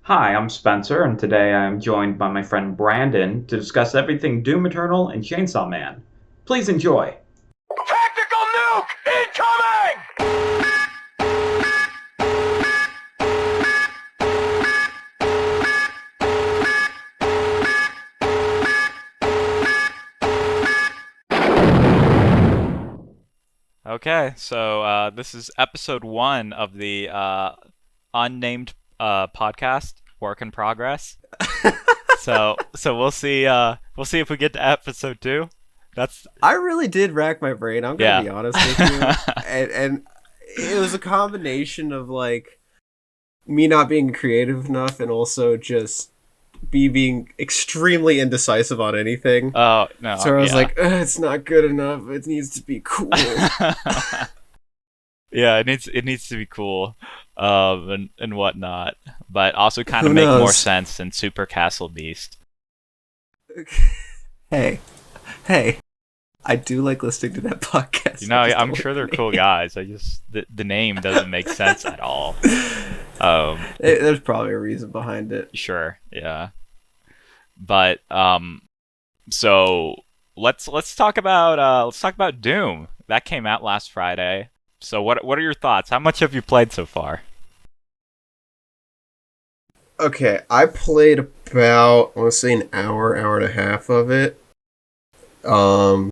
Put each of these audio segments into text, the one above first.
Hi, I'm Spencer, and today I am joined by my friend Brandon to discuss everything Doom Eternal and Chainsaw Man. Please enjoy. Tactical nuke incoming! Okay, so this is episode 1 of the unnamed podcast, work in progress. So we'll see if we get to episode 2. That's I really did rack my brain. I'm gonna yeah. be honest with you, and it was a combination of like me not being creative enough, and also just being extremely indecisive on anything. Oh no, So I was yeah. like, it's not good enough. It needs to be cool. Yeah, it needs to be cool, and whatnot, but also kind of Who make more knows? sense than Super Castle Beast. Hey, hey, I do like listening to that podcast. You know, I just I'm don't sure like they're the cool name. guys. I just the name doesn't make sense at all. There's probably a reason behind it. Sure, yeah. But so let's talk about Doom. That came out last Friday. So what are your thoughts? How much have you played so far? Okay, I played about I want to say an hour and a half of it. Um,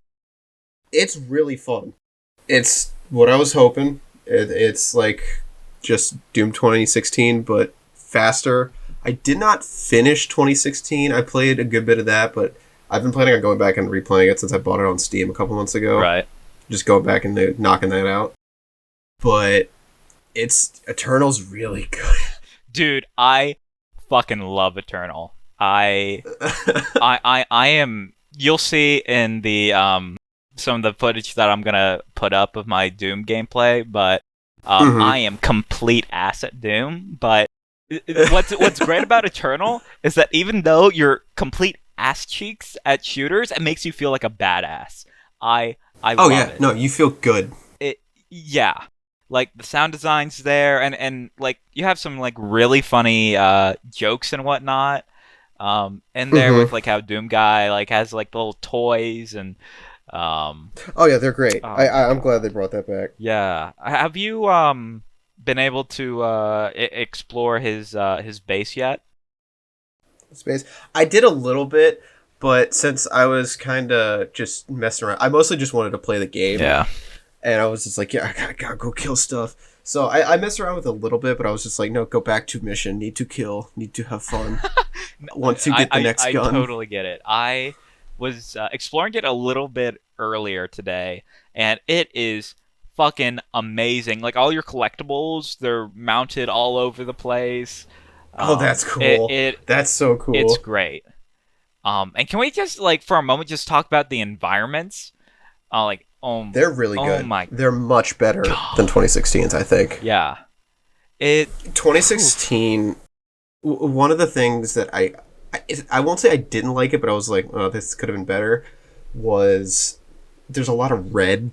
it's really fun. It's what I was hoping. It's like just Doom 2016, but faster. I did not finish 2016. I played a good bit of that, but I've been planning on going back and replaying it since I bought it on Steam a couple months ago. Right. Just going back and knocking that out. But it's Eternal's really good. Dude, I fucking love Eternal. I am. You'll see in the some of the footage that I'm gonna put up of my Doom gameplay, but Mhm. I am complete ass at Doom. But what's great about Eternal is that even though you're complete ass cheeks at shooters, it makes you feel like a badass. I Oh love yeah, it. no, you feel good. Yeah, like the sound design's there, and like you have some like really funny jokes and whatnot in there Hmm. with like how Doom Guy like has like little toys and um Oh yeah, they're great. oh my I'm glad god. they brought that back. Yeah, have you been able to explore his base yet? Space. I did a little bit, but since I was kind of just messing around, I mostly just wanted to play the game, Yeah. and I was just like, yeah, I gotta go kill stuff. So I messed around with it a little bit, but I was just like, no, go back to mission. Need to kill. Need to have fun. Want to I, get the I, next I gun. totally get it. I was exploring it a little bit earlier today, and it is fucking amazing. Like all your collectibles, they're mounted all over the place. Oh, that's It, cool. it That's so it's cool. great. And can we just like for a moment just talk about the environments? Like They're really oh good. my They're much better than god, 2016's, I think. yeah. It oof. 2016, one of the things that I won't say I didn't like it, but I was like, oh, this could have been better, was there's a lot of red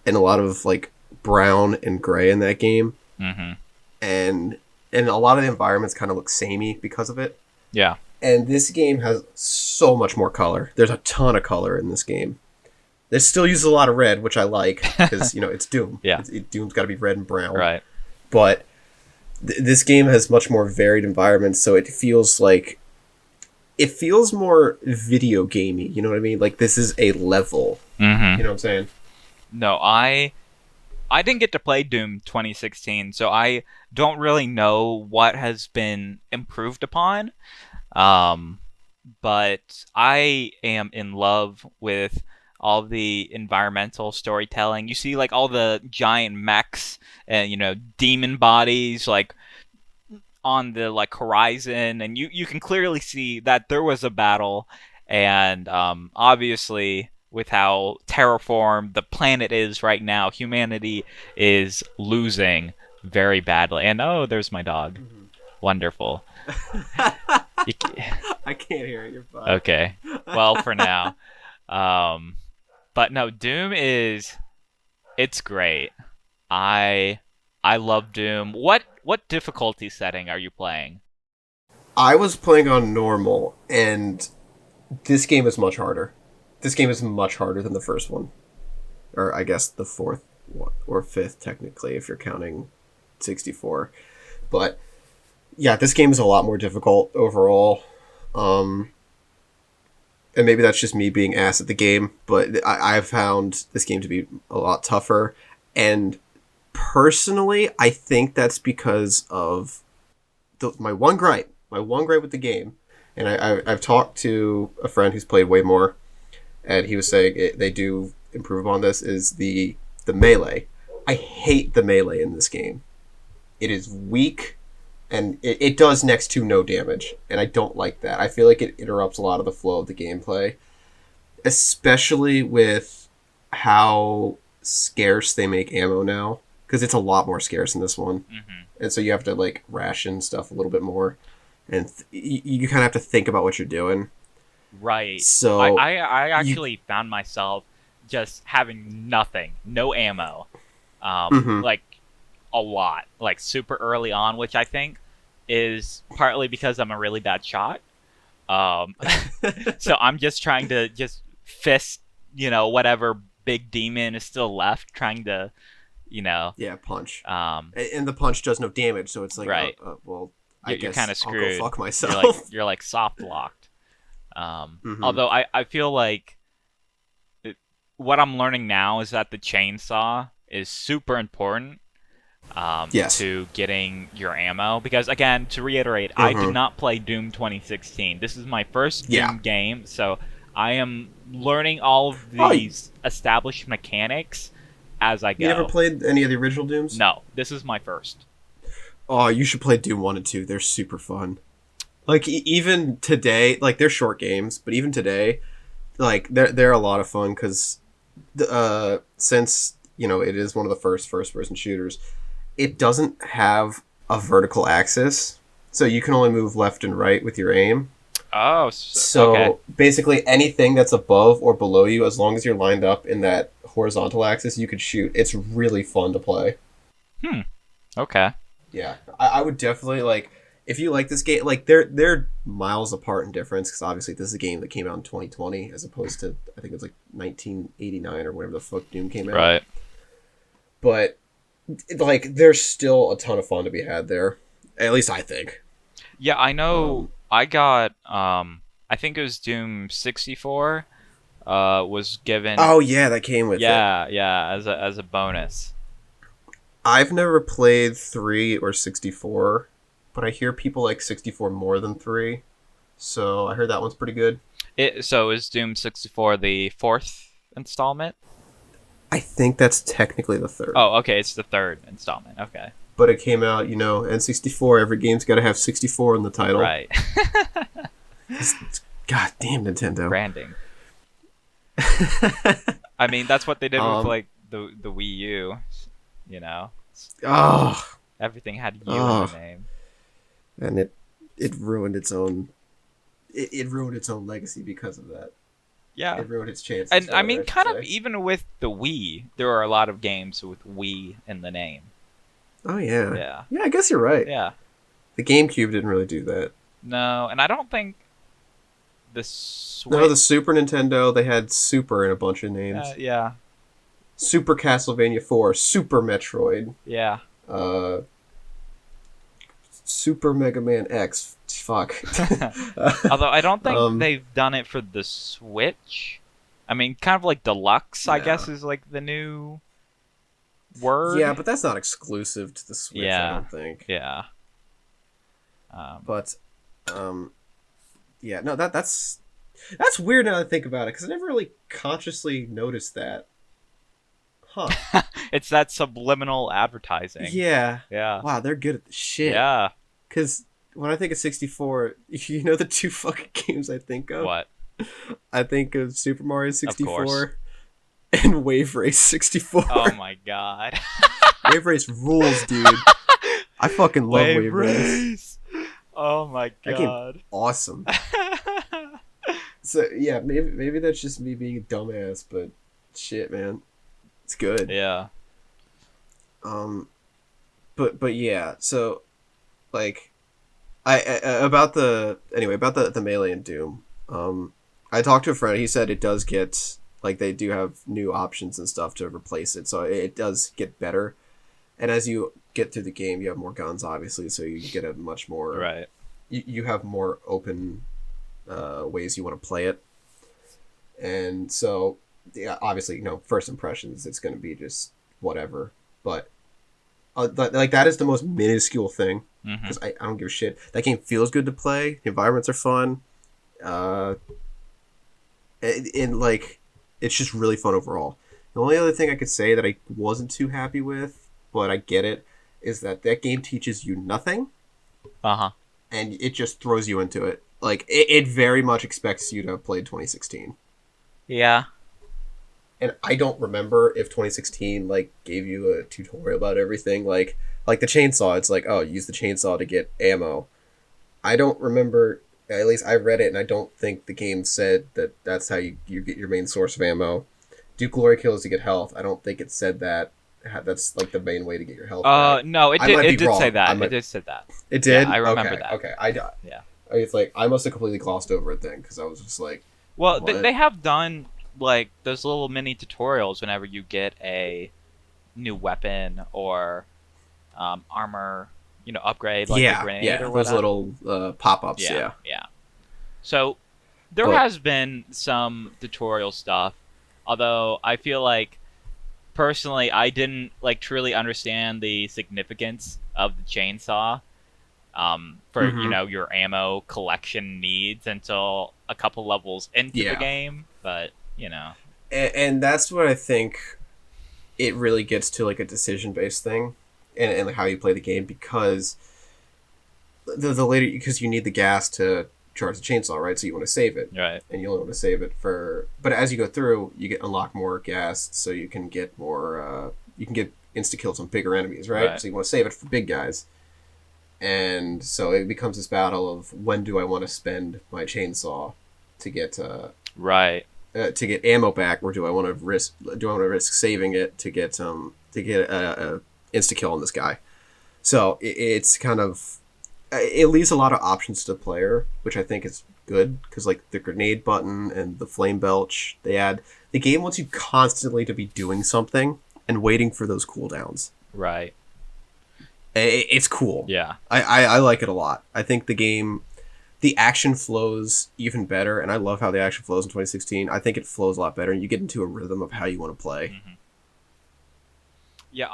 and a lot of like brown and gray in that game, Mm-hmm. and a lot of the environments kind of look samey because of it. Yeah. And this game has so much more color. There's a ton of color in this game. It still uses a lot of red, which I like because it's Doom. Yeah. Doom's got to be red and brown. Right. But this game has much more varied environments, so it feels more video gamey. You know what I mean? Like this is a level. Mm-hmm. You know what I'm saying? No, I didn't get to play Doom 2016, so I don't really know what has been improved upon. Um, but I am in love with all the environmental storytelling. You see, like all the giant mechs and demon bodies, like on the like horizon, and you can clearly see that there was a battle, and obviously with how terraformed the planet is right now, humanity is losing very badly. And oh, there's my dog. Wonderful. You I can't hear it. You're fine. okay. Well, for now. Um, but no, Doom is it's great. I I love Doom. What difficulty setting are you playing? I was playing on normal, and this game is much harder. This game is much harder than the first one. Or I guess the fourth one, or fifth, technically, if you're counting 64. But, yeah, this game is a lot more difficult overall. And maybe that's just me being ass at the game, but I've found this game to be a lot tougher. And personally, I think that's because of my one gripe. My one gripe with the game, and I've talked to a friend who's played way more, and he was saying they do improve upon this, is the melee. I hate the melee in this game. It is weak, and it does next to no damage, and I don't like that. I feel like it interrupts a lot of the flow of the gameplay, especially with how scarce they make ammo now, because it's a lot more scarce in this one. And so you have to like ration stuff a little bit more, and you kind of have to think about what you're doing. Right. So I actually found myself just having nothing, no ammo, like a lot, like super early on, which I think is partly because I'm a really bad shot. So I'm just trying to just fist, whatever big demon is still left, trying to, punch. And the punch does no damage, so it's like, right. Well, you're guess kind of screwed. I'll go fuck myself. You're like soft locked. Although I feel like what I'm learning now is that the chainsaw is super important to getting your ammo. Because again, to reiterate, I did not play Doom 2016. This is my first Doom game, so I am learning all of these established mechanics as I go. You never played any of the original Dooms? No, this is my first. Oh, you should play Doom 1 and 2. They're super fun. Like, even today, like, they're short games, but even today, like, they're a lot of fun, because since, it is one of the first-person shooters, it doesn't have a vertical axis, so you can only move left and right with your aim. Oh, so okay. Basically anything that's above or below you, as long as you're lined up in that horizontal axis, you could shoot. It's really fun to play. Okay. Yeah, I would definitely, like, if you like this game, like, they're miles apart in difference, because obviously this is a game that came out in 2020, as opposed to, I think it was like 1989 or whatever the fuck Doom came out. Right. But, like, there's still a ton of fun to be had there. At least I think. Yeah, I know. I got, I think it was Doom 64, was given. Oh yeah, that came with it. Yeah, as a bonus. I've never played 3 or 64, but I hear people like 64 more than 3, so I heard that one's pretty good. So is Doom 64 the 4th installment? I think that's technically the 3rd. Oh, okay, it's the 3rd installment. Okay. But it came out, N64. Every game's got to have 64 in the title. Right. God damn Nintendo. Branding. I mean, that's what they did with like the Wii U. Oh. Everything had U in the name. And it ruined its own. It ruined its own legacy because of that. Yeah. It ruined its chances. And I mean, kind of even with the Wii, there are a lot of games with Wii in the name. Oh yeah. Yeah. Yeah, I guess you're right. Yeah. The GameCube didn't really do that. No, and I don't think the Switch... No, the Super Nintendo, they had Super in a bunch of names. Yeah. Super Castlevania 4, Super Metroid. Yeah. Super Mega Man X. Fuck. Although I don't think they've done it for the Switch. I mean, kind of like Deluxe, I guess, is like the new word. Yeah, but that's not exclusive to the Switch, I don't think. Yeah. Yeah, no, that's weird now that I think about it, because I never really consciously noticed that. Huh. It's that subliminal advertising. Yeah. Yeah. Wow, they're good at the shit. Yeah. Because when I think of 64, you know the two fucking games I think of? What? I think of Super Mario 64 and Wave Race 64. Oh my god. Wave Race rules, dude. I fucking love Wave Race. Oh my god. That game, awesome. So yeah, maybe that's just me being a dumbass, but shit, man, it's good. Yeah. But yeah, so like, About the melee in Doom. I talked to a friend. He said it does get like they do have new options and stuff to replace it, so it does get better. And as you get through the game, you have more guns, obviously, so you get a much more Right. You have more open ways you want to play it, and so yeah, obviously, first impressions, it's going to be just whatever, but. Like that is the most minuscule thing because I don't give a shit. That game feels good to play. The environments are fun, and like it's just really fun overall. The only other thing I could say that I wasn't too happy with, but I get it, is that game teaches you nothing, and it just throws you into it. Like it very much expects you to have played 2016. Yeah. And I don't remember if 2016 like gave you a tutorial about everything, like the chainsaw. It's like, oh, use the chainsaw to get ammo. I don't remember. At least I read it, and I don't think the game said that that's how you get your main source of ammo. Do glory kills to get health. I don't think it said that. That's like the main way to get your health back. No, it I did. might It be did wrong. say that. It did say that. It did. Yeah, I remember that. Okay. Yeah. It's like I must have completely glossed over it then because I was just like, Well, what? they have done like those little mini tutorials whenever you get a new weapon or armor, upgrade like a grenade or those whatever. little pop-ups. Yeah. So there But- has been some tutorial stuff, although I feel like personally I didn't like truly understand the significance of the chainsaw for Mhm. your ammo collection needs until a couple levels into the Yeah. game. But And that's what I think it really gets to, like a decision-based thing, and how you play the game, because the later, because you need the gas to charge the chainsaw, right? So you want to save it, right. and you only want to save it for. But as you go through, you get unlock more gas, so you can get more. You can get insta kills on bigger enemies, right? So you want to save it for big guys, and so it becomes this battle of when do I want to spend my chainsaw to get Right. to get ammo back, or do I want to risk saving it to get a insta kill on this guy? So it's kind of it leaves a lot of options to the player, which I think is good because like the grenade button and the flame belch, the game wants you constantly to be doing something and waiting for those cooldowns. Right. It's cool. Yeah. I like it a lot. I think the action flows even better, and I love how the action flows in 2016. I think it flows a lot better, and you get into a rhythm of how you want to play. Yeah,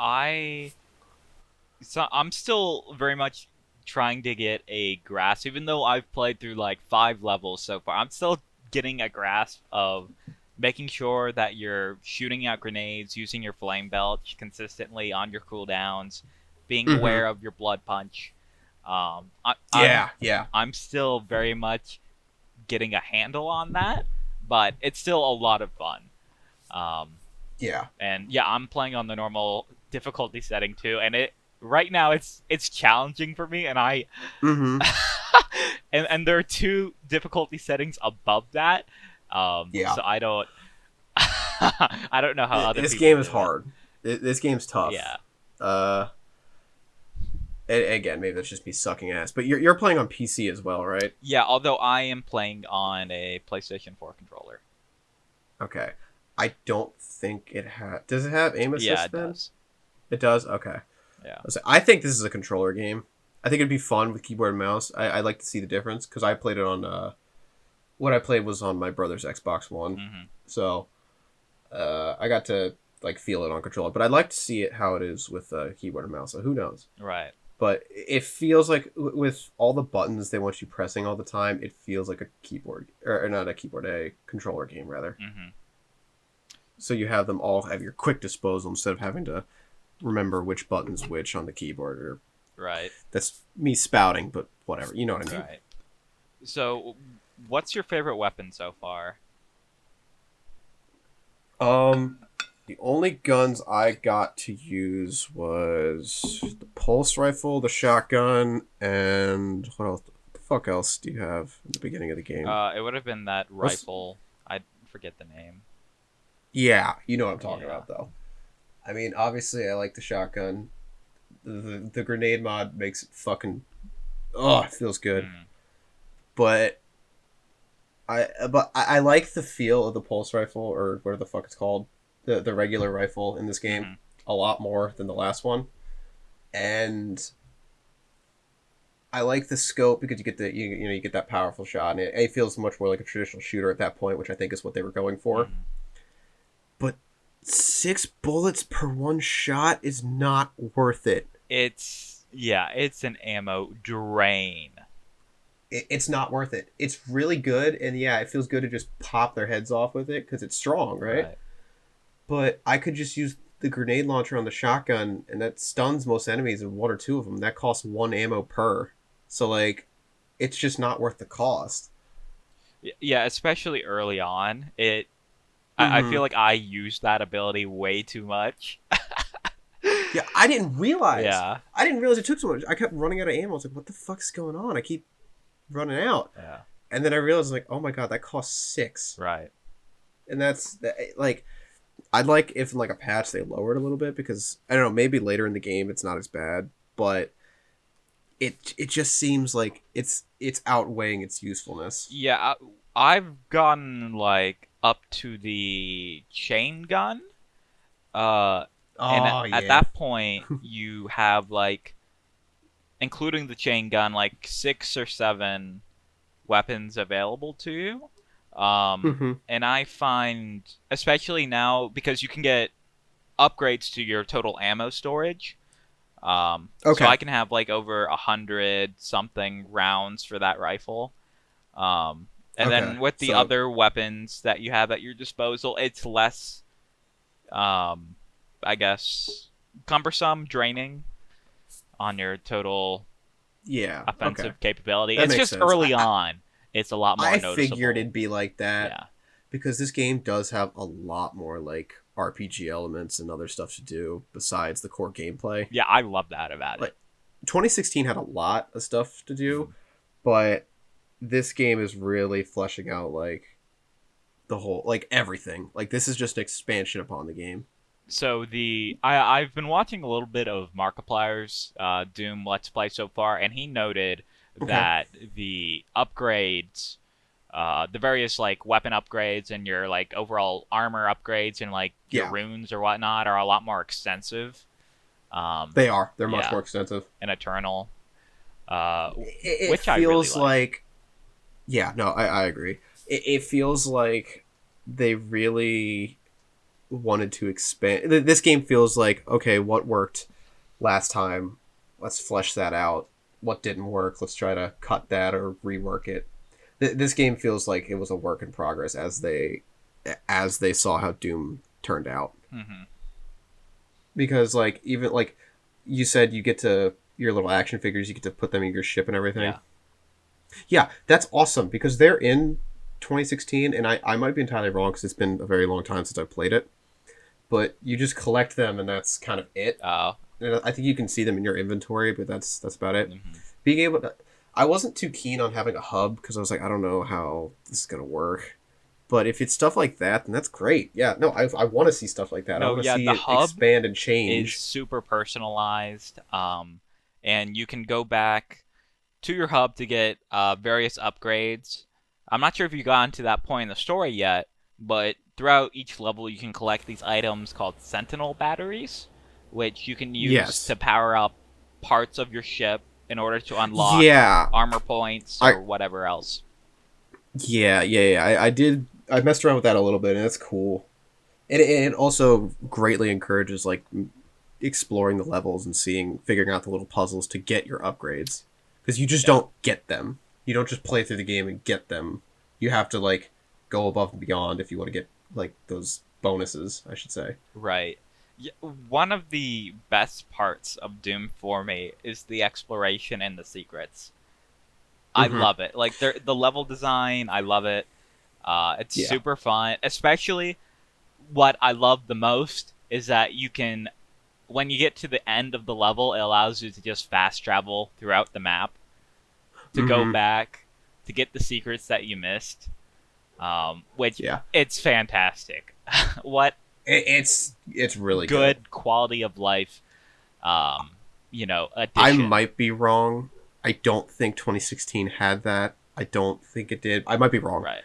I'm still very much trying to get a grasp, even though I've played through like 5 levels so far. I'm still getting a grasp of making sure that you're shooting out grenades, using your flame belch consistently on your cooldowns, being aware of your blood punch. I'm still very much getting a handle on that, but it's still a lot of fun. And yeah, I'm playing on the normal difficulty setting too, and right now it's challenging for me, and I and there are 2 difficulty settings above that. So I don't I don't know how other this people game is do it. hard. This game's tough. Yeah. And again, maybe that's just me sucking ass. But you're playing on PC as well, right? Yeah, although I am playing on a PlayStation 4 controller. Okay. I don't think it has. Does it have aim assist? Yeah, it then? does. It does. Okay. Yeah. I think this is a controller game. I think it'd be fun with keyboard and mouse. I'd like to see the difference because I played it on. What I played was on my brother's Xbox One, so I got to like feel it on controller. But I'd like to see it how it is with keyboard and mouse. So who knows? Right. But it feels like with all the buttons they want you pressing all the time, it feels like a keyboard or not a keyboard, a controller game rather. So you have them all at your quick disposal instead of having to remember which button's which on the keyboard. Or Right. that's me spouting, but whatever. You know what I mean? Right. So, what's your favorite weapon so far? The only guns I got to use was the pulse rifle, the shotgun, and what else? The fuck else do you have in the beginning of the game? It would have been that rifle. I forget the name. Yeah, you know what I'm talking about, though. I mean, obviously, I like the shotgun. The grenade mod makes it fucking Oh, it feels good. Mm. But I like the feel of the pulse rifle, or whatever the fuck it's called, the regular rifle in this game, Mm-hmm. a lot more than the last one. And I like the scope because you get you get that powerful shot, and it feels much more like a traditional shooter at that point, which I think is what they were going for. Mm-hmm. But 6 bullets per one shot is not worth it. It's an ammo drain. It's not worth it. It's really good, and yeah, it feels good to just pop their heads off with it because it's strong, right? But I could just use the grenade launcher on the shotgun, and that stuns most enemies in one or two of them. That costs 1 ammo per. So, like, it's just not worth the cost. Yeah, especially early on. I Mm-hmm. feel like I used that ability way too much. Yeah, I didn't realize. Yeah. I didn't realize it took so much. I kept running out of ammo. I was like, what the fuck's going on? I keep running out. Yeah. And then I realized, like, oh my god, that costs 6. Right. And like, I'd like if in like a patch they lowered a little bit because I don't know, maybe later in the game it's not as bad, but it just seems like it's outweighing its usefulness. Yeah, I've gotten like up to the chain gun. And Oh at yeah. that point you have like, including the chain gun, like 6 or 7 weapons available to you. Mm-hmm. And I find, especially now, because you can get upgrades to your total ammo storage. So Okay. I can have like over 100 something rounds for that rifle. And Okay. then with the So other weapons that you have at your disposal, it's less, um, I guess, cumbersome, draining on your total yeah. Okay. offensive capability. That It's makes just sense. early on. It's a lot more I noticeable. figured it'd be like that Yeah. because this game does have a lot more like RPG elements and other stuff to do besides the core gameplay. Yeah, I love that about Like it. 2016 had a lot of stuff to do, but this game is really fleshing out like the whole like everything. Like this is just an expansion upon the game. So I've been watching a little bit of Markiplier's Doom Let's Play so far, and he noted Okay. that the upgrades, the various like weapon upgrades and your like overall armor upgrades and like your Yeah, runes or whatnot are a lot more extensive. they are. They're much Yeah, more extensive. and Eternal, uh, It which I really feels like. like yeah, no, I agree. It feels like they really wanted to expand. This game feels like okay, what worked last time? Let's flesh that out. What didn't work? Let's try to cut that or rework it. This game feels like it was a work in progress as they saw how Doom turned out. Hmm. Because like even like you said, you get to your little action figures, you get to put them in your ship and everything. Yeah. Yeah, that's awesome because they're in 2016, and I might be entirely wrong because it's been a very long time since I played it. But you just collect them, and that's kind of it. Oh. And I think you can see them in your inventory, but that's about it. Hmm. Being able to, I wasn't too keen on having a hub because I was like, I don't know how this is gonna work. But if it's stuff like that, then that's great. Yeah, no, I want to see stuff like that. I No, want to yeah, see the it hub expand and is change. super personalized. And you can go back to your hub to get various upgrades. I'm not sure if you got into that point in the story yet, but throughout each level you can collect these items called Sentinel batteries, which you can use Yes. to power up parts of your ship in order to unlock Yeah. armor points I or whatever else. yeah. I did. I messed around with that a little bit, and it's cool. It also greatly encourages like exploring the levels and figuring out the little puzzles to get your upgrades because you just Yeah. don't get them. You don't just play through the game and get them. You have to like go above and beyond if you want to get like those bonuses, I should say. Right. Yeah, one of the best parts of Doom for me is the exploration and the secrets. I Mm-hmm. love it. Like the level design, I love it. It's Yeah. super fun. Especially, what I love the most is that you can, when you get to the end of the level, it allows you to just fast travel throughout the map to go Mm-hmm. back to get the secrets that you missed. Which Yeah. it's fantastic. What It's really good quality of life, I addition. might be wrong, I don't think 2016 had that. I don't think it did. I might be wrong. Right.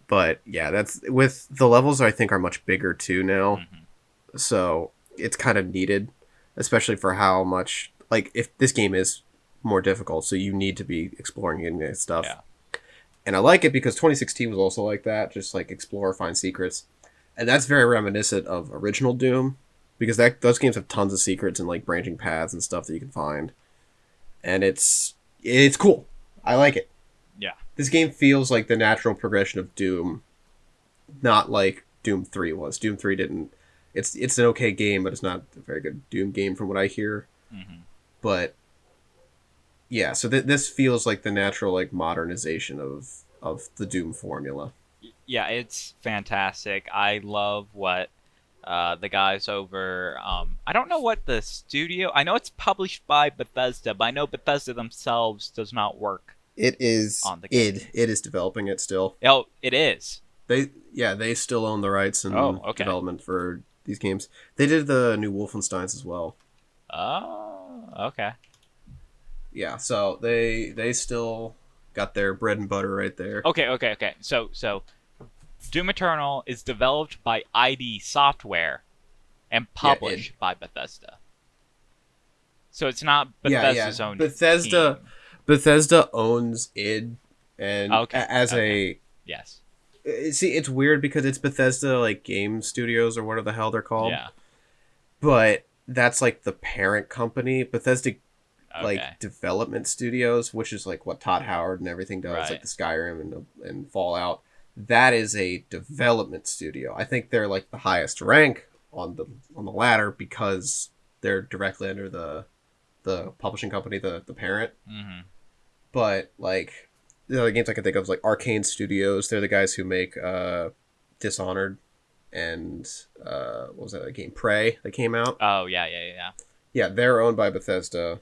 But yeah, that's with the levels I think are much bigger too now. Mm-hmm. So it's kind of needed, especially for how much like if this game is more difficult, so you need to be exploring and stuff. Yeah. And I like it because 2016 was also like that, just like explore, find secrets. And that's very reminiscent of original Doom because those games have tons of secrets and like branching paths and stuff that you can find. And it's cool. I like it. Yeah. This game feels like the natural progression of Doom, not like Doom 3 was. Doom 3 didn't. It's an okay game, but it's not a very good Doom game from what I hear. Mm-hmm. But yeah, so this feels like the natural like modernization of the Doom formula. Yeah, it's fantastic. I love what the guys over. I don't know what the studio. I know it's published by Bethesda, but I know Bethesda themselves does not work It is on the game. It is developing it still. Oh, it is. They still own the rights and okay. development for these games. They did the new Wolfensteins as well. Oh, okay. Yeah, so they still got their bread and butter right there. Okay. So Doom Eternal is developed by ID Software and published by Bethesda. So it's not Bethesda's own team. Bethesda owns id, and yes. See, it's weird because it's Bethesda like Game Studios or whatever the hell they're called. Yeah. But that's like the parent company. Bethesda Okay. like development studios, which is like what Todd Howard and everything does, Right. like the Skyrim and Fallout. That is a development studio. I think they're like the highest rank on the ladder because they're directly under the publishing company, the parent. Mm-hmm. But like the other games I can think of is like Arcane Studios. They're the guys who make Dishonored and what was that, a game Prey that came out? Oh yeah. Yeah, they're owned by Bethesda,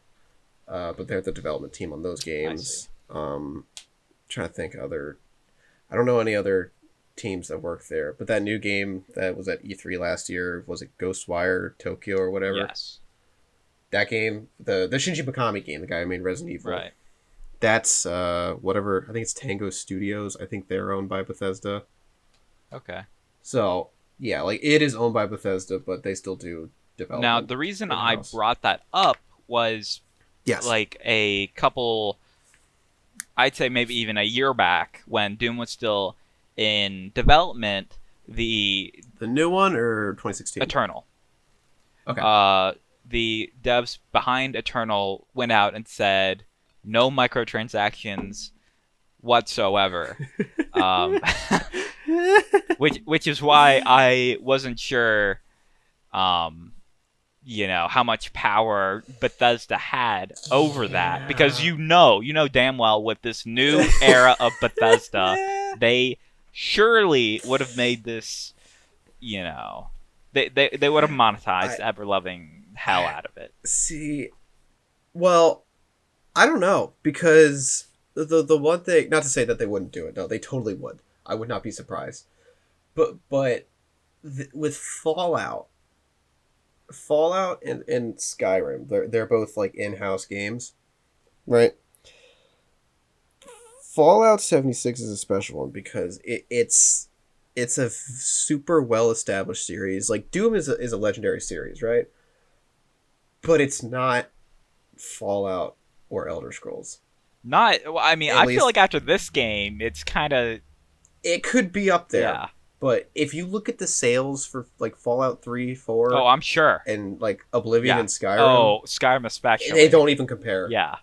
but they're the development team on those games. Trying to think other. I don't know any other teams that work there, but that new game that was at E3 last year, was it Ghostwire Tokyo or whatever? Yes. That game, the Shinji Mikami game, the guy who made Resident Evil. Right. That's whatever. I think it's Tango Studios. I think they're owned by Bethesda. Okay. So yeah, like it is owned by Bethesda, but they still do development. Now the reason I in-house. brought that up was Yes. like a couple, I'd say maybe even a year back when Doom was still in development, the new one or 2016? Eternal. Okay. The devs behind Eternal went out and said no microtransactions whatsoever. Which is why I wasn't sure how much power Bethesda had over that, because you know damn well with this new era of Bethesda, they surely would have made this, they would have monetized the ever-loving hell out of it. See, well, I don't know, because the one thing, not to say that they wouldn't do it, no, they totally would. I would not be surprised. But with Fallout and Skyrim, they're both like in-house games, right? Fallout 76 is a special one because it's a super well-established series. Like Doom is a legendary series, right? But it's not Fallout or Elder Scrolls. I feel like after this game, it's kind of... It could be up there. Yeah. But if you look at the sales for like Fallout 3, 4... Oh, I'm sure. And like Oblivion and Skyrim... Oh, Skyrim especially. They don't even compare. Yeah.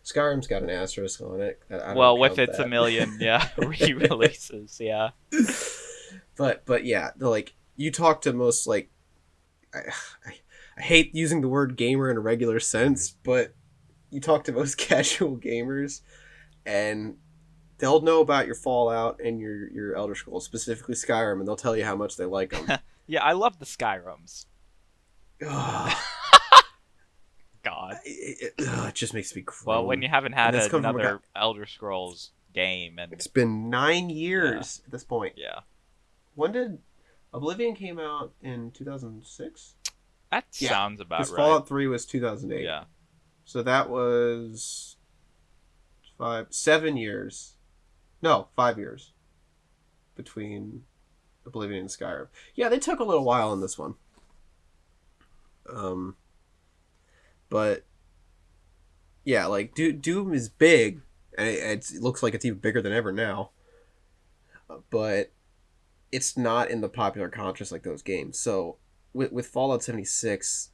Skyrim's got an asterisk on it. I well, don't with count its that. a million, re-releases, yeah. But yeah, like you talk to most like I hate using the word gamer in a regular sense, but you talk to most casual gamers, and they'll know about your Fallout and your Elder Scrolls, specifically Skyrim, and they'll tell you how much they like them. Yeah, I love the Skyrims. God. It just makes me groan. Well, when you haven't had And that's coming from another Elder Scrolls game, and it's been 9 years at this point. yeah, When did Oblivion came out in 2006? that sounds about Because right. Fallout 3 was 2008. Yeah, So that was 7 years. No, 5 years between Oblivion and Skyrim. Yeah, they took a little while on this one. But yeah, like Doom is big, and it looks like it's even bigger than ever now. But it's not in the popular conscious like those games. So with Fallout 76,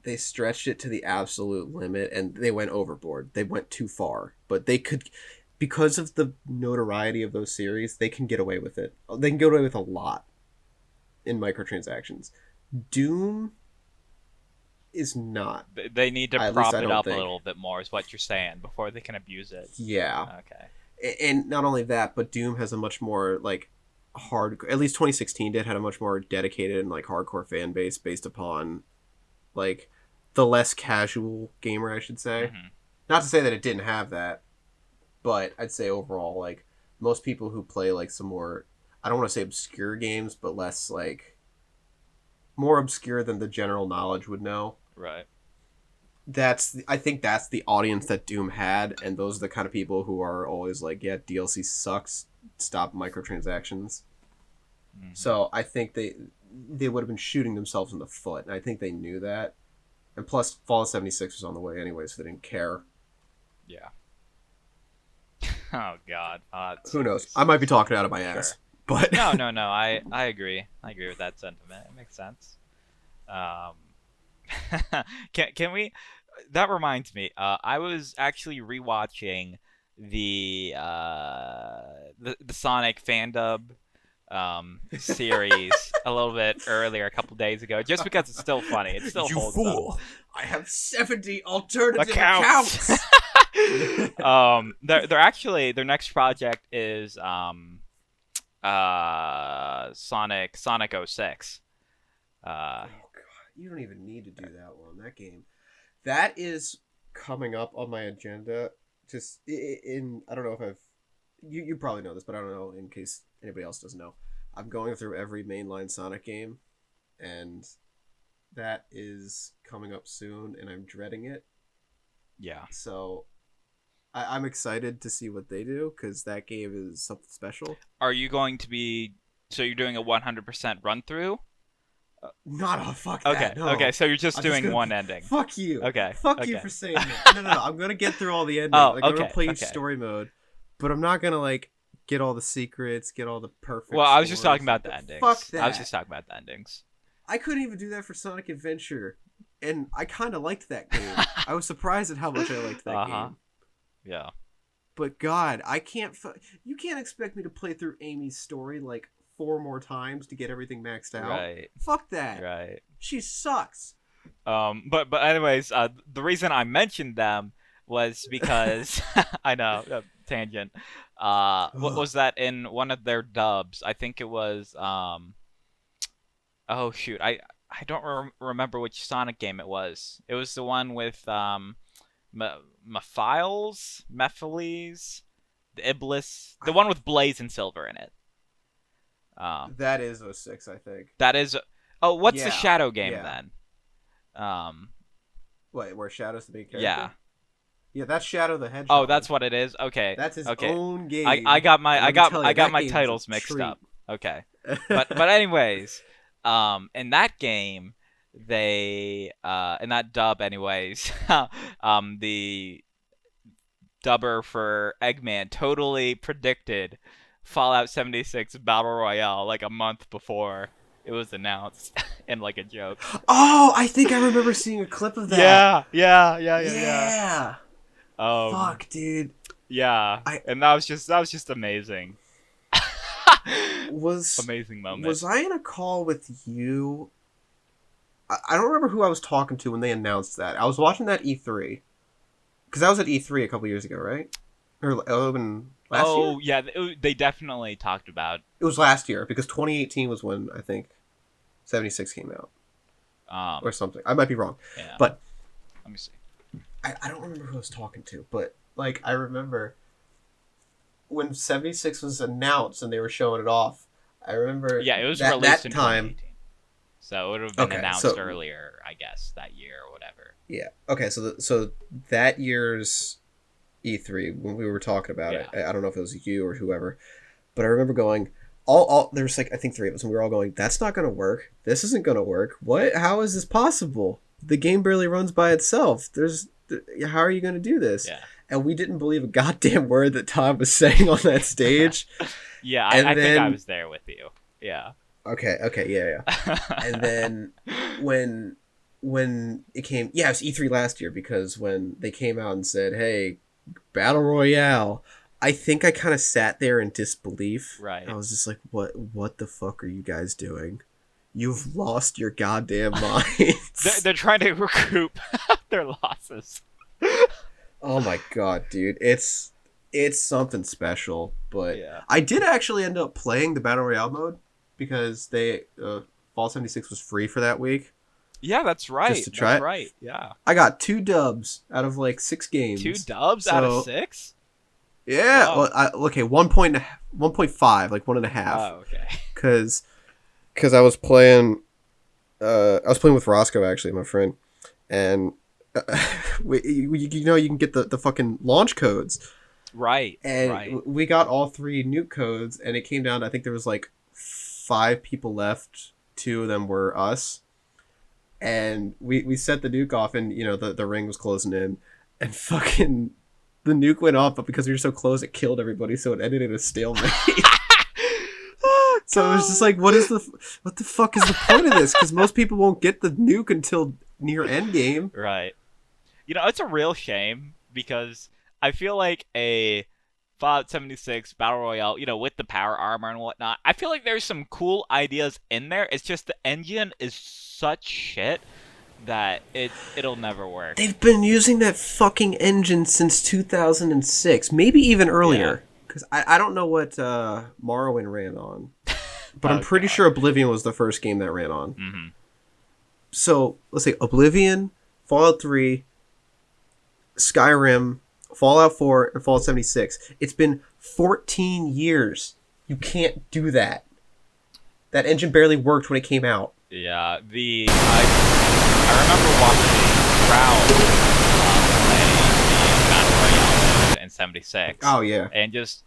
they stretched it to the absolute limit, and they went overboard. They went too far, but they could, because of the notoriety of those series, they can get away with it. They can get away with a lot in microtransactions. Doom is not. They need to At prop least I it don't up think. a little bit more, is what you're saying, before they can abuse it. Yeah. Okay. And not only that, but Doom has a much more, like, hard, at least 2016 had a much more dedicated and, like, hardcore fan base based upon, like, the less casual gamer, I should say. Mhm. Not to say that it didn't have that, but I'd say overall, like, most people who play, like, some more, I don't want to say obscure games, but less, like, more obscure than the general knowledge would know. Right. I think that's the audience that Doom had, and those are the kind of people who are always like, yeah, DLC sucks, stop microtransactions. Mm-hmm. So I think they would have been shooting themselves in the foot, and I think they knew that. And plus, Fallout 76 was on the way anyway, so they didn't care. Yeah. Oh God. Who knows? I might be talking out of my ass, Sure. but No. I agree. I agree with that sentiment. It makes sense. Can we? That reminds me. I was actually rewatching the Sonic fan dub series a little bit earlier, a couple days ago, just because it's still funny. It still you holds fool! up. I have 70 alternative Accounts. accounts. They're actually, their next project is Sonic 06. Oh God, you don't even need to do that one. That game, that is coming up on my agenda. Just in I don't know if you probably know this, but I don't know in case anybody else doesn't know. I'm going through every mainline Sonic game, and that is coming up soon, and I'm dreading it. Yeah. So I'm excited to see what they do, because that game is something special. Are you going to be? So you're doing a 100% run through? Not a fuck Okay. that. No. Okay. So you're just I'm doing gonna- one ending. Fuck you. Okay. Fuck okay. you for saying that. No. I'm gonna get through all the endings. Oh, like, I'm gonna okay, play okay. story mode, but I'm not gonna like get all the secrets, get all the perfect. Well, I was just stories. talking about the endings. Fuck that. I was just talking about the endings. I couldn't even do that for Sonic Adventure, and I kind of liked that game. I was surprised at how much I liked that game. Yeah. But God, I can't. You can't expect me to play through Amy's story like 4 more times to get everything maxed out. Right. Fuck that. Right. She sucks. But anyways, the reason I mentioned them was because I know tangent. What was that in one of their dubs? I think it was oh shoot, I don't remember which Sonic game it was. It was the one with Mephiles, the Iblis, the one with Blaze and Silver in it. That is 06, I think. That is. Oh, what's the Yeah, Shadow game yeah. then? Wait, where Shadow's the big character? Yeah. Yeah, that's Shadow the Hedgehog. Oh, that's what it is. Okay. That's his okay. own game. I got my And I let me got tell you, I got that my game's a titles mixed treat. up. Okay. But anyways, in that game, they in that dub anyways, the dubber for Eggman totally predicted Fallout 76 Battle Royale like a month before it was announced in like a joke. Oh, I think I remember seeing a clip of that. Yeah. Fuck, dude. Yeah. And that was just amazing. Amazing moment. Was I in a call with you? I don't remember who I was talking to when they announced that. I was watching that E3. Because I was at E3 a couple years ago, right? Or last year? Yeah, they definitely talked about. It was last year, because 2018 was when, I think, 76 came out. Or something. I might be wrong. Yeah. But Let me see. I don't remember who I was talking to, but like I remember when 76 was announced and they were showing it off. I remember Yeah, it was that released in time. 2018. So it would have been Okay, announced so- earlier, I guess, that year or whatever. Yeah. Okay. So that year's E3 when we were talking about it. Yeah. I don't know if it was you or whoever, but I remember going, all there's like I think three of us, and we were all going, "That's not going to work. This isn't going to work. What? How is this possible? The game barely runs by itself. How are you going to do this?" Yeah. And we didn't believe a goddamn word that Tom was saying on that stage. Yeah, And I think I then- was there with you. Yeah. Okay, yeah. And then when it came, it was E3 last year, because when they came out and said, "Hey, Battle Royale," I think I kind of sat there in disbelief. Right. I was just like, what the fuck are you guys doing? You've lost your goddamn minds. They're trying to recoup their losses. Oh my god, dude. It's something special, but Yeah. I did actually end up playing the Battle Royale mode because they Fall 76 was free for that week. Yeah, that's right. Just to try That's it? right. Yeah. I got 2 dubs out of like 6 games. 2 dubs out of 6? Yeah. Wow. Well, okay, 1.5, like 1.5. Oh, okay. Because I was playing with Roscoe, actually, my friend, and you know, you can get the fucking launch codes. Right. And right. we got all 3 nuke codes, and it came down to, I think there was like 5 people left. 2 of them were us. And we set the nuke off, and, you know, the ring was closing in, and fucking the nuke went off, but because we were so close, it killed everybody, so it ended in a stalemate. So it was just like, what the fuck is the point of this? Because most people won't get the nuke until near endgame. Right. You know, it's a real shame because I feel like a Fallout 76 Battle Royale, you know, with the power armor and whatnot, I feel like there's some cool ideas in there. It's just the engine is such shit that it'll never work. They've been using that fucking engine since 2006, maybe even earlier. Because I don't know what Morrowind ran on, but I'm pretty sure Oblivion was the first game that ran on. Mm-hmm. So let's say Oblivion, Fallout 3, Skyrim, Fallout 4, and Fallout 76. It's been 14 years. You can't do that. That engine barely worked when it came out. Yeah, I remember watching Crowd play the Battle Royale mode in 76. Oh, yeah. And just,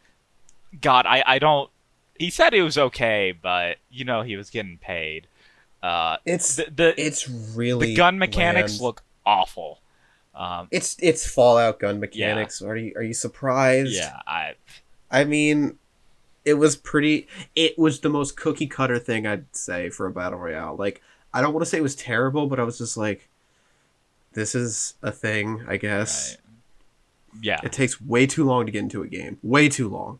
God, I don't... He said it was okay, but, you know, he was getting paid. It's really the gun mechanics bland. look awful. It's Fallout gun mechanics. Yeah. Are you surprised? Yeah, I mean, it was the most cookie cutter thing I'd say for a battle royale. Like, I don't want to say it was terrible, but I was just like, this is a thing, I guess. Right. Yeah. It takes way too long to get into a game. Way too long.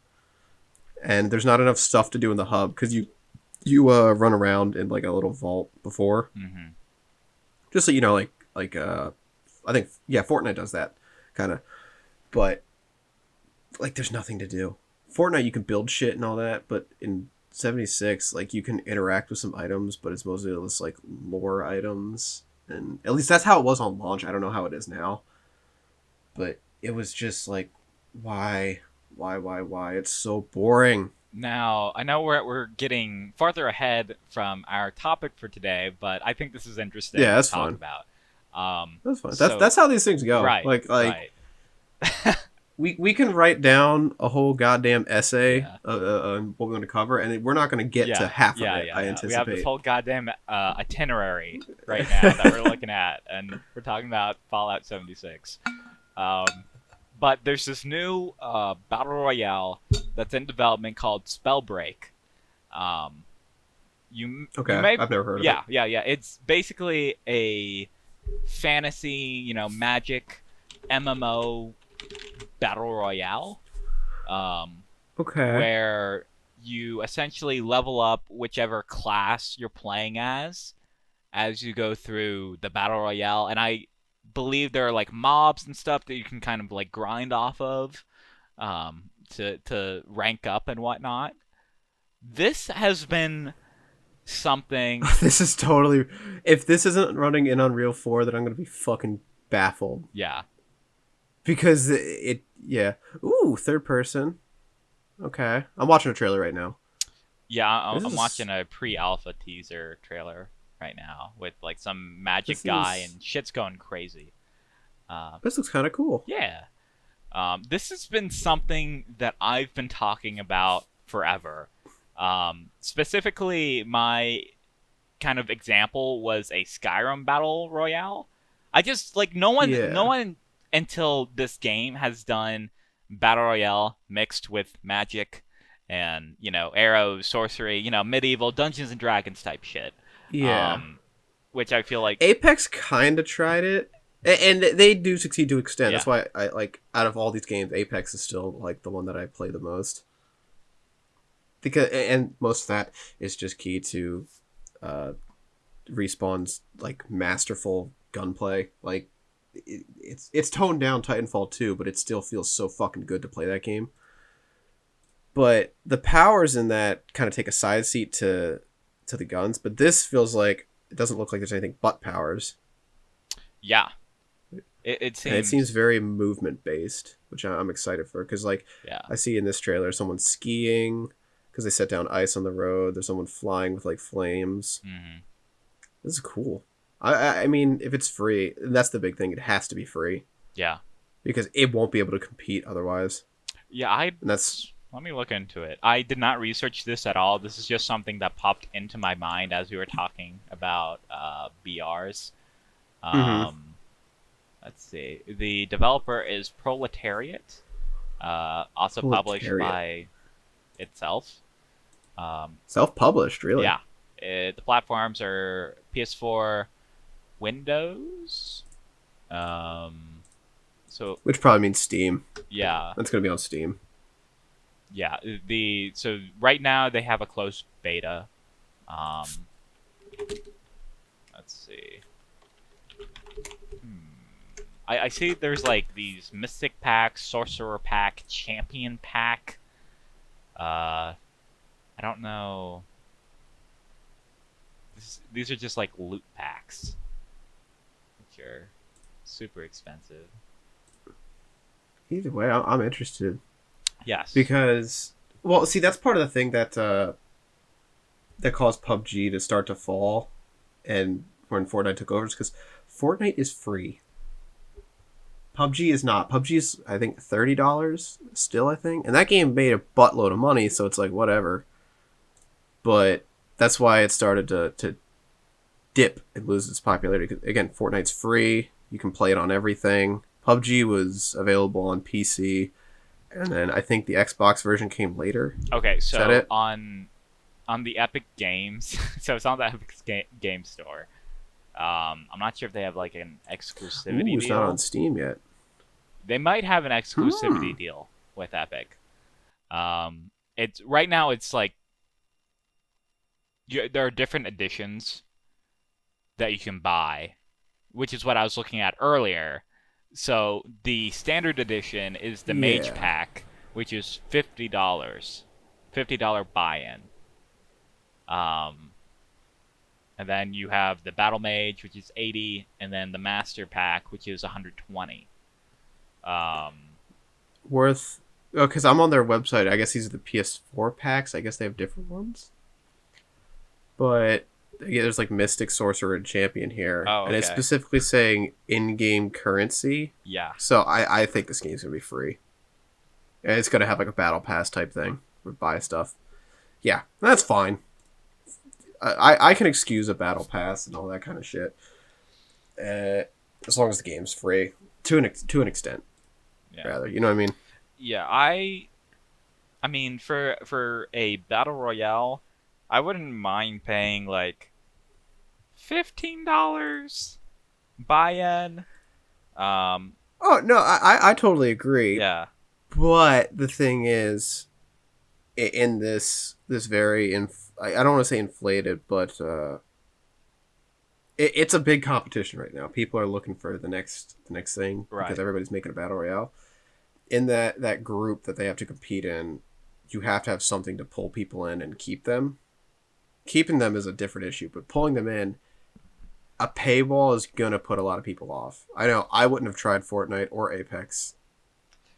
And there's not enough stuff to do in the hub because you run around in like a little vault before. Mm-hmm. Just so you know, like I think Fortnite does that kind of, but like there's nothing to do. Fortnite you can build shit and all that, but in 76 like you can interact with some items, but it's mostly just like lore items, and at least that's how it was on launch. I don't know how it is now, but it was just like why it's so boring. Now, I know we're getting farther ahead from our topic for today, but I think this is interesting Yeah, that's to talk fun. about. That's fine. So- That's how these things go. Right. Like right. we can write down a whole goddamn essay Yeah. on what we're going to cover, and we're not going to get to half of it. I anticipate. We have this whole goddamn itinerary right now that we're looking at, and we're talking about Fallout 76. But there's this new battle royale that's in development called Spellbreak. You may, I've never heard of it. Yeah. It's basically a fantasy, magic MMO battle royale. Okay. Where you essentially level up whichever class you're playing as you go through the battle royale, and I believe there are like mobs and stuff that you can kind of like grind off of to rank up and whatnot. This has been something. This is totally. If this isn't running in Unreal 4, then I'm gonna be fucking baffled. Yeah. Because yeah. Ooh, third person. Okay, I'm watching a trailer right now. Yeah, I'm watching a pre-alpha teaser trailer right now with like some magic guy and shit's going crazy. This looks kind of cool. Yeah. This has been something that I've been talking about forever. Specifically, my kind of example was a Skyrim battle royale. I just like no Yeah. one until this game has done battle royale mixed with magic and arrows, sorcery, medieval Dungeons and Dragons type shit. Yeah. Um, which I feel like Apex kind of tried it, and they do succeed to an extent. yeah, That's why I like out of all these games, Apex is still like the one that I play the most. Because and most of that is just key to uh, Respawn's like masterful gunplay. Like it's toned down Titanfall 2, but it still feels so fucking good to play that game. But the powers in that kind of take a side seat to the guns, but this feels like it doesn't look like there's anything but powers. yeah. It And it seems seems very movement based, which I'm excited for because like yeah. I see in this trailer someone skiing because they set down ice on the road. There's someone flying with like flames. Hmm. This is cool. I mean, if it's free, that's the big thing. It has to be free Yeah. because it won't be able to compete otherwise. Yeah, I And that's let me look into it. I did not research this at all. This is just something that popped into my mind as we were talking about BRs. Mhm. Let's see. The developer is Proletariat, also published Proletariat. by itself. Self-published, really. Yeah. The platforms are PS4, Windows. So Which probably means Steam. yeah, That's gonna be on Steam. yeah. So right now they have a closed beta. Um, let's see. I see there's like these Mystic Pack, Sorcerer Pack, Champion Pack. I don't know. These are just like loot packs, which are super expensive. Either way, I'm interested Yes. because, well, see, that's part of the thing that that caused PUBG to start to fall, and when Fortnite took over, is because Fortnite is free. PUBG is not. PUBG is, I think, $30 still. I think, and that game made a buttload of money, so it's like whatever. But that's why it started to dip and lose its popularity. 'Cause, again, Fortnite's free. You can play it on everything. PUBG was available on PC, and then I think the Xbox version came later. Okay, that so it? on the Epic Games, so it's on the Epic Game Store. I'm not sure if they have like an exclusivity Ooh, it's deal. not on Steam yet. They might have an exclusivity deal with Epic. It's right now. It's like there are different editions that you can buy, which is what I was looking at earlier. So the standard edition is the Mage Yeah. Pack, which is $50, $50 buy-in. And then you have the Battle Mage, which is 80, and then the Master Pack, which is 120. Worth. Oh, because I'm on their website. I guess these are the PS4 packs. I guess they have different ones. But yeah, there's like Mystic, Sorcerer, and Champion here. Oh, And it's okay. specifically saying in-game currency. Yeah. So I think this game's going to be free. And it's going to have like a battle pass type thing. Or buy stuff. Yeah, that's fine. I can excuse a battle pass and all that kind of shit. As long as the game's free. To an extent, Yeah. rather. You know what I mean? Yeah, I mean for a battle royale, I wouldn't mind paying like $15 buy-in. Oh, no, I totally agree. Yeah. But the thing is, in this very I don't want to say inflated, but it's a big competition right now. People are looking for the next thing Right. because everybody's making a battle royale. In that group that they have to compete in, you have to have something to pull people in and keep them. Keeping them is a different issue, but pulling them in, a paywall is gonna put a lot of people off. I know I wouldn't have tried Fortnite or Apex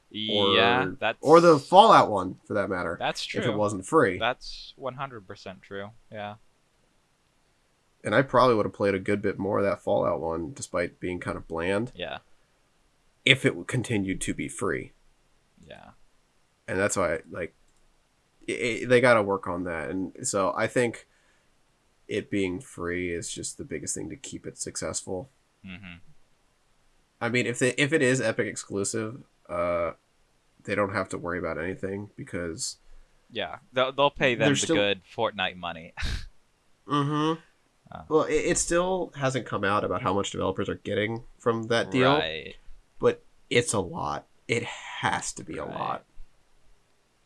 Yeah, that's or the Fallout one for that matter. That's true. If it wasn't free. That's 100% true. Yeah. And I probably would have played a good bit more of that Fallout one, despite being kind of bland, Yeah. if it continued to be free. and that's why like they got to work on that. And so I think it being free is just the biggest thing to keep it successful. Mm-hmm. I mean, if it is Epic exclusive, they don't have to worry about anything because Yeah, they'll pay them they're the still good Fortnite money. mm-hmm. Well, it still hasn't come out about how much developers are getting from that deal, Right. but it's a lot. It has to be a Right. lot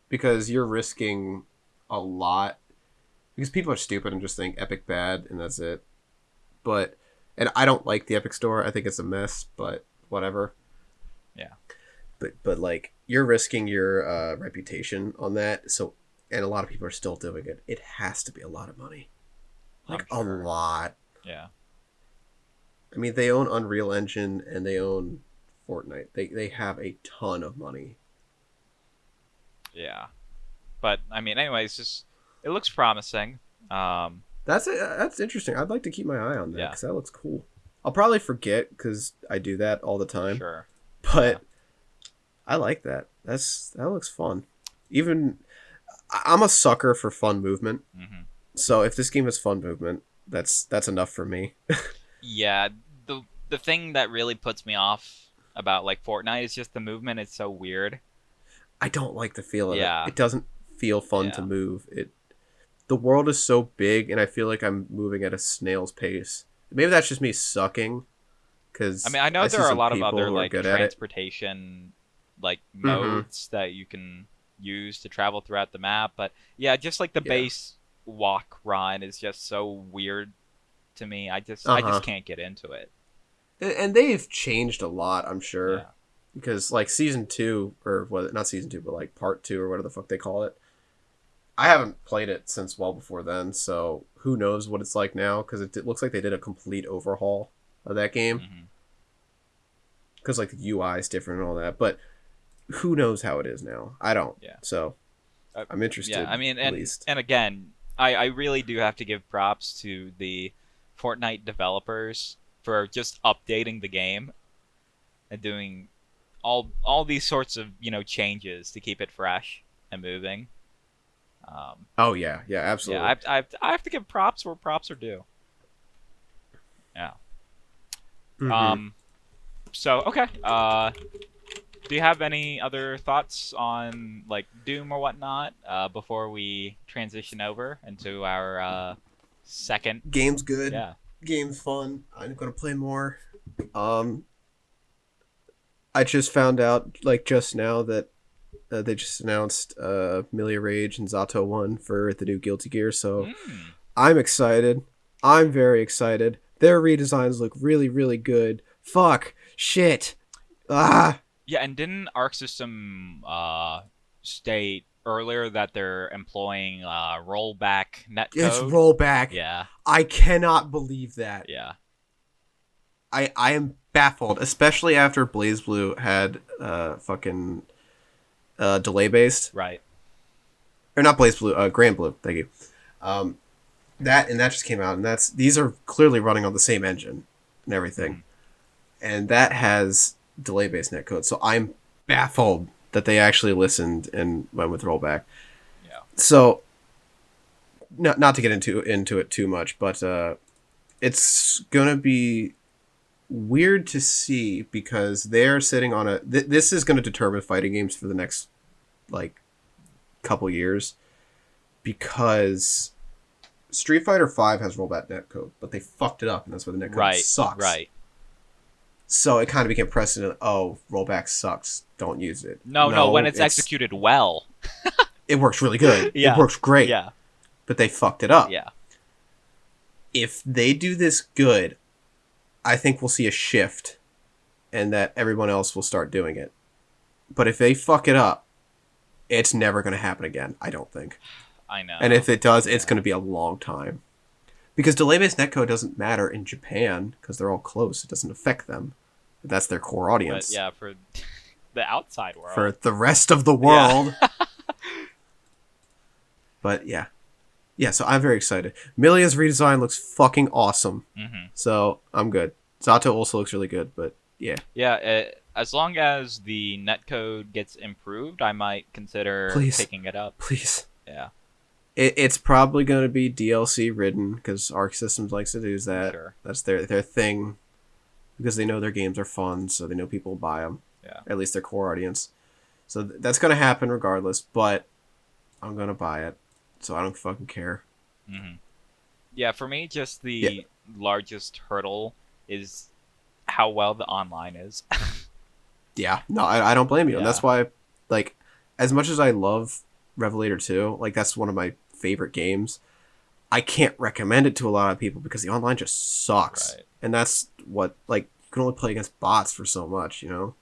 because you're risking a lot because people are stupid and just think Epic bad and that's it. But and I don't like the Epic Store. I think it's a mess, but whatever. Yeah. But like you're risking your reputation on that, so and a lot of people are still doing it. It has to be a lot of money. Like I'm sure. a lot. Yeah. I mean, they own Unreal Engine and they own Fortnite. They have a ton of money. Yeah. But I mean, anyways, just it looks promising. That's interesting. I'd like to keep my eye on that Yeah. because that looks cool. I'll probably forget because I do that all the time. Sure. But I like that. That looks fun. Even I'm a sucker for fun movement. Mm-hmm. So if this game is fun movement, that's enough for me. Yeah. The thing that really puts me off about like Fortnite is just the movement. It's so weird. I don't like the feel of Yeah. it. It doesn't feel fun to move. The world is so big, and I feel like I'm moving at a snail's pace. Maybe that's just me sucking. Because I mean, I know there are a lot of other like transportation like modes that you can use to travel throughout the map, but yeah, just like the base walk run is just so weird to me. I just can't get into it. And they've changed a lot, I'm sure. Yeah. Because like season 2, or what? Not season 2, but like part 2 or whatever the fuck they call it. I haven't played it since well before then, so who knows what it's like now? Because it looks like they did a complete overhaul of that game. Because like the UI is different and all that, but who knows how it is now? I don't. Yeah. So I'm interested. Yeah, I mean, at least. and again, I really do have to give props to the Fortnite developers for just updating the game and doing all these sorts of changes to keep it fresh and moving. Oh yeah, absolutely. Yeah, I have to give props where props are due. Yeah. Mm-hmm. So okay. Do you have any other thoughts on like Doom or whatnot before we transition over into our second? Game's good. Yeah. Game's fun. I'm gonna play more. I just found out like just now that they just announced Milia Rage and Zato 1 for the new Guilty Gear, so I'm excited. I'm very excited. Their redesigns look really, really good. Fuck. Shit. Ah. Yeah, and didn't Arc System state earlier that they're employing rollback netcode? It's rollback. Yeah. I cannot believe that. Yeah. I am baffled, especially after BlazBlue had fucking delay based. Right. Or not BlazBlue, Grand Blue. Thank you. That just came out, and these are clearly running on the same engine and everything, and that has delay based netcode. So I'm baffled that they actually listened and went with rollback. Yeah. So not to get into it too much, but it's gonna be weird to see because they're sitting on a. This is going to determine fighting games for the next like couple years because Street Fighter V has rollback netcode, but they fucked it up, and that's why the netcode sucks. Right. So it kind of became precedent. Oh, rollback sucks. Don't use it. No. When it's executed well, it works really good. Yeah. It works great. Yeah. But they fucked it up. Yeah. If they do this good, I think we'll see a shift, and that everyone else will start doing it. But if they fuck it up, it's never going to happen again. I don't think. I know. And if it does, it's going to be a long time. Because delay-based netcode doesn't matter in Japan because they're all close. It doesn't affect them. That's their core audience. But yeah, for the outside world. For the rest of the world. Yeah. But yeah. Yeah, so I'm very excited. Milia's redesign looks fucking awesome. Mm-hmm. So I'm good. Zato also looks really good, but yeah. Yeah, as long as the netcode gets improved, I might consider Please. picking it up. Please. Yeah. It's probably going to be DLC ridden because Arc Systems likes to do that. Sure. That's their thing because they know their games are fun, so they know people will buy them. Yeah. At least their core audience. So that's going to happen regardless, but I'm going to buy it, so I don't fucking care. Mm-hmm. Yeah, for me, just the largest hurdle is how well the online is. Yeah, no, I don't blame you. And Yeah. that's why, like, as much as I love Revelator 2, like, that's one of my favorite games, I can't recommend it to a lot of people because the online just sucks. Right. And that's what, like, you can only play against bots for so much, you know?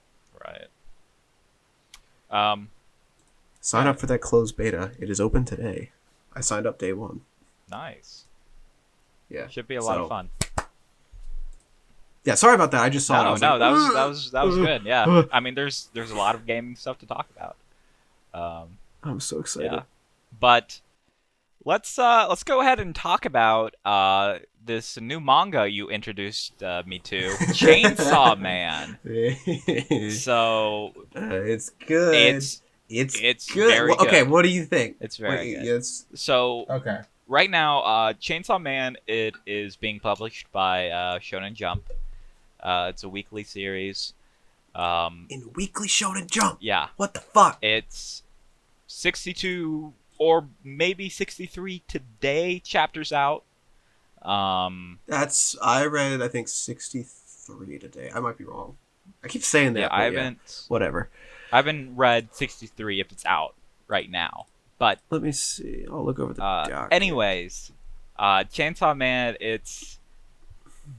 Right. Sign up for that closed beta. It is open today. I signed up day one. Nice. Yeah. Should be a lot of fun. Yeah, sorry about that. I just saw it. I was like, that was good. Yeah. I mean, there's a lot of gaming stuff to talk about. I'm so excited. Yeah. But let's go ahead and talk about this new manga you introduced me to, Chainsaw Man. So it's good. It's good. very Well, okay, good. what do you think? It's very good. Yes. So Okay. right now, Chainsaw Man, it is being published by Shonen Jump. It's a weekly series. In Weekly Shonen Jump. Yeah. What the fuck? It's 62 or maybe 63 today chapters out. I read I think 63 today. I might be wrong. I keep saying that. Yeah, but I haven't. Whatever. I haven't read 63 if it's out right now. But Let me see. I'll look over the doc. anyways, Chainsaw Man, it's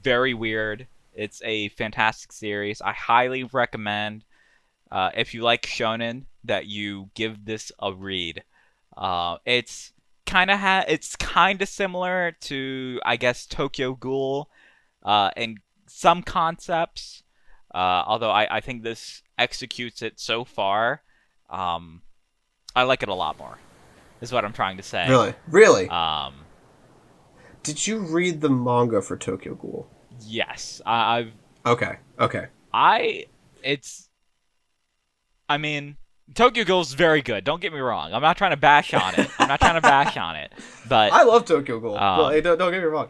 very weird. It's a fantastic series. I highly recommend, if you like shonen, that you give this a read. It's kind of similar to, I guess, Tokyo Ghoul, in some concepts. Although I think this executes it so far. I like it a lot more. Is what I'm trying to say. Really? Did you read the manga for Tokyo Ghoul? Yes, I've. Okay. I mean, Tokyo Ghoul's very good. Don't get me wrong. I'm not trying to bash on it. But I love Tokyo Ghoul. Well, hey, don't get me wrong.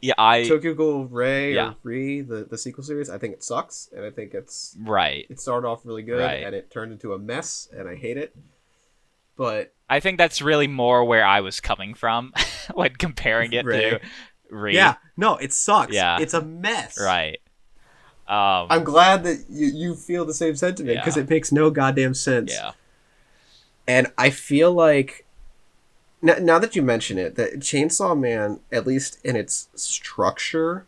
Yeah, Tokyo Ghoul Ray or Re, the sequel series, I think it sucks, and I think it's right. It started off really good, Right. and it turned into a mess, and I hate it. But I think that's really more where I was coming from when comparing it to Re. Yeah, no, it sucks. Yeah. It's a mess. Right. I'm glad that you feel the same sentiment because it makes no goddamn sense. Yeah. And I feel like now that you mention it, that Chainsaw Man, at least in its structure,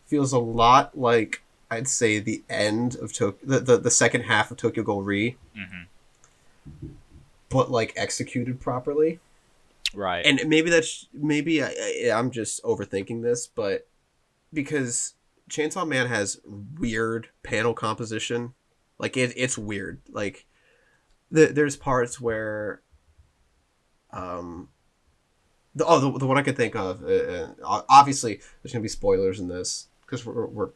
feels a lot like I'd say the end of the second half of Tokyo Ghoul Re, but like executed properly. Right. And maybe I'm just overthinking this, but because Chainsaw Man has weird panel composition, like it's weird. Like there's parts where, the one I could think of, obviously there's gonna be spoilers in this because we're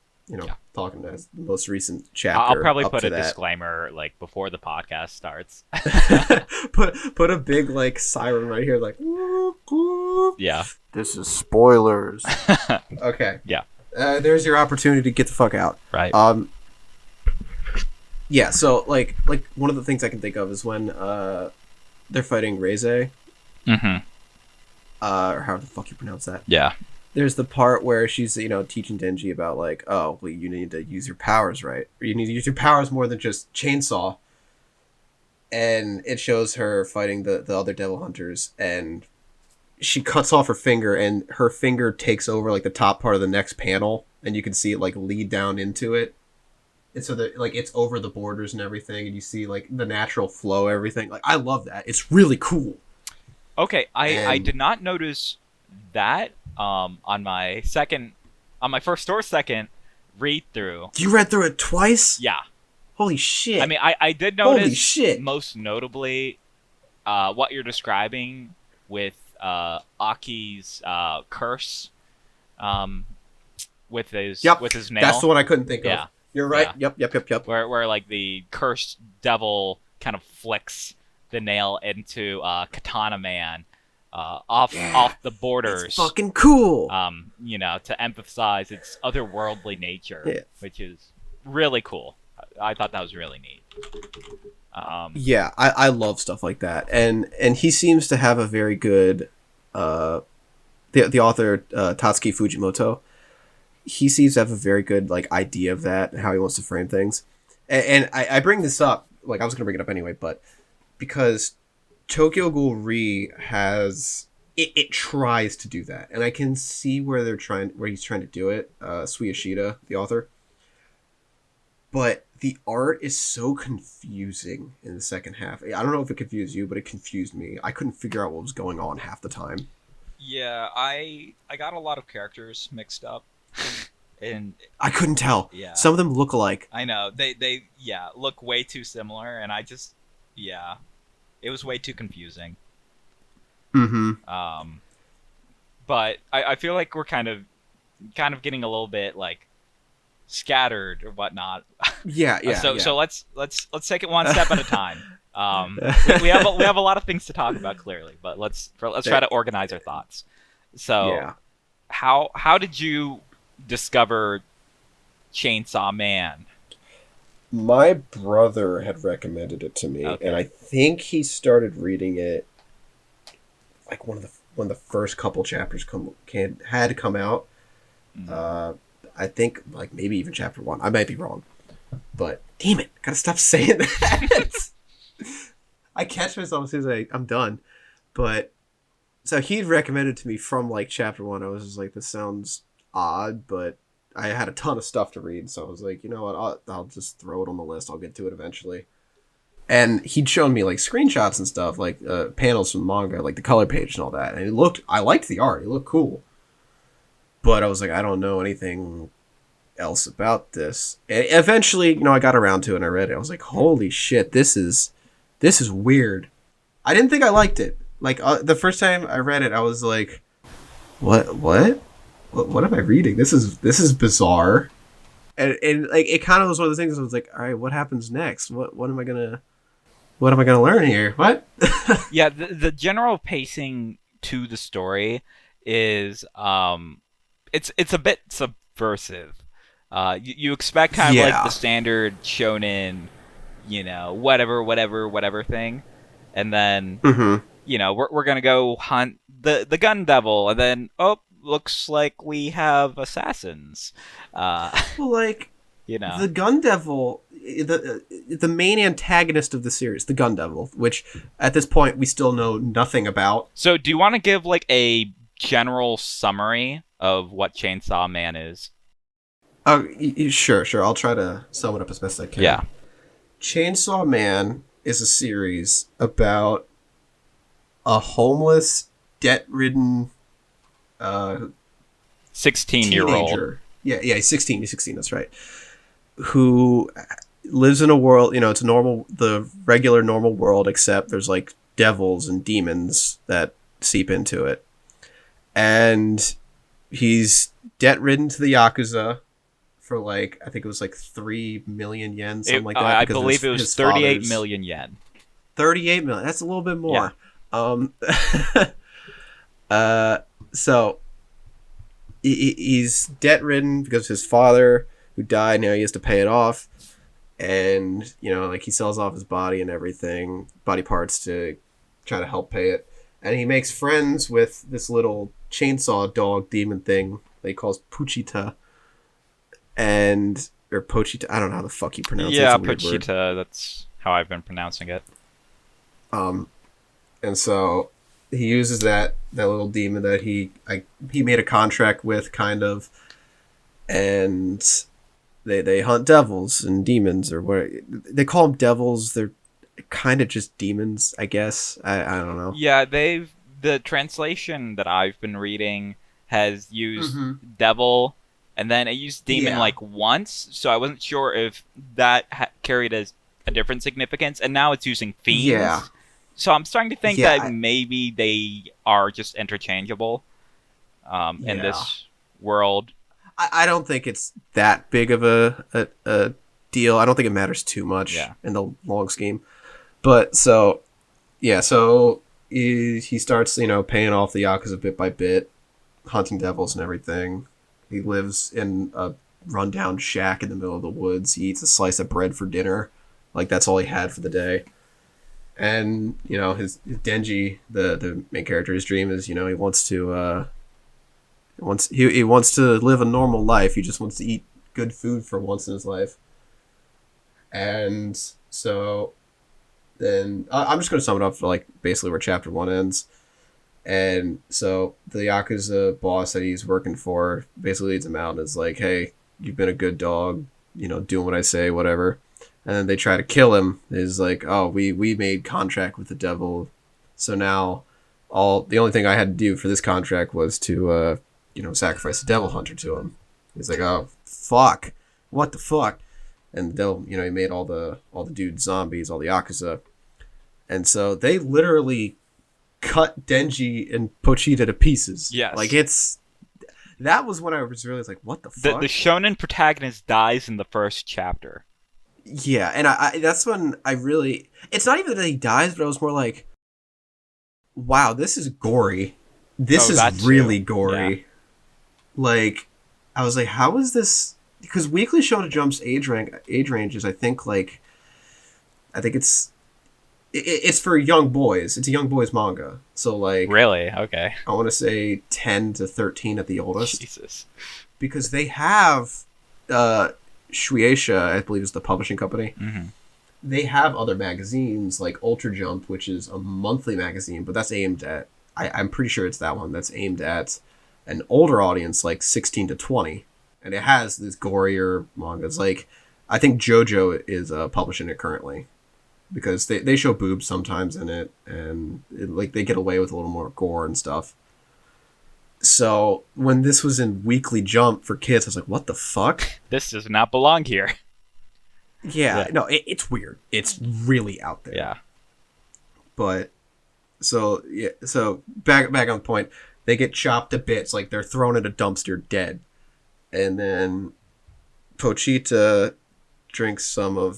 talking as the most recent chapter. I'll probably up put to a that. disclaimer like before the podcast starts. put a big like siren right here, like whoop, whoop. Yeah. This is spoilers. Okay. Yeah. There's your opportunity to get the fuck out. Right. Yeah. So like one of the things I can think of is when they're fighting Reze. Mm-hmm. Or how the fuck you pronounce that? Yeah. There's the part where she's, teaching Denji about like, oh, well, you need to use your powers, right? Or you need to use your powers more than just chainsaw. And it shows her fighting the other devil hunters, and she cuts off her finger, and her finger takes over like the top part of the next panel, and you can see it like lead down into it. And so that like it's over the borders and everything, and you see like the natural flow, everything. Like I love that. It's really cool. Okay, I did not notice that on my first or second read through. You read through it twice? Yeah. Holy shit. I mean, I did notice. Holy shit. Most notably, what you're describing with Aki's curse, with his nail. That's the one I couldn't think of. You're right. Yeah. Yep. Where like the cursed devil kind of flicks the nail into Katana Man off the borders. It's fucking cool. To emphasize its otherworldly nature, Yeah. which is really cool. I thought that was really neat. Yeah, I love stuff like that, and he seems to have a very good, the author Tatsuki Fujimoto. He seems to have a very good like idea of that and how he wants to frame things, and I bring this up, like I was gonna bring it up anyway, but because Tokyo Ghoul Re has it tries to do that, and I can see where he's trying to do it. Suishida, the author, but the art is so confusing in the second half. I don't know if it confused you, but it confused me. I couldn't figure out what was going on half the time. Yeah, I got a lot of characters mixed up, and I couldn't tell. Yeah. Some of them look alike. I know they look way too similar, and it was way too confusing. Mm-hmm. But I feel like we're kind of getting a little bit like scattered or whatnot. Yeah. So let's take it one step at a time. We have a lot of things to talk about clearly, but let's try to organize our thoughts. So Yeah. How did you discover Chainsaw Man? My brother had recommended it to me, Okay. and I think he started reading it like when the first couple chapters had come out. Mm. I think like maybe even chapter 1. I might be wrong, but damn it, gotta stop saying that. I catch myself as soon as I'm done. But so he'd recommended to me from like chapter 1. I was just like, this sounds odd, but I had a ton of stuff to read, so I was like, you know what, I'll just throw it on the list. I'll get to it eventually. And he'd shown me like screenshots and stuff, like panels from the manga, like the color page and all that. And I liked the art. It looked cool. But I was like, I don't know anything else about this. And eventually, I got around to it and I read it. I was like, holy shit, this is weird. I didn't think I liked it. Like the first time I read it, I was like, what am I reading? This is bizarre. And like it kind of was one of those things. I was like, all right, what happens next? What am I gonna learn here? What? Yeah, the general pacing to the story is it's a bit subversive. You expect kind of like the standard shonen, whatever thing, and then we're gonna go hunt the gun devil, and then looks like we have assassins. Well, like the gun devil, the main antagonist of the series, the gun devil, which at this point we still know nothing about. So, do you want to give like a general summary of what Chainsaw Man is? Sure. I'll try to sum it up as best I can. Yeah. Chainsaw Man is a series about a homeless, debt-ridden 16-year-old. Yeah, he's 16. He's 16, that's right. Who lives in a world, it's the regular normal world, except there's like devils and demons that seep into it. And he's debt-ridden to the Yakuza for like, I think it was like 3 million yen, something like that. I believe it was 38 million yen. 38 million. That's a little bit more. Yeah. So he's debt-ridden because his father, who died, now he has to pay it off. And, like he sells off his body and everything, body parts, to try to help pay it. And he makes friends with this little chainsaw dog demon thing that he calls Puchita. Or Pochita. I don't know how the fuck you pronounce it. Yeah, Pochita. That's how I've been pronouncing it. And so he uses that little demon that he made a contract with, kind of, and they hunt devils and demons, or what they call them, devils. They're kind of just demons, I guess. I don't know. Yeah, the translation that I've been reading has used devil, and then it used demon like once, so I wasn't sure if that carried a different significance, and now it's using fiends. Yeah. So I'm starting to think that maybe they are just interchangeable in this world. I don't think it's that big of a deal. I don't think it matters too much in the long scheme. But so he starts, paying off the Yakuza bit by bit, hunting devils and everything. He lives in a rundown shack in the middle of the woods. He eats a slice of bread for dinner. Like, that's all he had for the day. And, his Denji, the main character, his dream is, he wants to he wants to live a normal life. He just wants to eat good food for once in his life. And so then I'm just going to sum it up for like basically where chapter 1 ends. And so the Yakuza boss that he's working for basically leads him out and is like, hey, you've been a good dog, doing what I say, whatever. And then they try to kill him. It's like, oh, we made contract with the devil. So now the only thing I had to do for this contract was to, sacrifice the devil hunter to him. He's like, oh, fuck. What the fuck? And the devil, he made all the dudes zombies, all the Yakuza. And so they literally cut Denji and Pochita to pieces. Yes. Like, that was when I was really like, what the fuck? The shonen protagonist dies in the first chapter. Yeah, and I that's when I really... It's not even that he dies, but I was more like, wow, this is gory. This is really gory. Yeah. Like, I was like, how is this... Because Weekly Shonen Jump's age range is, I think it's for young boys. It's a young boys manga. So, like... Really? Okay. I want to say 10 to 13 at the oldest. Jesus. Because they have... Shueisha, I believe, is the publishing company. Mm-hmm. They have other magazines like Ultra Jump, which is a monthly magazine, but that's aimed at... I'm pretty sure it's that one that's aimed at an older audience, like 16 to 20. And it has these gorier mangas. Like, I think JoJo is publishing it currently. Because they show boobs sometimes in it, and they get away with a little more gore and stuff. So when this was in Weekly Jump for kids, I was like, what the fuck? This does not belong here. Yeah. No, it's weird. It's really out there. Yeah. But so back on the point, they get chopped to bits, like they're thrown in a dumpster dead. And then Pochita drinks some of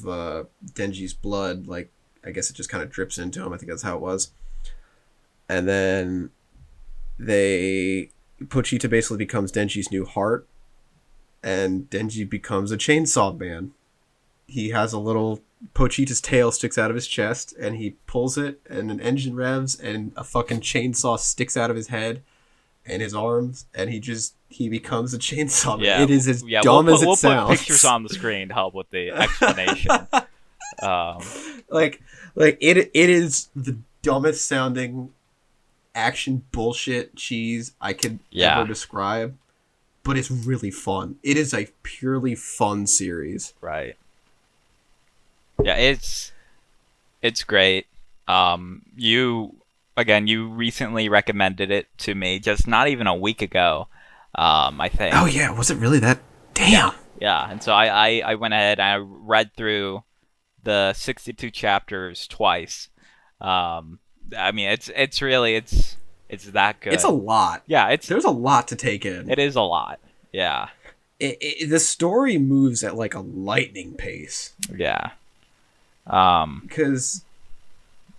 Denji's blood, like I guess it just kind of drips into him. I think that's how it was. And then Pochita basically becomes Denji's new heart, and Denji becomes a Chainsaw Man. He has a little... Pochita's tail sticks out of his chest, and he pulls it, and an engine revs, and a fucking chainsaw sticks out of his head and his arms, and he becomes a Chainsaw Man. Yeah. It is as dumb as it sounds. We'll put pictures on the screen to help with the explanation. It is the dumbest sounding action bullshit cheese I could ever describe, but it's really fun. It is a purely fun series. Right. Yeah, it's great. You recently recommended it to me just not even a week ago, I think. Oh yeah, was it really that? Damn. Yeah, and so I went ahead and I read through the 62 chapters twice. I mean, it's that good. It's a lot. Yeah, there's a lot to take in. It is a lot. Yeah. The story moves at like a lightning pace. Yeah. Because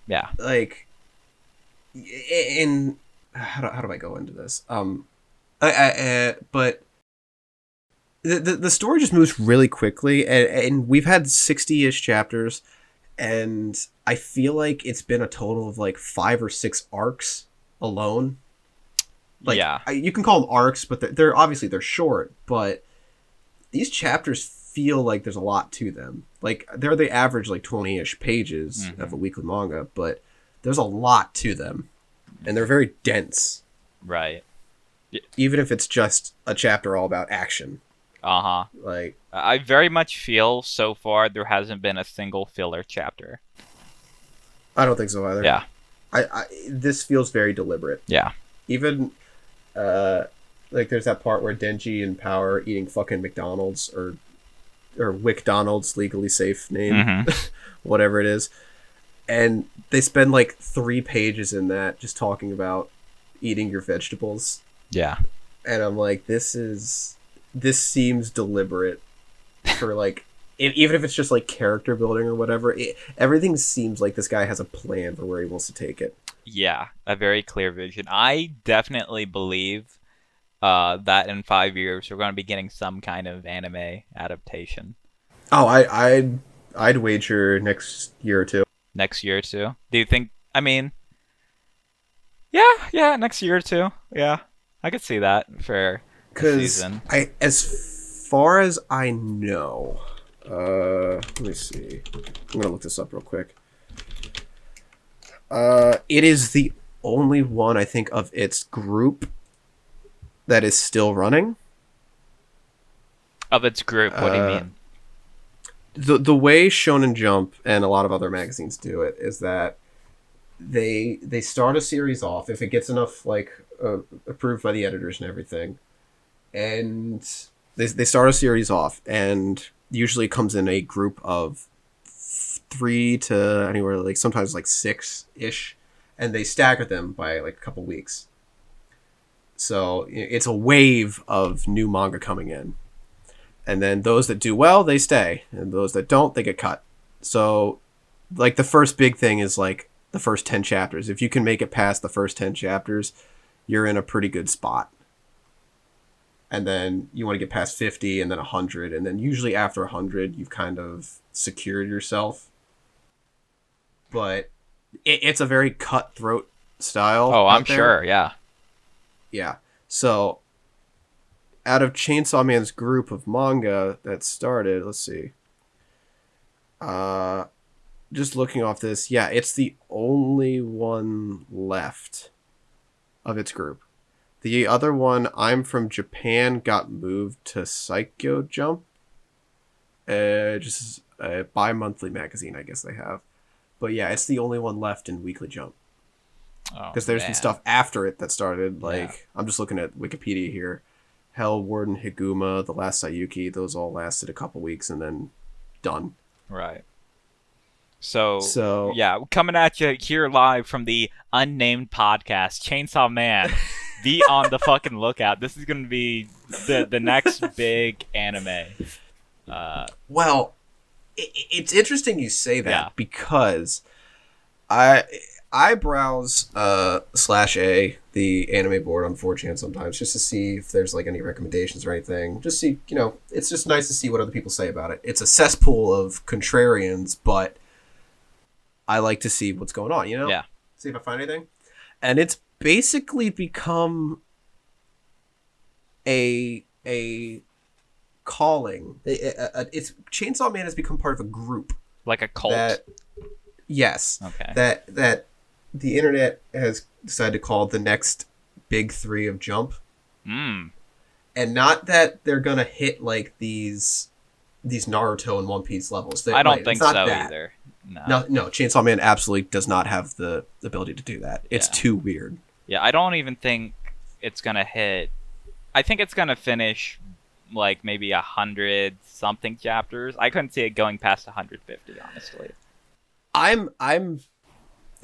yeah, like, in how do I go into this? But the story just moves really quickly, and we've had 60-ish chapters, and I feel like it's been a total of like 5 or 6 arcs alone. Like, yeah, you can call them arcs, but they're obviously they're short. But these chapters feel like there's a lot to them. Like, they're the average like 20-ish pages of a weekly manga, but there's a lot to them, and they're very dense. Right. Even if it's just a chapter all about action. Like, I very much feel so far there hasn't been a single filler chapter. I don't think so either. Yeah. This feels very deliberate. Yeah. Even like there's that part where Denji and Power are eating fucking McDonald's or WickDonald's, legally safe name, whatever it is, and they spend like 3 pages in that just talking about eating your vegetables. Yeah. And I'm like, this is this seems deliberate for like even if it's just like character building or whatever. Everything seems like this guy has a plan for where he wants to take it. Yeah, a very clear vision. I definitely believe that in 5 years we're going to be getting some kind of anime adaptation. Oh, I'd wager next year or two. Next year or two? Do you think? I mean, yeah, next year or two. Yeah, I could see that for a season. As far as I know, let me see. I'm gonna look this up real quick. It is the only one I think of its group that is still running. Of its group, what do you mean? The way Shonen Jump and a lot of other magazines do it is that they start a series off if it gets enough like approved by the editors and everything, and they start a series off, and usually it comes in a group of 3 to anywhere like sometimes like 6-ish, and they stagger them by like a couple weeks. So it's a wave of new manga coming in. And then those that do well, they stay. And those that don't, they get cut. So, like, the first big thing is, like, the first 10 chapters. If you can make it past the first 10 chapters, you're in a pretty good spot. And then you want to get past 50 and then 100. And then usually after 100, you've kind of secured yourself. But it's a very cutthroat style. Oh, I'm sure, yeah. Yeah. So out of Chainsaw Man's group of manga that started, let's see. Just looking off this, yeah, it's the only one left of its group. The other one, I'm From Japan, got moved to Psycho Jump. Just a bi-monthly magazine, I guess they have. But yeah, it's the only one left in Weekly Jump. Because there's been stuff after it that started, like, I'm just looking at Wikipedia here. Hell, Warden Higuma, The Last Sayuki, those all lasted a couple weeks and then done. Right. So yeah, coming at you here live from the unnamed podcast, Chainsaw Man. Be on the fucking lookout. This is going to be the next big anime. Well, it's interesting you say that because I browse /A, the anime board on 4chan sometimes, just to see if there's like any recommendations or anything. Just see, it's just nice to see what other people say about it. It's a cesspool of contrarians, but I like to see what's going on, Yeah. See if I find anything. And it's basically become a calling. It's Chainsaw Man has become part of a group. Like a cult? Yes. Okay. That the internet has decided to call the next big 3 of Jump. And not that they're gonna hit like these Naruto and One Piece levels. I don't think so either. No, Chainsaw Man absolutely does not have the ability to do that. It's too weird. Yeah, I don't even think it's gonna hit. I think it's gonna finish like maybe 100 something chapters. I couldn't see it going past 150, honestly. I'm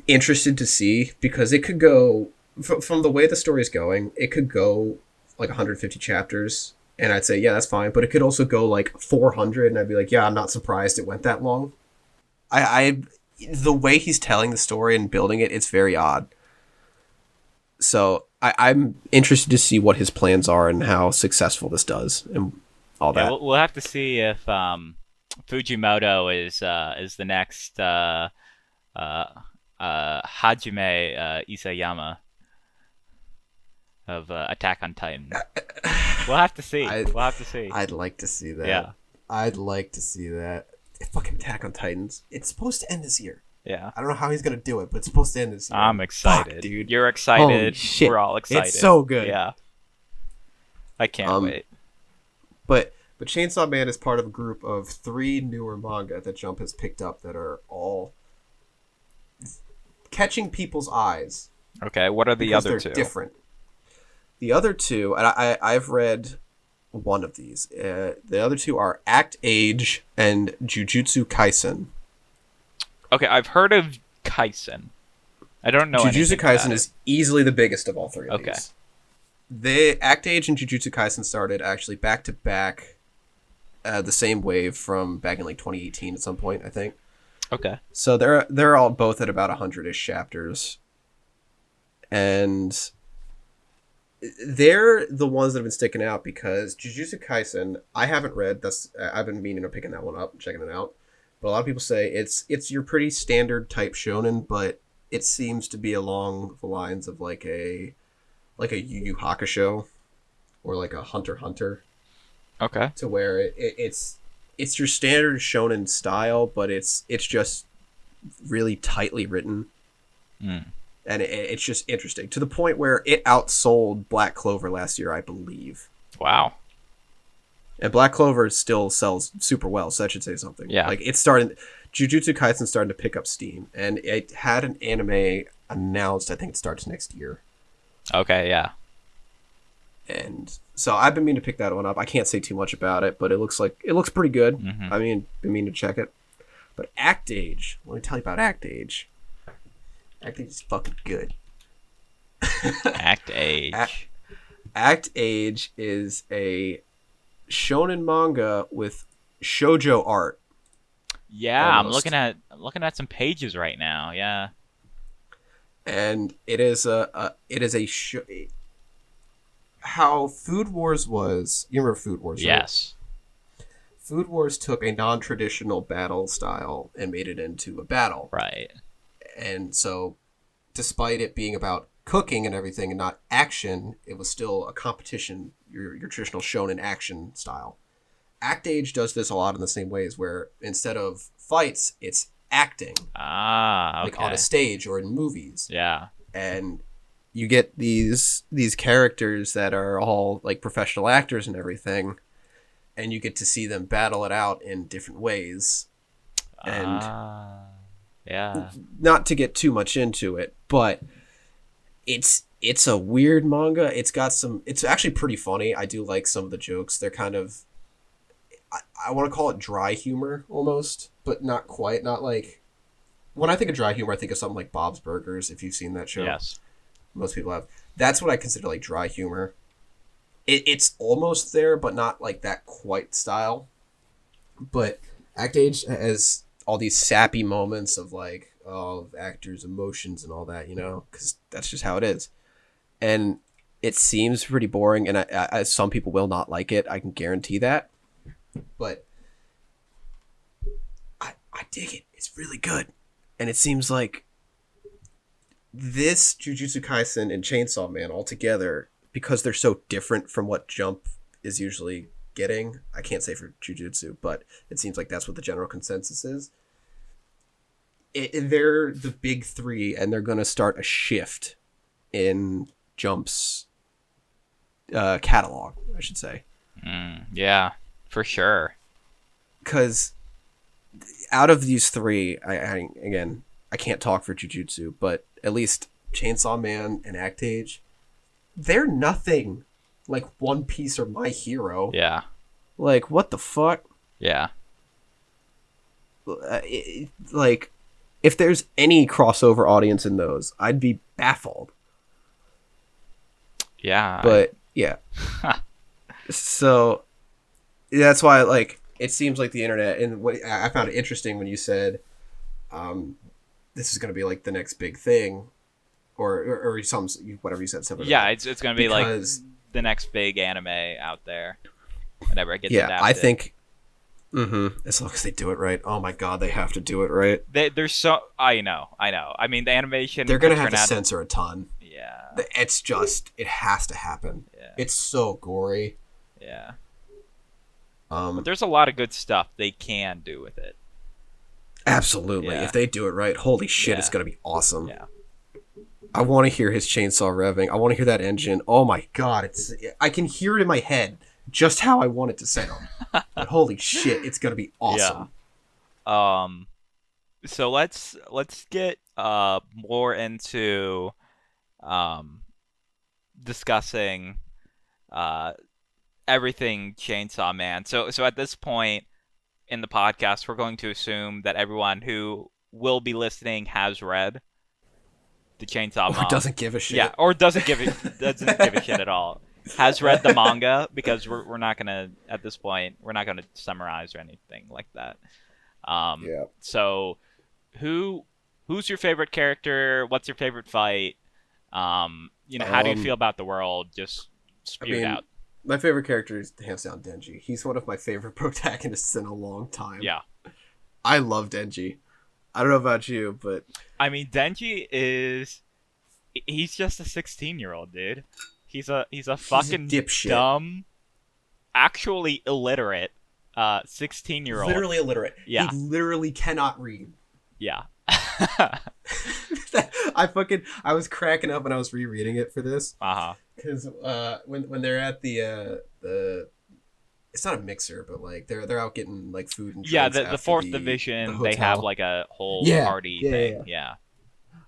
interested to see, because it could go from the way the story's going, it could go like 150 chapters, and I'd say yeah, that's fine. But it could also go like 400, and I'd be like, yeah, I'm not surprised it went that long. The way he's telling the story and building it, it's very odd. So I'm interested to see what his plans are and how successful this does and all that. We'll have to see if Fujimoto is the next Hajime Isayama of Attack on Titan. We'll have to see. I'd like to see that. Yeah. I'd like to see that. Fucking Attack on Titans. It's supposed to end this year. Yeah. I don't know how he's gonna do it, but it's supposed to end this year. I'm excited. Fuck, dude. You're excited. Holy shit. We're all excited. It's so good. Yeah. I can't wait. But Chainsaw Man is part of a group of 3 newer manga that Jump has picked up that are all catching people's eyes. Okay, what are the other 2? They're different. The other 2, and I've read one of these. The other 2 are Act Age and Jujutsu Kaisen. Okay, I've heard of Kaisen. I don't know Jujutsu anything Kaisen about is easily the biggest of all 3 of these. Act Age and Jujutsu Kaisen started actually back to back, the same wave from back in like 2018 at some point, I think. Okay. So they're all both at about 100-ish chapters, and they're the ones that have been sticking out because Jujutsu Kaisen I haven't read. I've been meaning to picking that one up and checking it out. But a lot of people say it's your pretty standard type shonen, but it seems to be along the lines of like a Yu Yu Hakusho or like a Hunter x Hunter. Okay. To where it's your standard shonen style, but it's just really tightly written. Mm. And it's just interesting to the point where it outsold Black Clover last year, I believe. Wow. And Black Clover still sells super well, so that should say something. Yeah. Like it's starting, Jujutsu Kaisen's starting to pick up steam, and it had an anime announced. I think it starts next year. Okay. Yeah. And so I've been meaning to pick that one up. I can't say too much about it, but it looks pretty good. Mm-hmm. I mean, been meaning to check it. But Act Age, let me tell you about Act Age. Act Age is fucking good. Act Age. Act Age is a shonen manga with shoujo art. Yeah, Almost. I'm looking at some pages right now. Yeah. And it is how Food Wars was. You remember Food Wars? Right? Yes. Food Wars took a non-traditional battle style and made it into a battle. Right. And so, despite it being about cooking and everything and not action, it was still a competition, your traditional shonen action style. Act Age does this a lot in the same ways, where instead of fights, it's acting. Ah, okay. Like on a stage or in movies. Yeah. And you get these characters that are all like professional actors and everything, and you get to see them battle it out in different ways. And yeah. Not to get too much into it, but it's a weird manga. It's actually pretty funny. I do like some of the jokes. They're kind of, I want to call it dry humor almost, but not quite. Not like, when I think of dry humor, I think of something like Bob's Burgers, if you've seen that show. Yes. Most people have. That's what I consider like dry humor. It's almost there, but not like that quite style. But Act Age has all these sappy moments of like, of actors' emotions and all that, because that's just how it is. And it seems pretty boring, and I some people will not like it. I can guarantee that. But I dig it. It's really good. And it seems like this Jujutsu Kaisen and Chainsaw Man all together, because they're so different from what Jump is usually getting. I can't say for Jujutsu, but it seems like that's what the general consensus is. They're the big three, and they're going to start a shift in Jump's catalog, I should say. Yeah, for sure. Because out of these three, again, I can't talk for Jujutsu, but at least Chainsaw Man and Act Age, they're nothing like One Piece or My Hero. Yeah. Like, what the fuck? Yeah. Like, if there's any crossover audience in those, I'd be baffled. Yeah. But, yeah. So, that's why, like, it seems like the internet, and what I found it interesting when you said, this is going to be, like, the next big thing, or some, whatever you said. Yeah, it's going to be, because, like, the next big anime out there. Whenever it gets adapted. I think, as long as they do it right. Oh my god, they have to do it right. There's so... I know. I mean, the animation... They're going to have to censor a ton. Yeah. It's just, it has to happen. Yeah. It's so gory. Yeah. But there's a lot of good stuff they can do with it. Absolutely. Yeah. If they do it right, holy shit, it's going to be awesome. Yeah. I want to hear his chainsaw revving. I want to hear that engine. Oh my god, I can hear it in my head just how I want it to sound. But holy shit, it's going to be awesome. Yeah. So let's get more into discussing everything Chainsaw Man. So at this point in the podcast, we're going to assume that everyone who will be listening has read the Chainsaw Man. Or doesn't give a shit. Yeah, or doesn't give a shit at all. has read the manga, because we're not gonna, at this point, we're not gonna summarize or anything like that. Yeah. So who who's your favorite character? What's your favorite fight? How do you feel Um, about the world? Just I spew it mean, out. my favorite character is hands down Denji. He's one of my favorite protagonists in a long time. Yeah. I love Denji. I don't know about you, but I mean, Denji is he's just a 16-year-old dude. He's a he's a fucking dipshit. dumb, actually illiterate 16-year-old. Literally illiterate. Yeah. He literally cannot read. Yeah. I was cracking up when I was rereading it for this Uh-huh. because when they're at the it's not a mixer, but like they're out getting like food and Yeah, drinks the after fourth the division, they hotel. have like a whole Yeah, party yeah, thing. yeah. Yeah.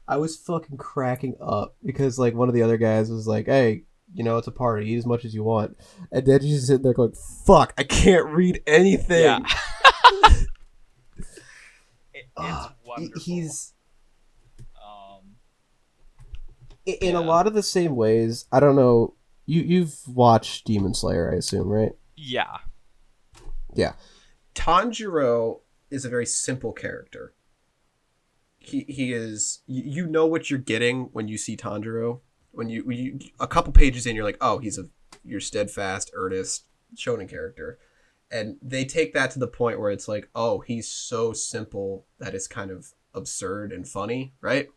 I was fucking cracking up because like one of the other guys was like, "Hey, it's a party. Eat as much as you want," and then she's sitting there going, "Fuck, I can't read anything." Yeah. It's wonderful. He's Um, in a Yeah. lot of the same ways. I don't know. You've watched Demon Slayer, I assume, right? yeah. Tanjiro is a very simple character. He is you know what you're getting when you see Tanjiro. When you a couple pages in, you're like, oh, he's your steadfast, earnest shonen character, and they take that to the point where it's like, oh, he's so simple that it's kind of absurd and funny, right?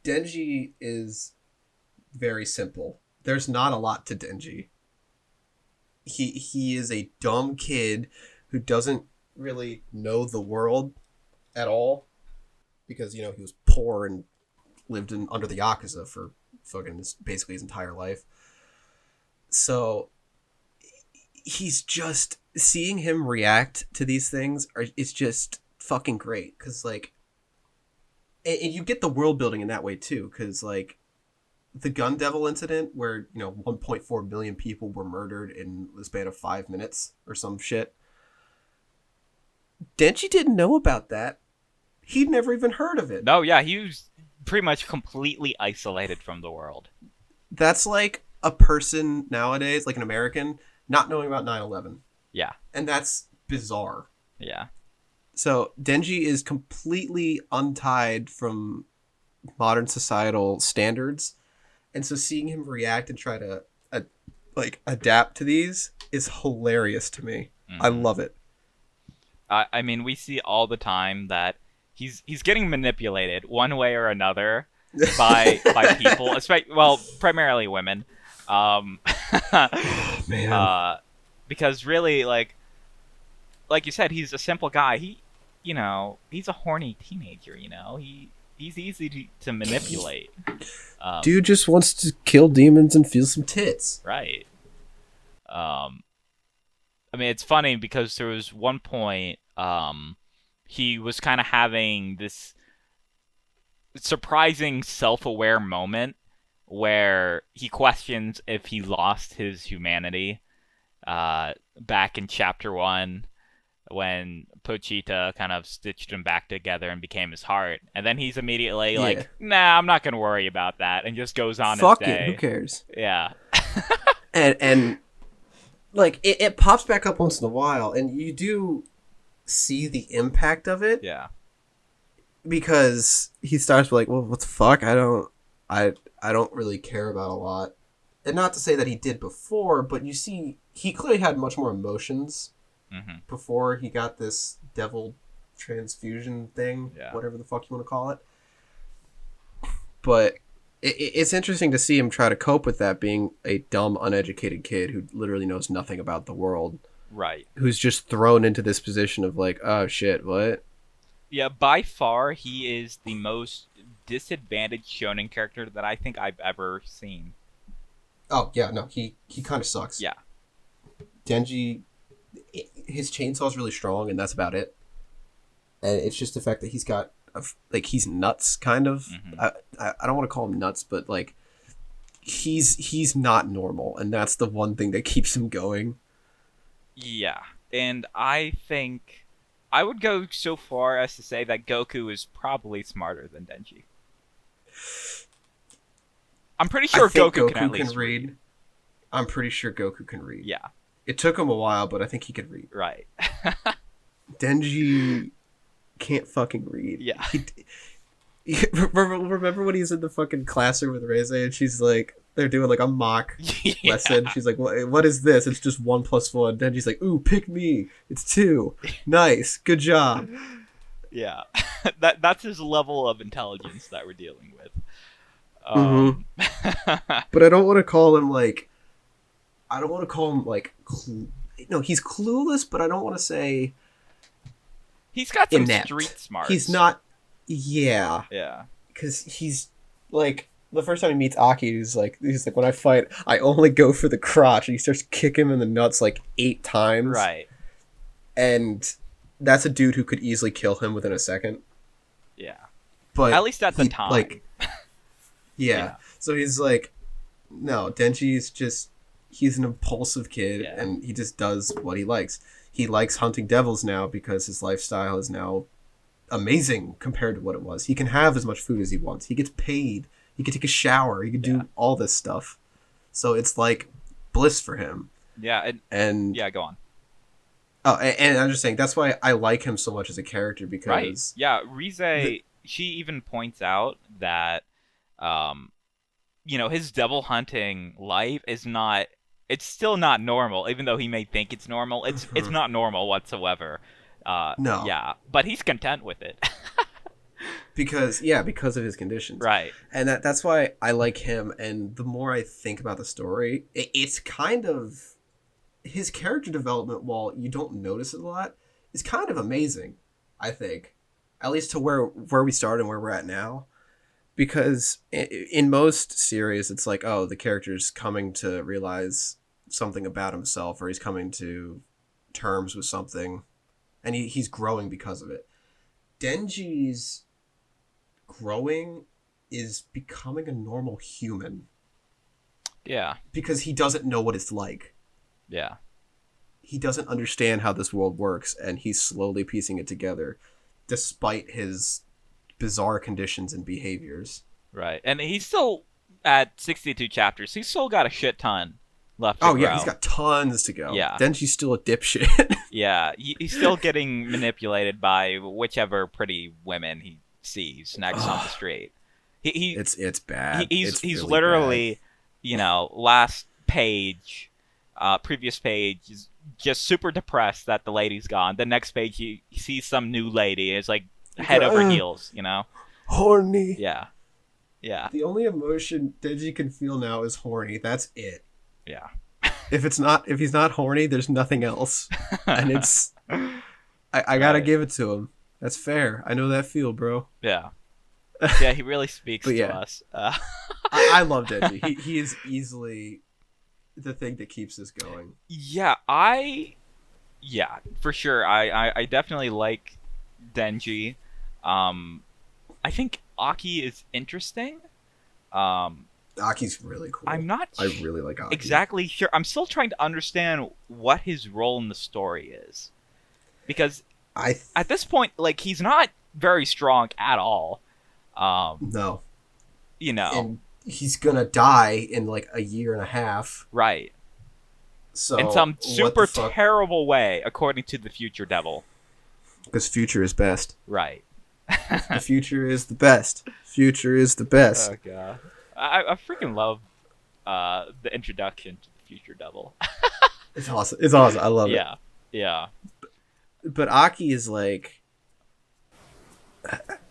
Denji is very simple. There's not a lot to Denji. He is a dumb kid who doesn't really know the world at all because he was poor and lived under the Yakuza for fucking basically his entire life. So he's just seeing him react to these things it's just fucking great because like and you get the world building in that way too because like the Gun Devil incident where 1.4 million people were murdered in the span of 5 minutes or some shit. Denji didn't know about that. He'd never even heard of it. No, yeah, he was pretty much completely isolated from the world. That's like a person nowadays, like an American, not knowing about 9/11. Yeah. And that's bizarre. Yeah. So Denji is completely untied from modern societal standards. And so seeing him react and try to adapt to these is hilarious to me. I love it. I mean, we see all the time that he's getting manipulated one way or another by people, especially, well, primarily women. Man. Because really, like you said, he's a simple guy. He's a horny teenager. He's easy to manipulate. Dude just wants to kill demons and feel some tits. Right. I mean, it's funny because there was one point, he was kind of having this surprising self-aware moment where he questions if he lost his humanity, back in chapter 1 when Pochita kind of stitched him back together and became his heart. And then he's immediately like, nah, I'm not going to worry about that, and just goes on Fuck his day. it, who cares? Yeah. And like it pops back up once in a while and you do see the impact of it. Yeah. Because he starts with like, well, what the fuck? I don't really care about a lot. And not to say that he did before, but you see he clearly had much more emotions before he got this devil transfusion thing, whatever the fuck you want to call it. But it's interesting to see him try to cope with that, being a dumb, uneducated kid who literally knows nothing about the world. Right. Who's just thrown into this position of like, oh shit, what? Yeah, by far, he is the most disadvantaged shonen character that I think I've ever seen. Oh, yeah, no, he kind of sucks. Yeah. Denji, his chainsaw is really strong, and that's about it. And it's just the fact that he's got, he's nuts, kind of. I don't want to call him nuts, but, like, he's not normal, and that's the one thing that keeps him going. Yeah, and I think I would go so far as to say that Goku is probably smarter than Denji. I'm pretty I sure think Goku can at least read. I'm pretty sure Goku can read. Yeah, It took him a while, but I think he could read. right. Denji can't fucking read. Yeah. Remember when he's in the fucking classroom with Reze and she's like, they're doing like a mock lesson. She's like, what is this? It's just 1 + 1. Denji's like, ooh, pick me. It's 2. Nice. Good job. Yeah, that's his level of intelligence that we're dealing with. But I don't want to call him like, no, he's clueless, but I don't want to say He's got some inept. street smarts. He's not, yeah. Yeah. Because he's like, the first time he meets Aki, he's like, when I fight, I only go for the crotch, and he starts kicking him in the nuts like 8 times. Right. And that's a dude who could easily kill him within a second. Yeah. But at least at the time. Like, yeah. So he's like, no, Denji's just, he's an impulsive kid, and he just does what he likes. He likes hunting devils now because his lifestyle is now amazing compared to what it was. He can have as much food as he wants. He gets paid. He can take a shower. He can do all this stuff. So it's like bliss for him. Yeah. And yeah, go on. Oh, and I'm just saying, that's why I like him so much as a character, because... Right. Yeah, Rize, she even points out that, his devil hunting life is not... It's still not normal, even though he may think it's normal. It's not normal whatsoever. No. Yeah, but he's content with it. because of his conditions. Right. And that's why I like him, and the more I think about the story, it's kind of... His character development, while you don't notice it a lot, is kind of amazing, I think. At least to where we started and where we're at now. Because in most series, it's like, oh, the character's coming to realize something about himself, or he's coming to terms with something, and he's growing because of it. Denji's growing is becoming a normal human. Yeah. Because he doesn't know what it's like. Yeah. He doesn't understand how this world works, and he's slowly piecing it together, despite his bizarre conditions and behaviors. Right. And he's still at 62 chapters. He's still got a shit ton left to grow. Yeah, he's got tons to go. Yeah. Denji's still a dipshit. Yeah, he's still getting manipulated by whichever pretty women he sees next on the street. It's bad. He's really literally, bad. last page, previous page is just super depressed that the lady's gone. The next page he sees some new lady. It's like head over heels, Horny. Yeah. Yeah. The only emotion Denji can feel now is horny. That's it. Yeah. If he's not horny, there's nothing else. And it's I gotta give it to him. That's fair. I know that feel, bro. Yeah. Yeah, he really speaks to us. I love Denji. He is easily the thing that keeps this going. Yeah, for sure. I definitely like Denji. I think Aki is interesting. Aki's really cool. I'm not I really like Aki. exactly sure. I'm still trying to understand what his role in the story is. Because at this point, like, he's not very strong at all. No. And he's gonna die in like a year and a half. Right. So in some super terrible way, according to the Future Devil. Because future is best. Right. The future is the best. Future is the best. Oh god. I freaking love the introduction to the Future Devil. It's awesome. It's awesome. I love it. Yeah. Yeah. But Aki is like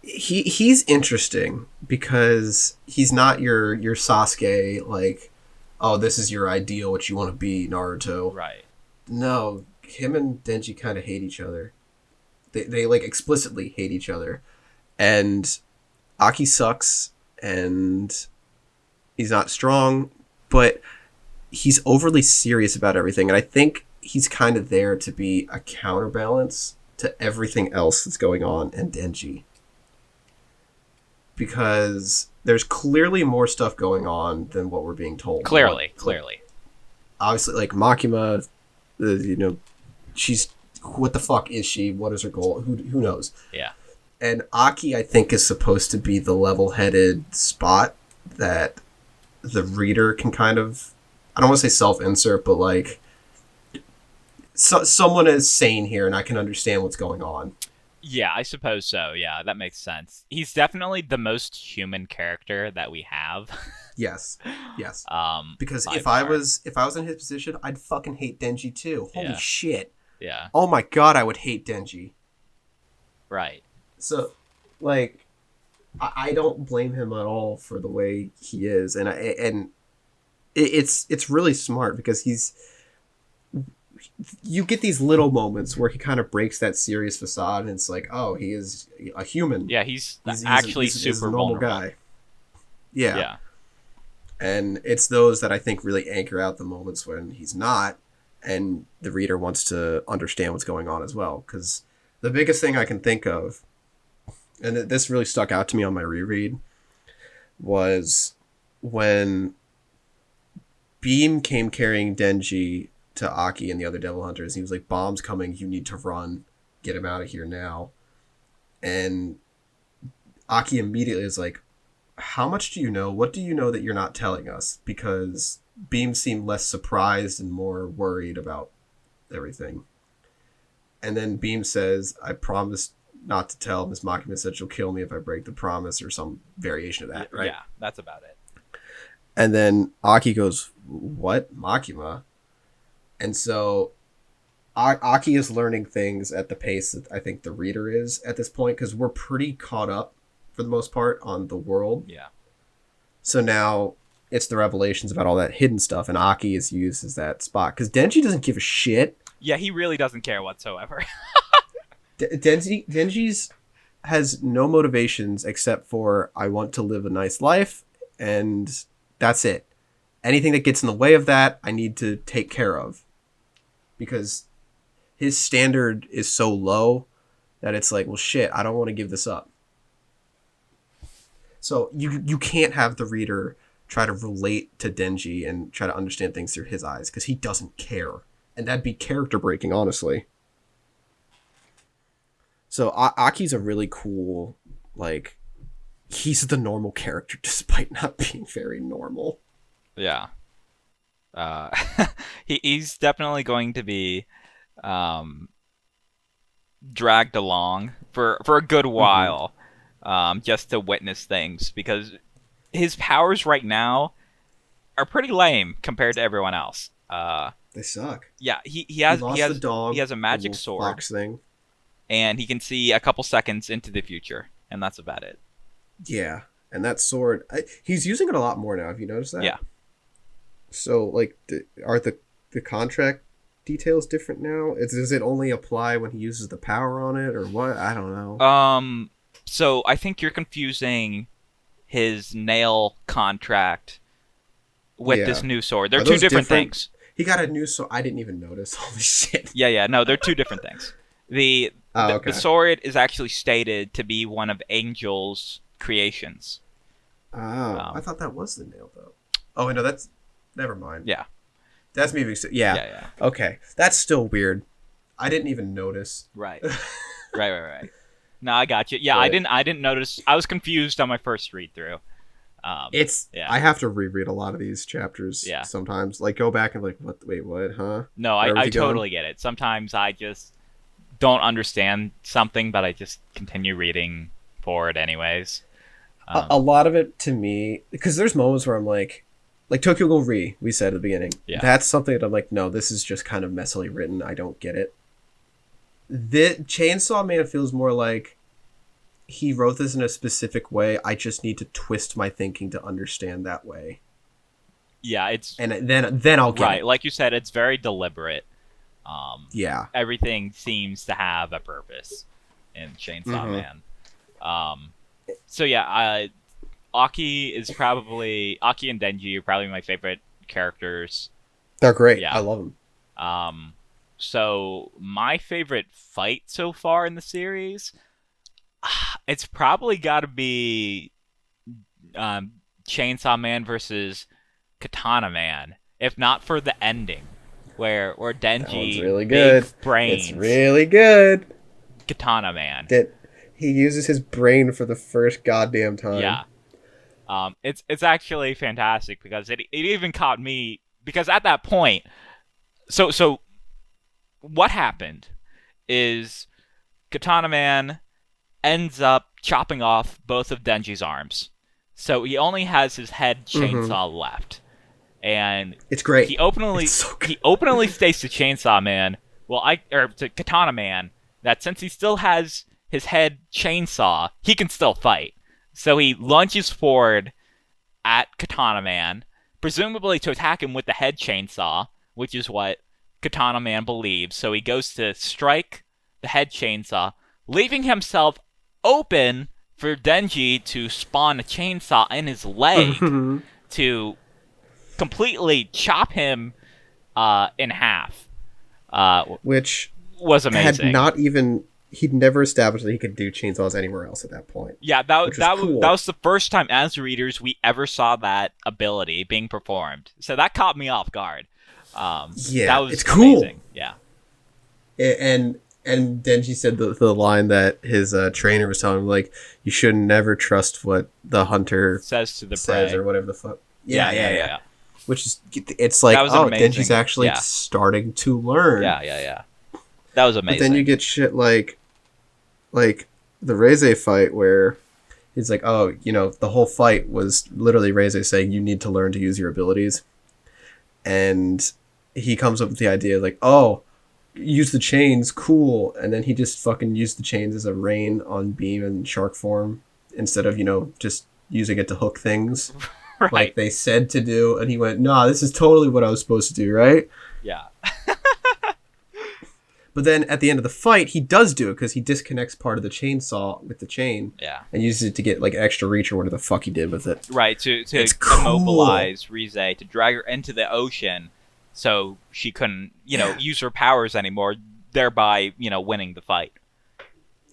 he's interesting because he's not your Sasuke, like, oh, this is your ideal, what you want to be, Naruto. Right. No, him and Denji kind of hate each other. They like explicitly hate each other. And Aki sucks, and he's not strong, but he's overly serious about everything. And I think he's kind of there to be a counterbalance to everything else that's going on in Denji. Because there's clearly more stuff going on than what we're being told. Clearly. Obviously, like, Makima, she's... What the fuck is she? What is her goal? Who knows? Yeah. And Aki, I think, is supposed to be the level-headed spot that the reader can kind of, I don't want to say self-insert, but like someone is sane here and I can understand what's going on. Yeah, I suppose so. Yeah, that makes sense. He's definitely the most human character that we have. Yes. Because by if far. I was in his position, I'd fucking hate Denji too. Holy Yeah. shit. Yeah, Oh my god, I would hate Denji. right. So, like, I don't blame him at all for the way he is, and it's really smart because you get these little moments where he kind of breaks that serious facade, and it's like, oh, he is a human. Yeah, he's He's actually he's super a normal vulnerable. guy. Yeah. And it's those that I think really anchor out the moments when he's not, and the reader wants to understand what's going on as well. Because the biggest thing I can think of, and this really stuck out to me on my reread, was when Beam came carrying Denji to Aki and the other Devil Hunters. He was like, "Bomb's coming, you need to run. Get him out of here now." And Aki immediately is like, "How much do you know? What do you know that you're not telling us?" Because Beam seemed less surprised and more worried about everything. And then Beam says, "I promised not to tell. Miss Makima said she'll kill me if I break the promise," or some variation of that, right? Yeah, that's about it. And then Aki goes, "What? Makima?" And so Aki is learning things at the pace that I think the reader is at this point, because we're pretty caught up for the most part on the world. Yeah. So now it's the revelations about all that hidden stuff, and Aki is used as that spot. Because Denji doesn't give a shit. Yeah, he really doesn't care whatsoever. Denji's has no motivations except for, I want to live a nice life, and that's it. Anything that gets in the way of that, I need to take care of. Because his standard is so low that it's like, well, shit, I don't want to give this up. So you can't have the reader try to relate to Denji and try to understand things through his eyes, because he doesn't care. And that'd be character breaking, honestly. So Aki's a really cool, like, he's the normal character despite not being very normal. Yeah. He's definitely going to be dragged along for a good while, just to witness things, because his powers right now are pretty lame compared to everyone else. They suck. Yeah, he has the dog, he has a the magic little sword, fox thing. and he can see a couple seconds into the future, and that's about it. Yeah, and that sword, he's using it a lot more now. Have you noticed that? Yeah. So, like, are the contract details different now? Does it only apply when he uses the power on it, or what? I don't know. So I think you're confusing his nail contract with this new sword. They're Are two those different things. He got a new sword. I didn't even notice. Holy shit. Yeah, no, they're two different things. The sword is actually stated to be one of Angel's creations. Oh, I thought that was the nail, though. Oh, no, that's... Never mind. Yeah. That's me. Yeah. Okay. That's still weird. I didn't even notice. Right. Right. No, I got you. Yeah, I didn't notice. I was confused on my first read through. I have to reread a lot of these chapters sometimes. Like, go back and like, what, huh? No, I totally get it. Sometimes I just don't understand something, but I just continue reading forward anyways. A lot of it, to me, because there's moments where I'm like Tokyo Ghoul Re, we said at the beginning. Yeah. That's something that I'm like, no, this is just kind of messily written. I don't get it. The Chainsaw Man feels more like he wrote this in a specific way. I just need to twist my thinking to understand that way. Yeah, it's... And then I'll get it. Right, like you said, it's very deliberate. Yeah. Everything seems to have a purpose in Chainsaw Man. So yeah, Aki and Denji are probably my favorite characters. They're great. Yeah. I love them. So my favorite fight so far in the series, it's probably got to be Chainsaw Man versus Katana Man, if not for the ending, where Denji really good. Brains. It's really good. Katana Man. That he uses his brain for the first goddamn time. Yeah. It's actually fantastic because it even caught me because at that point, so what happened is Katana Man ends up chopping off both of Denji's arms, so he only has his head chainsaw left, and It's great. he openly It's so good. he openly states to Chainsaw Man, to Katana Man, that since he still has his head chainsaw, he can still fight. So he lunges forward at Katana Man, presumably to attack him with the head chainsaw, which is what Katana Man believes. So he goes to strike the head chainsaw, leaving himself open for Denji to spawn a chainsaw in his leg to completely chop him in half. Which Was amazing. had not even... He'd never established that he could do chainsaws anywhere else at that point. Yeah, cool. that was the first time as readers we ever saw that ability being performed. So that caught me off guard. That was it's cool. amazing. Yeah. And Denji said the line that his trainer was telling him, like, you should never trust what the hunter Says to the says prey. or whatever the fuck. Yeah. Which is, it's like, That was oh, amazing. Denji's actually Yeah. starting to learn. Yeah. That was amazing. But then you get shit like the Reze fight where he's like, oh, the whole fight was literally Reze saying you need to learn to use your abilities. And he comes up with the idea like, oh, use the chains, cool. And then he just fucking used the chains as a rein on Beam and Shark form instead of, just using it to hook things right. like they said to do. And he went, nah, this is totally what I was supposed to do, right? Yeah. But then at the end of the fight, he does do it because he disconnects part of the chainsaw with the chain. Yeah. And uses it to get like extra reach or whatever the fuck he did with it. Right, to It's cool. immobilize Rize, to drag her into the ocean so she couldn't, use her powers anymore, thereby, winning the fight.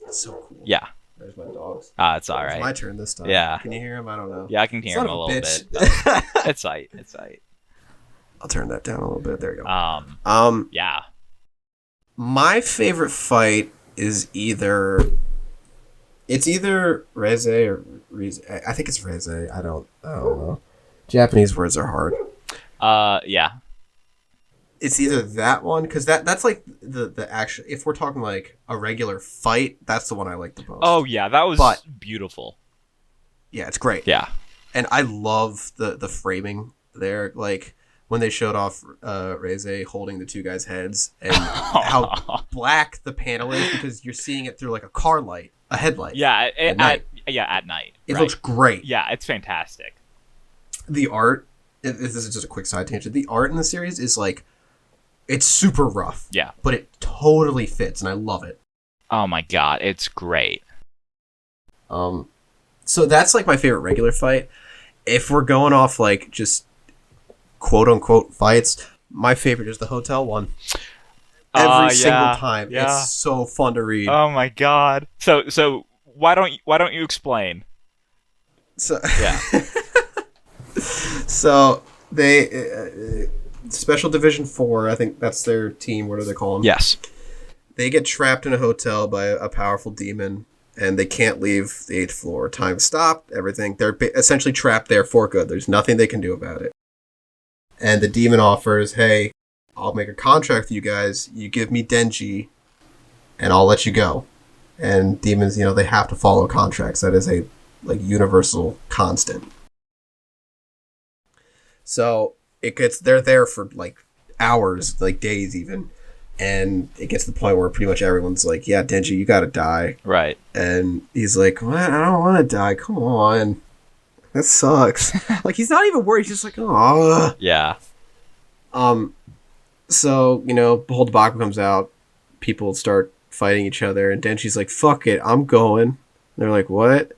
It's so cool. Yeah. There's my dogs. It's all It's right. my turn this time. Yeah. Can you hear him? I don't know. Yeah, I can hear Son him a of little bitch. bit. But it's tight. It's tight. I'll turn that down a little bit. There you go. Yeah. My favorite fight is either Reze or Rize. I think it's Reze. I don't know. Japanese words are hard. Yeah. It's either that one because that's like the actual. If we're talking like a regular fight, that's the one I like the most. Oh yeah, that was beautiful. Yeah, it's great. Yeah. And I love the framing there, like when they showed off Reze holding the two guys' heads and how black the panel is because you're seeing it through like a car light, a headlight. Yeah, at night. It right. looks great. Yeah, it's fantastic. The art, this is just a quick side tangent. The art in the series is like, it's super rough. Yeah. But it totally fits, and I love it. Oh my god, it's great. So that's like my favorite regular fight. If we're going off like just quote unquote fights, my favorite is the hotel one. Every single time. Yeah. It's so fun to read. Oh my god. So why don't you explain? So Yeah. So they Special Division 4, I think that's their team, what do they call them? Yes. They get trapped in a hotel by a powerful demon and they can't leave the 8th floor. Time stopped, everything. They're essentially trapped there for good. There's nothing they can do about it. And the demon offers, hey, I'll make a contract with you guys. You give me Denji, and I'll let you go. And demons, they have to follow contracts. That is a universal constant. So they're there for hours, days even. And it gets to the point where pretty much everyone's like, yeah, Denji, you gotta die. Right. And he's like, what? I don't want to die. Come on. That sucks. He's not even worried. He's just like, oh. Yeah. So, Behold the Baku comes out. People start fighting each other. And Denji's like, fuck it. I'm going. And they're like, what?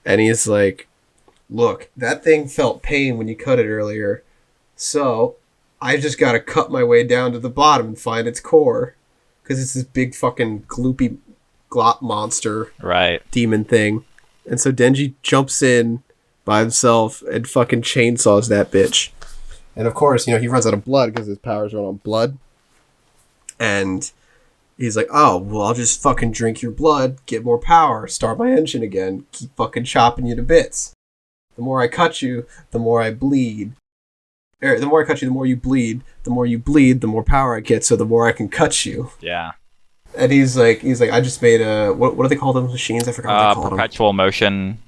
And he's like, look, that thing felt pain when you cut it earlier. So I just got to cut my way down to the bottom and find its core. Because it's this big fucking gloopy glop monster. Right. Demon thing. And so Denji jumps in by himself and fucking chainsaws that bitch. And of course, he runs out of blood because his powers run on blood. And he's like, oh, well, I'll just fucking drink your blood, get more power, start my engine again, keep fucking chopping you to bits. The more I cut you, the more I bleed. The more I cut you, the more you bleed. The more you bleed, the more power I get, so the more I can cut you. Yeah. And he's like, I just made a what do they call those machines? I forgot what they call them. Perpetual motion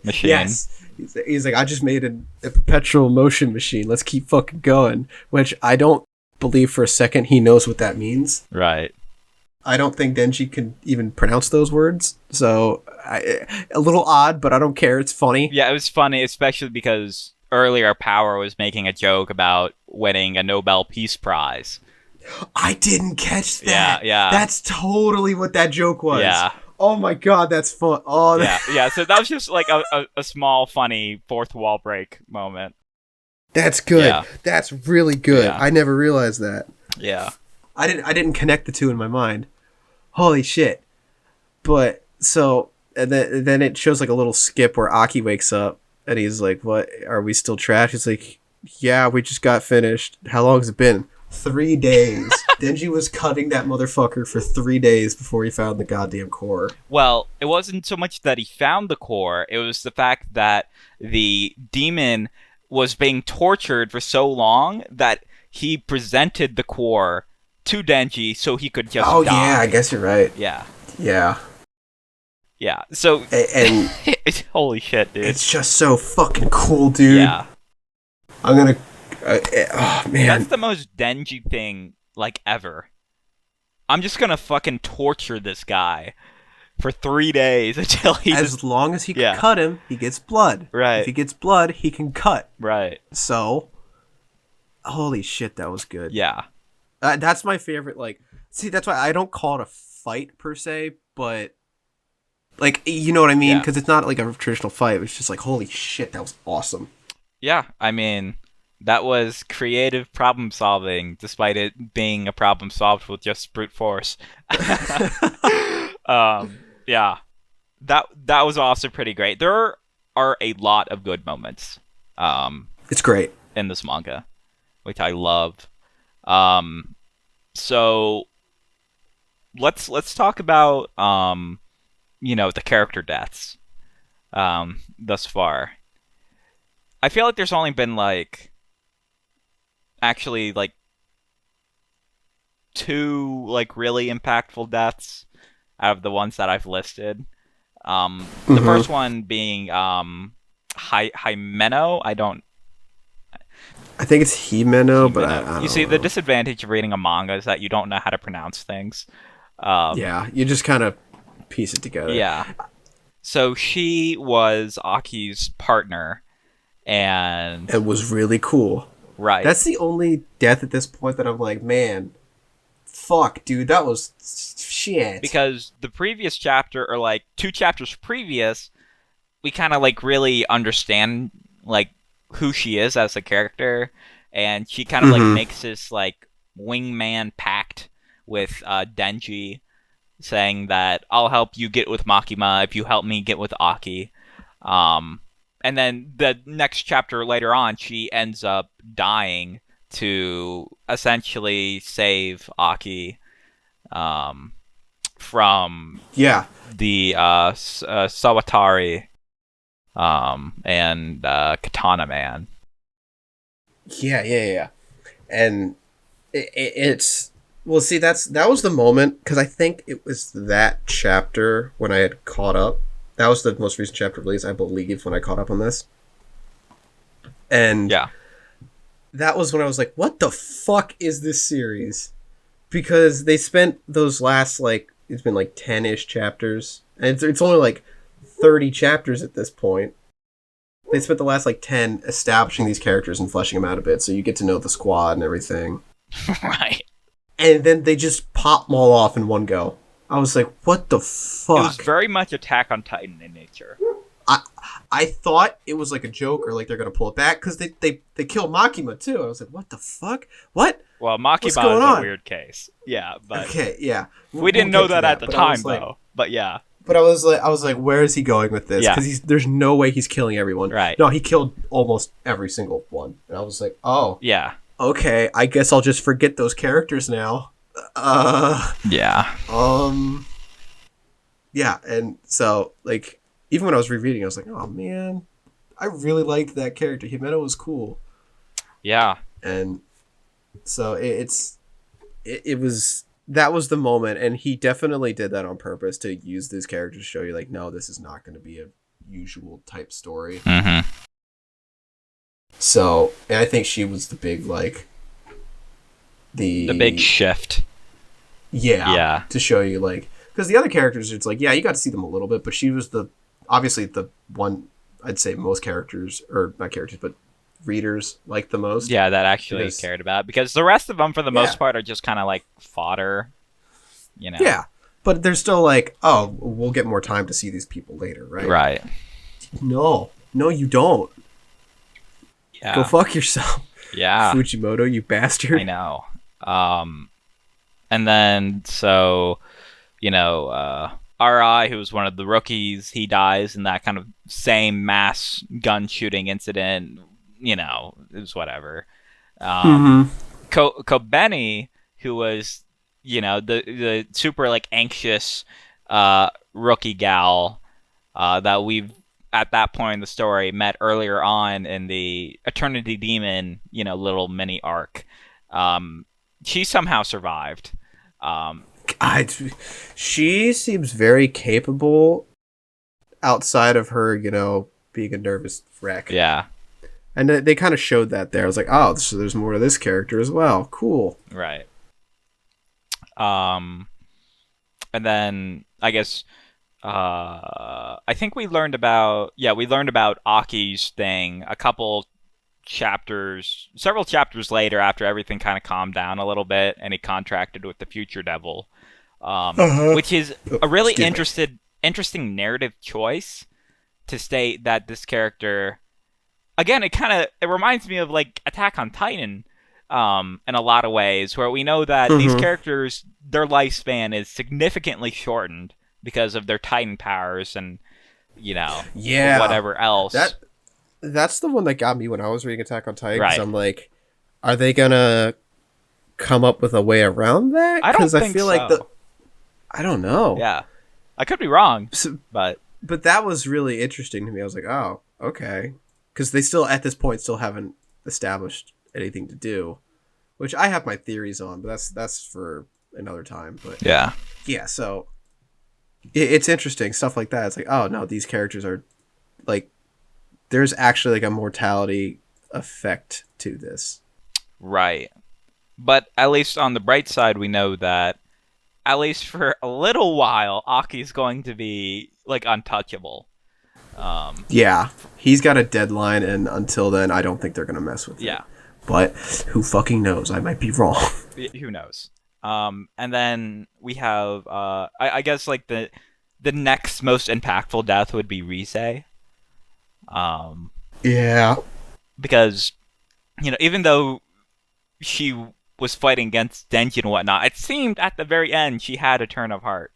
machine. Yes. He's like, I just made a perpetual motion machine. Let's keep fucking going. Which I don't believe for a second he knows what that means. Right. I don't think Denji can even pronounce those words. So, a little odd, but I don't care. It's funny. Yeah, it was funny, especially because earlier Power was making a joke about winning a Nobel Peace Prize. I didn't catch that. Yeah. That's totally what that joke was. Yeah. Oh my god, that's fun. Oh, Yeah. So that was just like a small, funny fourth wall break moment. That's good. Yeah. That's really good. Yeah. I never realized that. Yeah. I didn't connect the two in my mind. Holy shit. But so and then it shows like a little skip where Aki wakes up and he's like, "What? Are we still trash?" He's like, "Yeah, we just got finished. How long has it been?" 3 days. Denji was cutting that motherfucker for 3 days before he found the goddamn core. Well, it wasn't so much that he found the core, it was the fact that the demon was being tortured for so long that he presented the core to Denji so he could just die. Yeah, I guess you're right. Yeah. Yeah. Yeah. So And holy shit, dude. it's just so fucking cool, dude. Yeah. I'm gonna oh man. That's the most Denji thing like ever. I'm just gonna fucking torture this guy for 3 days until he As long as he can Yeah. cut him, he gets blood. Right. If he gets blood, he can cut. Right. So, holy shit, that was good. Yeah. That's my favorite. Like, see, that's why I don't call it a fight per se, but like, you know what I mean? Yeah. Because it's not like a traditional fight. It's just like, holy shit, that was awesome. Yeah, I mean, that was creative problem solving, despite it being a problem solved with just brute force. Yeah, that was also pretty great. There are a lot of good moments. It's great in this manga, which I love. So let's talk about the character deaths thus far. I feel like there's only been actually 2 really impactful deaths out of the ones that I've listed. The first one being Himeno. I think it's Himeno, but I don't You see, know. the disadvantage of reading a manga is that you don't know how to pronounce things. Yeah, you just kind of piece it together. Yeah. So she was Aki's partner, and It was really cool. right. That's the only death at this point that I'm like, man, fuck, dude, that was shit. Because the previous chapter, or 2 chapters previous, we kind of really understand who she is as a character, and she kind of makes this wingman pact with Denji, saying that I'll help you get with Makima if you help me get with Aki. And then the next chapter later on, she ends up dying to essentially save Aki from the Sawatari and Katana Man. Yeah. And it's well, see, that was the moment, because I think it was that chapter when I had caught up. That was the most recent chapter release, I believe, when I caught up on this. And Yeah. that was when I was like, what the fuck is this series? Because they spent those last, it's been 10-ish chapters. And it's only 30 chapters at this point. They spent the last 10 establishing these characters and fleshing them out a bit, so you get to know the squad and everything. Right. And then they just pop them all off in one go. I was like, what the fuck? It was very much Attack on Titan in nature. I thought it was a joke, or they're going to pull it back, because they killed Makima too. I was like, what the fuck? What? Well, Makima is going a on? weird case. Yeah, but Okay, yeah. we didn't We'll know get to that at the but I time, was like- though. But yeah. But I was like, where is he going with this? Yeah. Because there's no way he's killing everyone. Right. No, he killed almost every single one. And I was like, oh, Yeah. okay, I guess I'll just forget those characters now. Yeah. Yeah, and so, even when I was rereading, I was like, oh, man, I really liked that character. Himeno was cool. Yeah. And so it was, that was the moment, and he definitely did that on purpose to use this character to show you, like, no, this is not going to be a usual type story. Mm-hmm. So, and I think she was the big, like, The big shift. Yeah. To show you, like, because the other characters, it's like, yeah, you got to see them a little bit, but she was obviously the one, I'd say most characters, or not characters, but readers like the most. Yeah, that actually cared about, because the rest of them, for the most part, are just kind of like fodder, you know. Yeah, but they're still like, oh, we'll get more time to see these people later, right? Right. No, you don't. Yeah. Go fuck yourself. Yeah. Fujimoto, you bastard. I know. And then, so, you know, R.I., who was one of the rookies, he dies in that kind of same mass gun shooting incident. You know, it was whatever. Kobeni, who was, you know, the super, like, anxious rookie gal that we've, at that point in the story, met earlier on in the Eternity Demon, you know, little mini arc. She somehow survived. She seems very capable outside of her, you know, being a nervous wreck. Yeah. And they kind of showed that there. I was like, oh, so there's more to this character as well. Cool. Right. And then, I guess, I think we learned about Aki's thing a couple several chapters later, after everything kind of calmed down a little bit and he contracted with the Future Devil, which is a really interesting narrative choice to state that this character, again, it reminds me of like Attack on Titan in a lot of ways, where we know that these characters, their lifespan is significantly shortened because of their Titan powers and, you know, whatever else. That's the one that got me when I was reading Attack on Titan. Right. Because I'm like, are they gonna come up with a way around that? I don't think I feel so. like I don't know. Yeah, I could be wrong, but that was really interesting to me. I was like, oh, okay, because they still at this point still haven't established anything to do, which I have my theories on, but that's for another time. But yeah. So it's interesting stuff like that. It's like, oh no, these characters are like, there's actually like a mortality effect to this. Right. But at least on the bright side, we know that at least for a little while, Aki's going to be like untouchable. Yeah, he's got a deadline, and until then, I don't think they're gonna mess with it. Yeah. But who fucking knows? I might be wrong. Who knows? And then we have, I guess like the next most impactful death would be Rise. Yeah. Because, you know, even though she was fighting against Denji and whatnot, it seemed at the very end she had a turn of heart.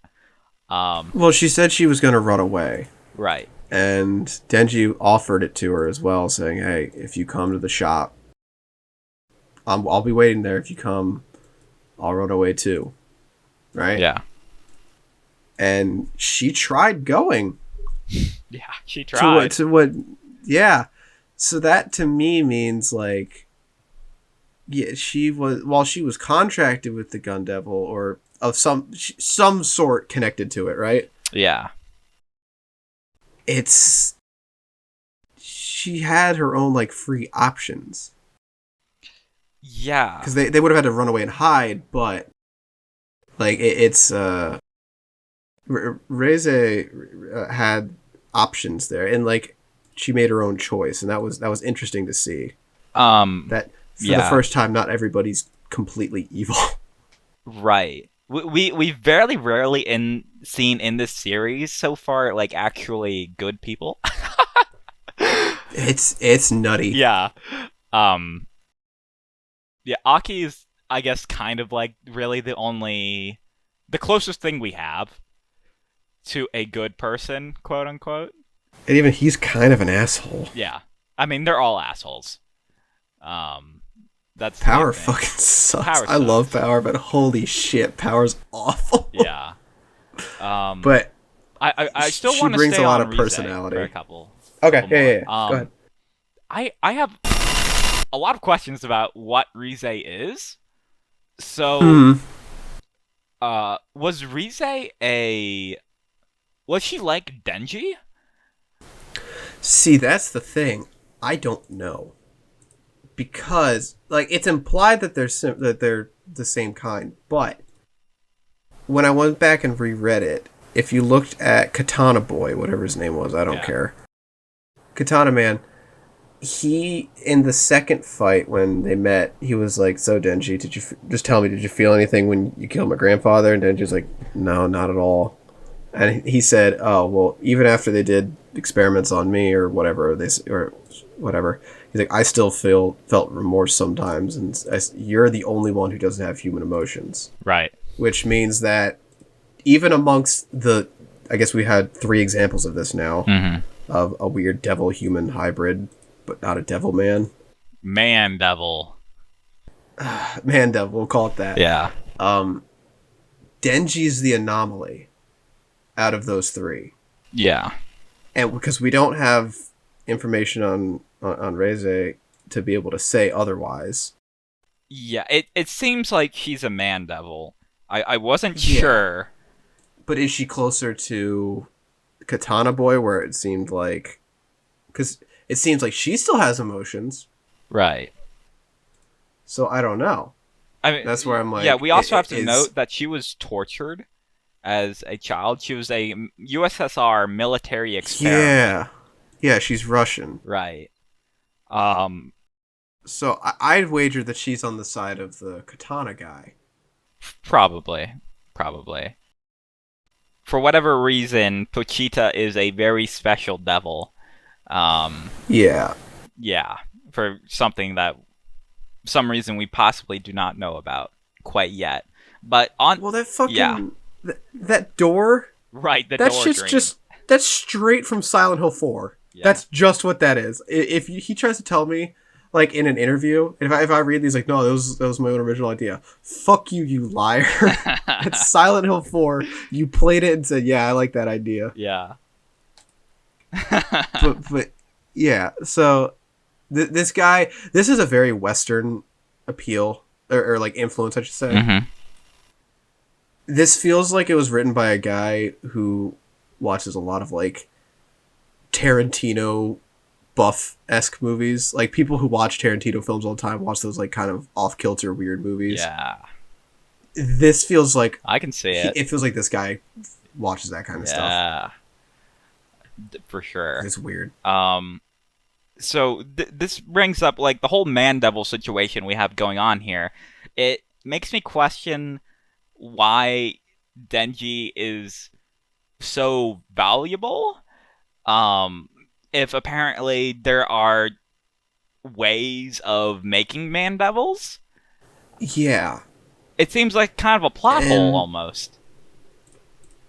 Well, she said she was going to run away. Right. And Denji offered it to her as well, saying, hey, if you come to the shop, I'll be waiting there. If you come, I'll run away too. Right? Yeah. And she tried going. Yeah, she tried. To what? Yeah. So that to me means like, yeah, she was contracted with the Gun Devil or of some sort connected to it, right? Yeah. She had her own like free options. Yeah. Because they would have had to run away and hide, but like Reze had options there, and like she made her own choice, and that was interesting to see. That for the first time, not everybody's completely evil. Right. We've very rarely seen in this series so far like actually good people. It's nutty. Yeah. Yeah, Aki is, I guess, kind of like really the closest thing we have to a good person, quote unquote. And even he's kind of an asshole. Yeah. I mean, they're all assholes. That's Power fucking sucks. Power I love Power, but holy shit, Power's awful. Yeah. But I still want to brings stay a lot on of Rise personality for a couple. Okay, couple yeah, more. yeah, yeah. Go ahead. I have a lot of questions about what Rize is. So, Hmm. was Rize was she like Denji? See, that's the thing. I don't know because like it's implied that they're the same kind, but when I went back and reread it, if you looked at Katana Boy, whatever his name was, I don't Yeah. care. Katana Man, he in the second fight when they met, he was like, "So Denji, just tell me, did you feel anything when you killed my grandfather?" And Denji's like, "No, not at all." And he said, "Oh well, even after they did experiments on me or whatever or whatever, he's like, I still felt remorse sometimes, and you're the only one who doesn't have human emotions." Right. Which means that even amongst I guess we had 3 examples of this now Mm-hmm. of a weird devil human hybrid, but not a devil man. Man Devil. Man devil, we'll call it that. Yeah. Denji's the anomaly out of those 3. Yeah. And because we don't have information on Reze to be able to say otherwise. Yeah. It seems like she's a Man Devil. I wasn't Yeah. sure. But is she closer to Katana Boy, where it seemed like, because it seems like she still has emotions, Right. so I don't know. I mean, That's where I'm like, yeah. We also have to is- note that she was tortured as a child. She was a USSR military experiment. Yeah, she's Russian. Right. So I'd wager that she's on the side of the Katana guy. Probably. For whatever reason, Pochita is a very special devil. Yeah. Yeah, for some reason we possibly do not know about quite yet. But Well, that fucking yeah. that door. Right, the That's door dream. that's straight from Silent Hill 4. Yeah. That's just what that is. If he tries to tell me, like in an interview, if I read these, like, no, that was my own original idea. Fuck you, you liar. It's Silent Hill 4. You played it and said, yeah, I like that idea. Yeah. But yeah, so this guy, this is a very Western appeal or like influence, I should say. Mm-hmm. This feels like it was written by a guy who watches a lot of like Tarantino buff-esque movies. Like people who watch Tarantino films all the time watch those like kind of off-kilter weird movies. Yeah. This feels like I can see it. it feels like this guy watches that kind of stuff. Yeah. For sure. It's weird. So this brings up like the whole Man Devil situation we have going on here. It makes me question why Denji is so valuable. If apparently there are ways of making Man Devils, Yeah. it seems like kind of a plot hole And- almost.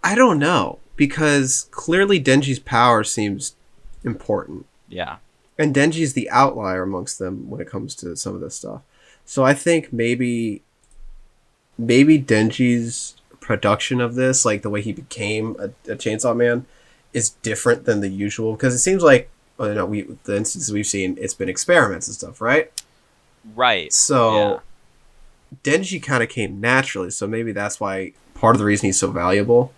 I don't know, because clearly Denji's power seems important. Yeah. And Denji's the outlier amongst them when it comes to some of this stuff. So I think maybe Denji's production of this, like the way he became a Chainsaw Man, is different than the usual. Because it seems like, the instances we've seen, it's been experiments and stuff, right? Right. So Denji kind of came naturally. So maybe that's why part of the reason he's so valuable.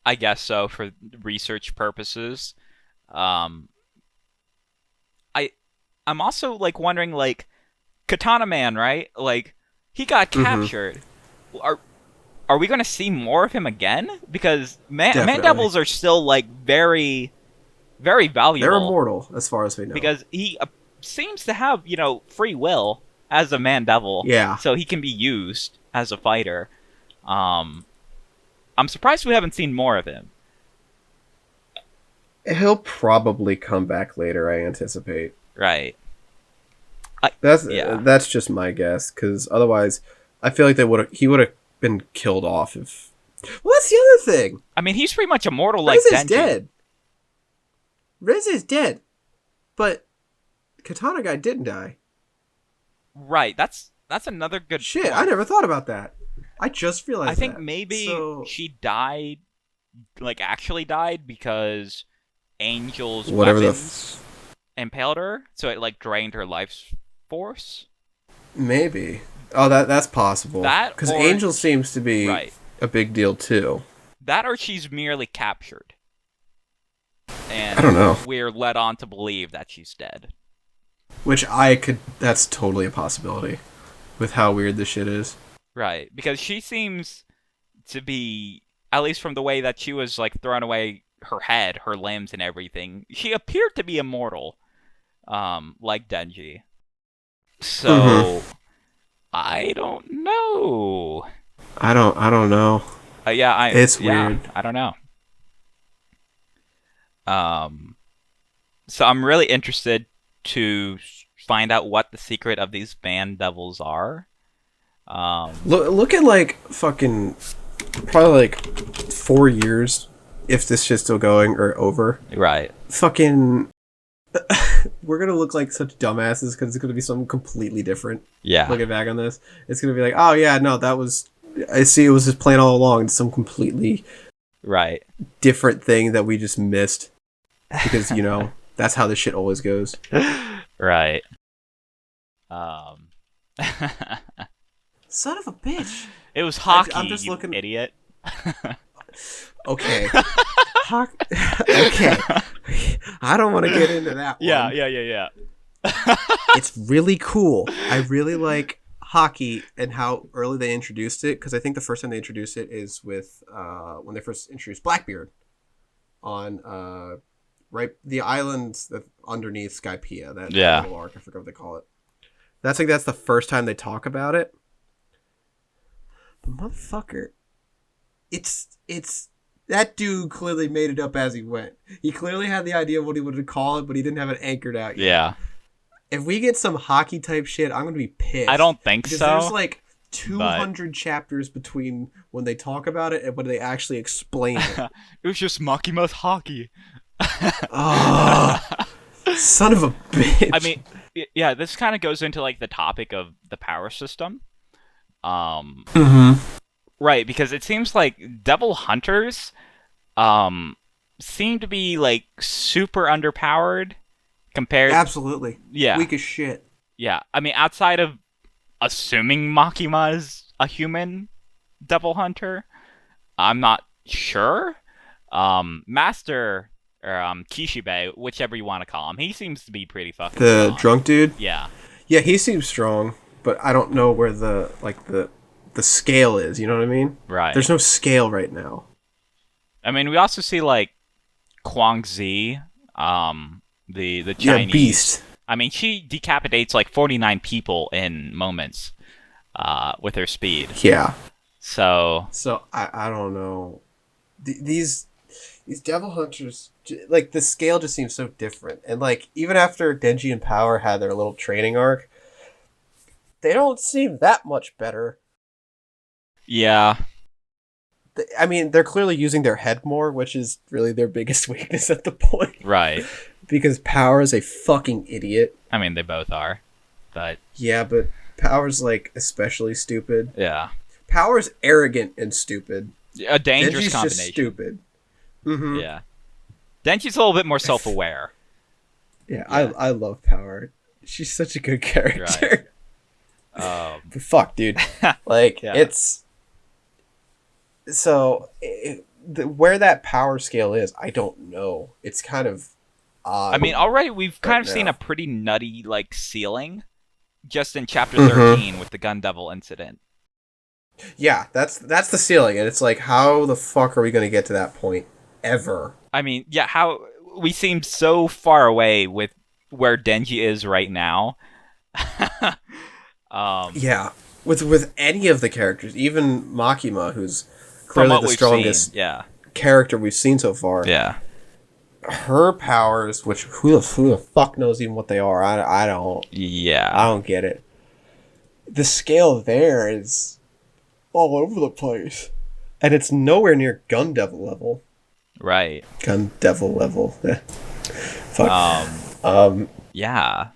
I guess so, for research purposes. I'm also like wondering, like, Katana Man, right? Like, he got captured. Are we going to see more of him again? Because Man Definitely. Devils are still like very, very valuable. They're immortal, as far as we know. Because he seems to have, free will as a Man Devil. Yeah. So he can be used as a fighter. I'm surprised we haven't seen more of him. He'll probably come back later, I anticipate. Right. That's just my guess, because otherwise, I feel like he would have been killed off if. Well, that's the other thing. I mean, he's pretty much immortal like Riz is Denji. dead. Riz is dead, but Katana guy didn't die. Right. That's another good Shit, point. I never thought about that. I just realized. I think that. maybe So, she died, like actually died, because Angel's Whatever weapons impaled her, so it like drained her life force. Maybe. Oh, that's possible. That because or- Angel seems to be Right. a big deal too. That or she's merely captured. And I don't know. we're led on to believe that she's dead. Which that's totally a possibility with how weird this shit is. Right, because she seems to be, at least from the way that she was like throwing away her head, her limbs, and everything, she appeared to be immortal, like Denji. So I don't know. I don't know. It's weird. I don't know. So I'm really interested to find out what the secret of these band devils are. Look at like fucking probably like 4 years if this shit's still going or over. Right. Fucking we're gonna look like such dumbasses because it's gonna be something completely different. Yeah. Looking back on this, it's gonna be like, oh yeah, no, that was. I see. It was just plan all along. It's some completely Right. different thing that we just missed because that's how this shit always goes. Right. Son of a bitch. It was hockey, I'm just you looking- idiot. Okay. Okay. I don't want to get into that one. Yeah. It's really cool. I really like hockey and how early they introduced it, because I think the first time they introduced it is with when they first introduced Blackbeard on right the islands that underneath Skypiea. That little arc, I forgot what they call it. That's the first time they talk about it. But motherfucker, it's that dude clearly made it up as he went. He clearly had the idea of what he wanted to call it, but he didn't have it anchored out yet. Yeah. If we get some hockey type shit, I'm gonna be pissed. I don't think because so. there's like 200 chapters between when they talk about it and when they actually explain it. It was just Makima's hockey. Oh, son of a bitch. I mean, yeah, this kind of goes into like the topic of the power system. Right, because it seems like Devil Hunters seem to be like super underpowered compared. Absolutely. Yeah. Weak as shit. Yeah. I mean, outside of assuming Makima is a human Devil Hunter, I'm not sure. Master or Kishibe, whichever you want to call him, he seems to be pretty fucking The strong. drunk dude? Yeah. Yeah, he seems strong, but I don't know where the scale is, you know what I mean? Right. There's no scale right now. I mean, we also see like Kwang Zi, the Chinese. Yeah, beast. I mean, she decapitates like 49 people in moments, with her speed. Yeah. So I don't know. These Devil Hunters, like, the scale just seems so different. And like, even after Denji and Power had their little training arc, they don't seem that much better. yeah, I mean, they're clearly using their head more, which is really their biggest weakness at the point. right. Because Power is a fucking idiot. I mean, they both are, but Yeah, but Power's like especially stupid. yeah, Power's arrogant and stupid. a dangerous Denji's combination. just stupid. Mm-hmm. Yeah, Denji's a little bit more self-aware. Yeah, Yeah. I love Power. She's such a good character. Right. But fuck, dude. Like, Yeah. it's... So, where that power scale is, I don't know. It's kind of odd. I mean, already we've kind of Right seen now. a pretty nutty like ceiling, just in chapter Mhm. 13 with the Gun Devil incident. Yeah, that's the ceiling, and it's like, how the fuck are we going to get to that point ever? I mean, yeah, how we seem so far away with where Denji is right now. Yeah, with any of the characters, even Makima, who's From clearly what the we've strongest seen, yeah, character we've seen so far. yeah, Her powers, which who the fuck knows even what they are? I yeah. don't get it. The scale there is all over the place, and it's nowhere near Gun Devil level. Right. Gun Devil level. Fuck. Yeah.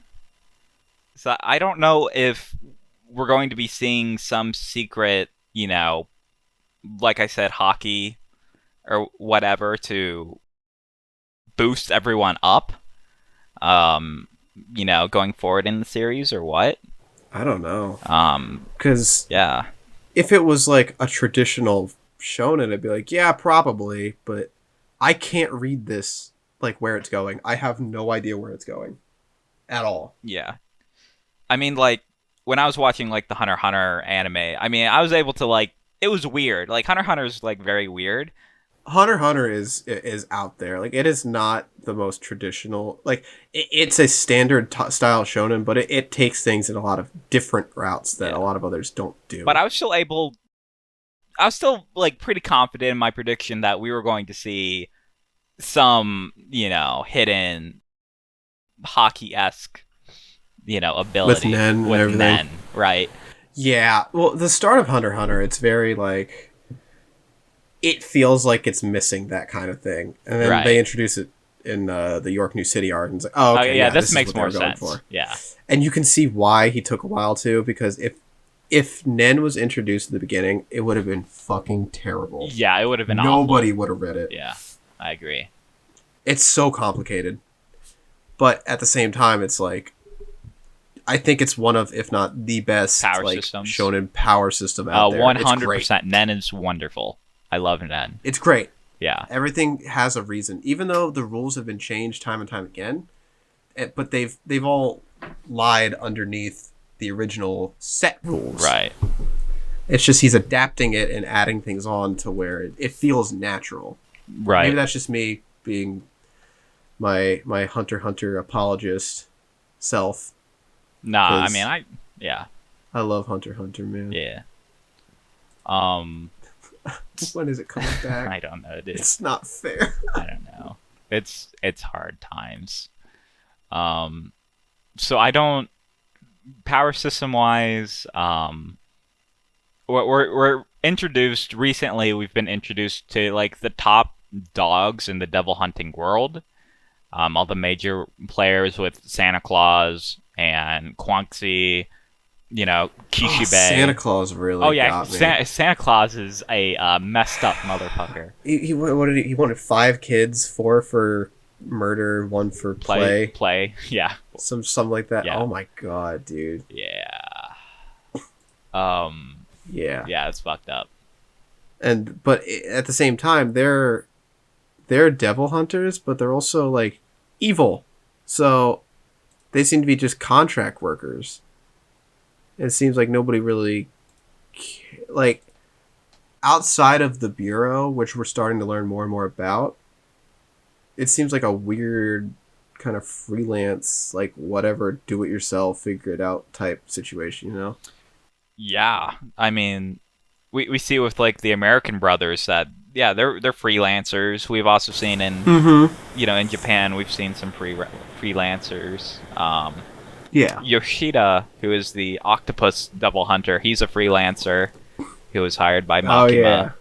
So I don't know if we're going to be seeing some secret, like I said, hockey or whatever to boost everyone up, going forward in the series or what. I don't know. Because Yeah. if it was like a traditional shonen, I'd be like, yeah, probably. But I can't read this like where it's going. I have no idea where it's going at all. Yeah. I mean, like, when I was watching, like, the Hunter x Hunter anime, I mean, I was able to, like, it was weird. Like, Hunter x Hunter's, like, very weird. Hunter x Hunter is out there. Like, it is not the most traditional. Like, it's a standard style shonen, but it takes things in a lot of different routes that a lot of others don't do. But I was still, like, pretty confident in my prediction that we were going to see some, hidden hockey-esque, ability. With Nen and with everything. Nen, right? Yeah. Well, the start of Hunter x Hunter, it's very, like... It feels like it's missing that kind of thing. And then they introduce it in the York New City arc, and it's like, oh, okay, yeah, this is makes what they more were going sense. for. Yeah. And you can see why he took a while, too, because if Nen was introduced at the beginning, it would have been fucking terrible. Yeah, it would have been Nobody awful. would have read it. Yeah, I agree. It's so complicated. But at the same time, it's like, I think it's one of, if not the best, Power like, systems. shonen power system out there. 100%. Nen is wonderful. I love Nen. It's great. Yeah. Everything has a reason, even though the rules have been changed time and time again. But they've all lied underneath the original set rules. Right. It's just he's adapting it and adding things on to where it feels natural. Right. Maybe that's just me being my Hunter x Hunter apologist self. Nah, I 'Cause mean, yeah. I love Hunter x Hunter, man. Yeah. When is it coming back? I don't know, dude. It's not fair. I don't know. It's hard times. So I don't power system wise. We're introduced recently. We've been introduced to like the top dogs in the devil hunting world. All the major players with Santa Claus and Quanxi. Kishibe. Santa Claus really got me. Santa Claus is a messed up motherfucker. He wanted 5 kids, 4 for murder, 1 for play. Yeah. Something like that. Yeah. Oh my god, dude. Yeah. Yeah. Yeah, it's fucked up. But at the same time, they're devil hunters, but they're also like evil. So they seem to be just contract workers. It seems like nobody really, like, outside of the Bureau, which we're starting to learn more and more about, it seems like a weird kind of freelance, like, whatever, do-it-yourself, figure-it-out type situation, you know? Yeah. I mean, we see with, like, the American brothers that, yeah, they're freelancers. We've also seen in, in Japan, we've seen some freelancers. Yeah. Yoshida, who is the octopus devil hunter, he's a freelancer who was hired by Makima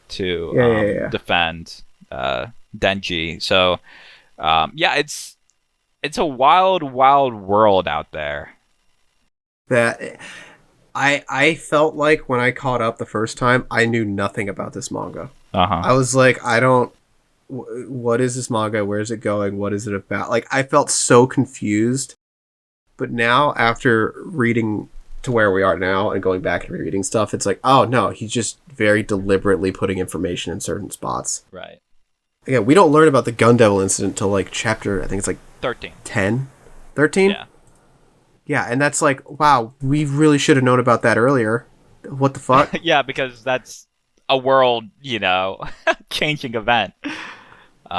to defend Denji. So, it's a wild, wild world out there. That I felt like when I caught up the first time, I knew nothing about this manga. I was like, what is this manga? Where is it going? What is it about? Like, I felt so confused. But now, after reading to where we are now and going back and rereading stuff, it's like, oh no, he's just very deliberately putting information in certain spots. Right. Again, we don't learn about the Gun Devil incident till like chapter, I think it's like 13. 10? 13? Yeah. Yeah, and that's like, wow, we really should have known about that earlier. What the fuck? Yeah, because that's a world, changing event.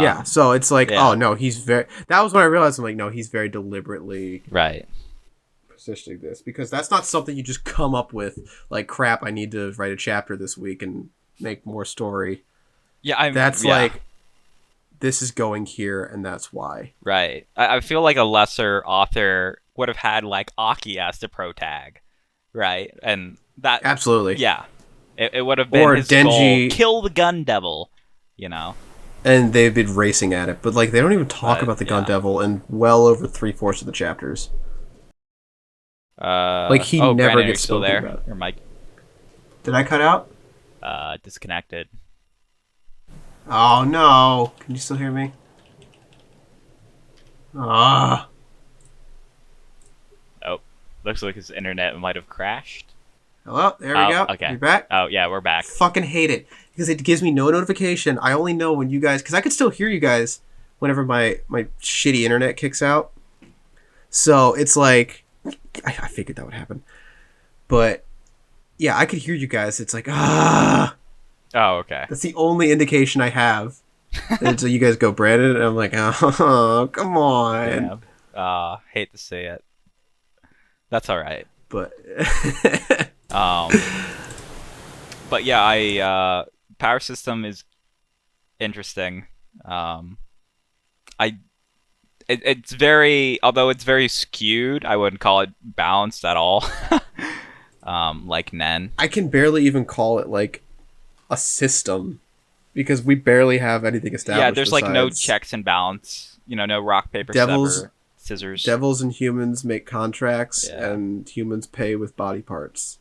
Yeah, so it's like, oh no, that was when I realized, I'm like, no, he's very deliberately positioning this, because that's not something you just come up with, like, crap, I need to write a chapter this week and make more story. Yeah, like, this is going here, and that's why. Right. I feel like a lesser author would have had, like, Aki as the protag, right? And that... Absolutely. Yeah. It would have been or his Denji, goal, kill the Gun Devil, And they've been racing at it, but like they don't even talk about the Gun Devil in well over 3/4 of the chapters. Like he never Brandon, gets still spoken there. about. Your mic Did I cut out? disconnected. Oh no! Can you still hear me? Ah. Oh, looks like his internet might have crashed. Hello, there we go. Okay. You back? Oh, yeah, we're back. Fucking hate it because it gives me no notification. I only know when you guys, because I can still hear you guys whenever my shitty internet kicks out. So it's like, I figured that would happen, but yeah, I could hear you guys. It's like Oh, okay. that's the only indication I have. And so you guys go Brandon, and I'm like, oh, come on. Yeah. Hate to see it. That's all right. But But yeah, power system is interesting. It's very, although it's very skewed, I wouldn't call it balanced at all. Like Nen. I can barely even call it like a system because we barely have anything established. Yeah, there's like no besides checks and balance. You know, no rock paper Devils- scissors. devils and humans make contracts, Yeah. and humans pay with body parts.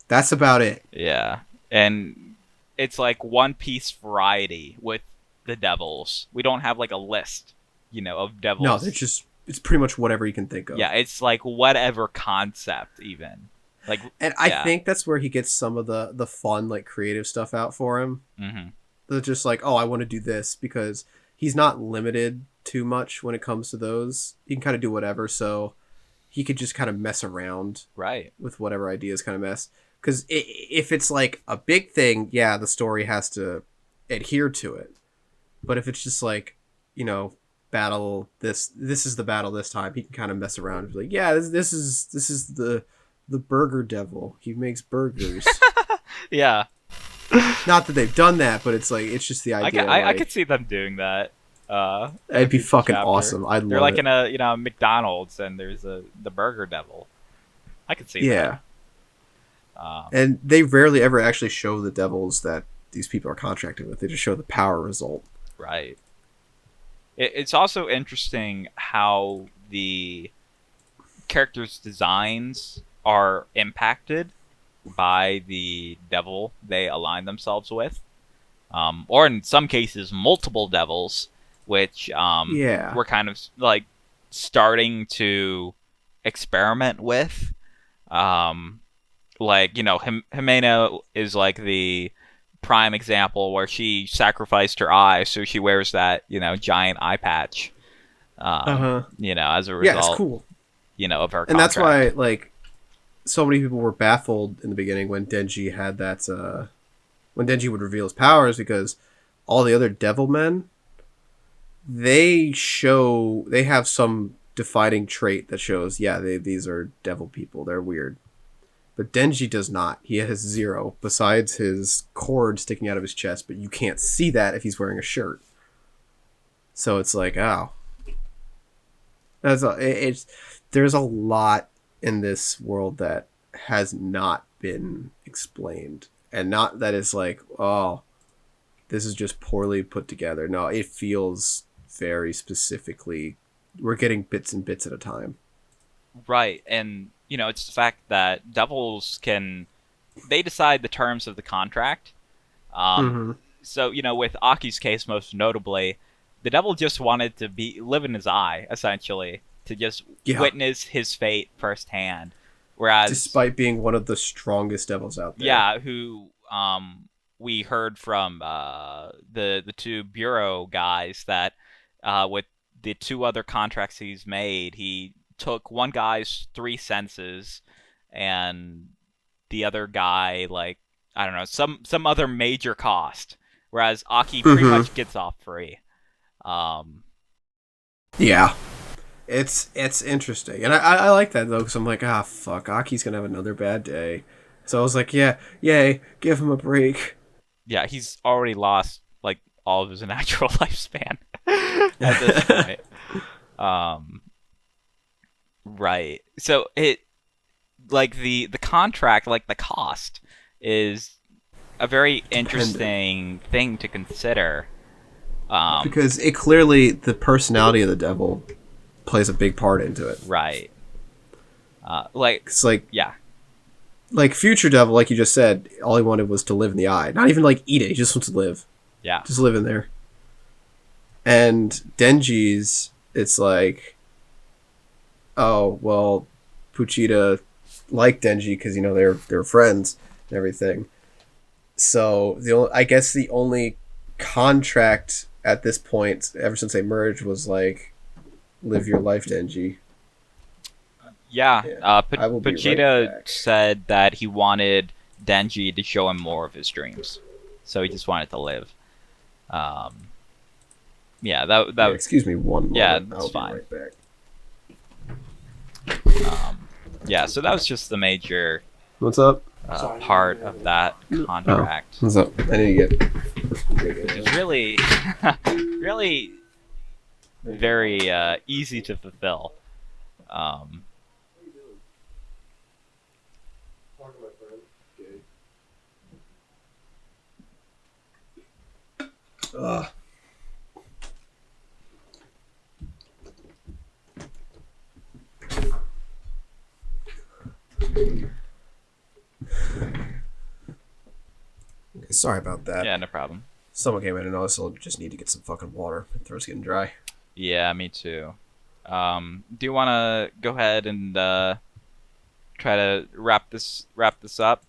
That's about it. Yeah, and it's like One Piece variety with the devils. We don't have like a list, of devils. No, it's pretty much whatever you can think of. Yeah, it's like whatever concept even. Like, And I think that's where he gets some of the fun, like creative stuff out for him. hmm They're just like, oh, I want to do this because he's not limited too much when it comes to those. He can kind of do whatever, so he could just kind of mess around right. with whatever ideas kind of mess. Because if it's like a big thing, yeah, the story has to adhere to it. But if it's just like, battle this is the battle this time, he can kind of mess around and be like, yeah, this is the burger devil. He makes burgers. Yeah, Not that they've done that, but it's like it's just the idea. I could see them doing that. It'd be fucking chapter. awesome. I'd They're love like it. in a McDonald's, and there's the burger devil. I could see Yeah. that. And they rarely ever actually show the devils that these people are contracted with. They just show the power result. Right. It's also interesting how the characters' designs are impacted by the devil they align themselves with. Or in some cases, multiple devils, which Yeah. we're kind of like starting to experiment with. Himeno is like the prime example where she sacrificed her eye, so she wears that giant eye patch. As a Yeah, result, it's cool. Of her. And that's contract. why, like, so many people were baffled in the beginning when Denji had that. When Denji would reveal his powers, because all the other devil men, they have some defining trait that shows, yeah, these are devil people. They're weird. But Denji does not. He has 0, besides his cord sticking out of his chest, but you can't see that if he's wearing a shirt. So it's like, oh. There's a lot in this world that has not been explained. And not that it's like, oh, this is just poorly put together. No, it feels very specifically, we're getting bits and bits at a time. Right, and it's the fact that devils they decide the terms of the contract. So with Aki's case most notably, the devil just wanted to live in his eye, essentially, to just witness his fate firsthand. Whereas, despite being one of the strongest devils out there. Yeah, who we heard from the two bureau guys that with the 2 other contracts he's made, he took one guy's 3 senses and the other guy, like, I don't know, some other major cost, whereas Aki pretty much gets off free. Yeah, it's interesting, and I like that though, because I'm like, fuck, Aki's gonna have another bad day. So I was like, yeah, yay, give him a break. Yeah, he's already lost like all of his natural lifespan at this point. Right. So it, like, the contract, like the cost, is a very interesting thing to consider. Because it clearly, the personality of the devil plays a big part into it. Right. It's like, yeah. Like Future Devil, like you just said, all he wanted was to live in the eye. Not even like eat it, he just wants to live. Yeah. Just live in there. And Denji's it's like, oh well, Puchita liked Denji because they're friends and everything. So I guess the only contract at this point, ever since they merged, was like, live your life, Denji. Yeah, Yeah. I will be right Vegeta back. said that he wanted Denji to show him more of his dreams, so he just wanted to live. Yeah, that Yeah, excuse me one moment. Yeah, I'll it's fine. be right back. Yeah, so that was just the major What's up? part of that contract. What's up? I need to get. It's really, really very easy to fulfill. Ugh. Okay, sorry about that. Yeah, no problem. Someone came in and also just need to get some fucking water. My throat's getting dry. Yeah, me too. Do you want to go ahead and try to wrap this up?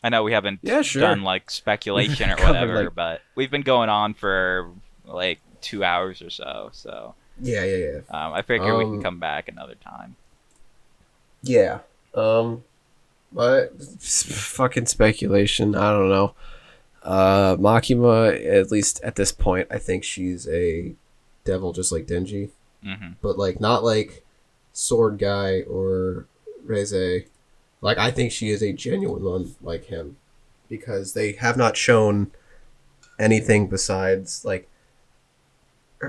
I know we haven't Yeah, sure. done like speculation or Covered, whatever, like- but we've been going on for like 2 hours or so. So Yeah. I figure we can come back another time. Yeah. But fucking speculation. I don't know. Makima, at least at this point, I think she's a devil just like Denji. Hmm. But like not like Sword Guy or Reze. Like I think she is a genuine one like him. Because they have not shown anything besides like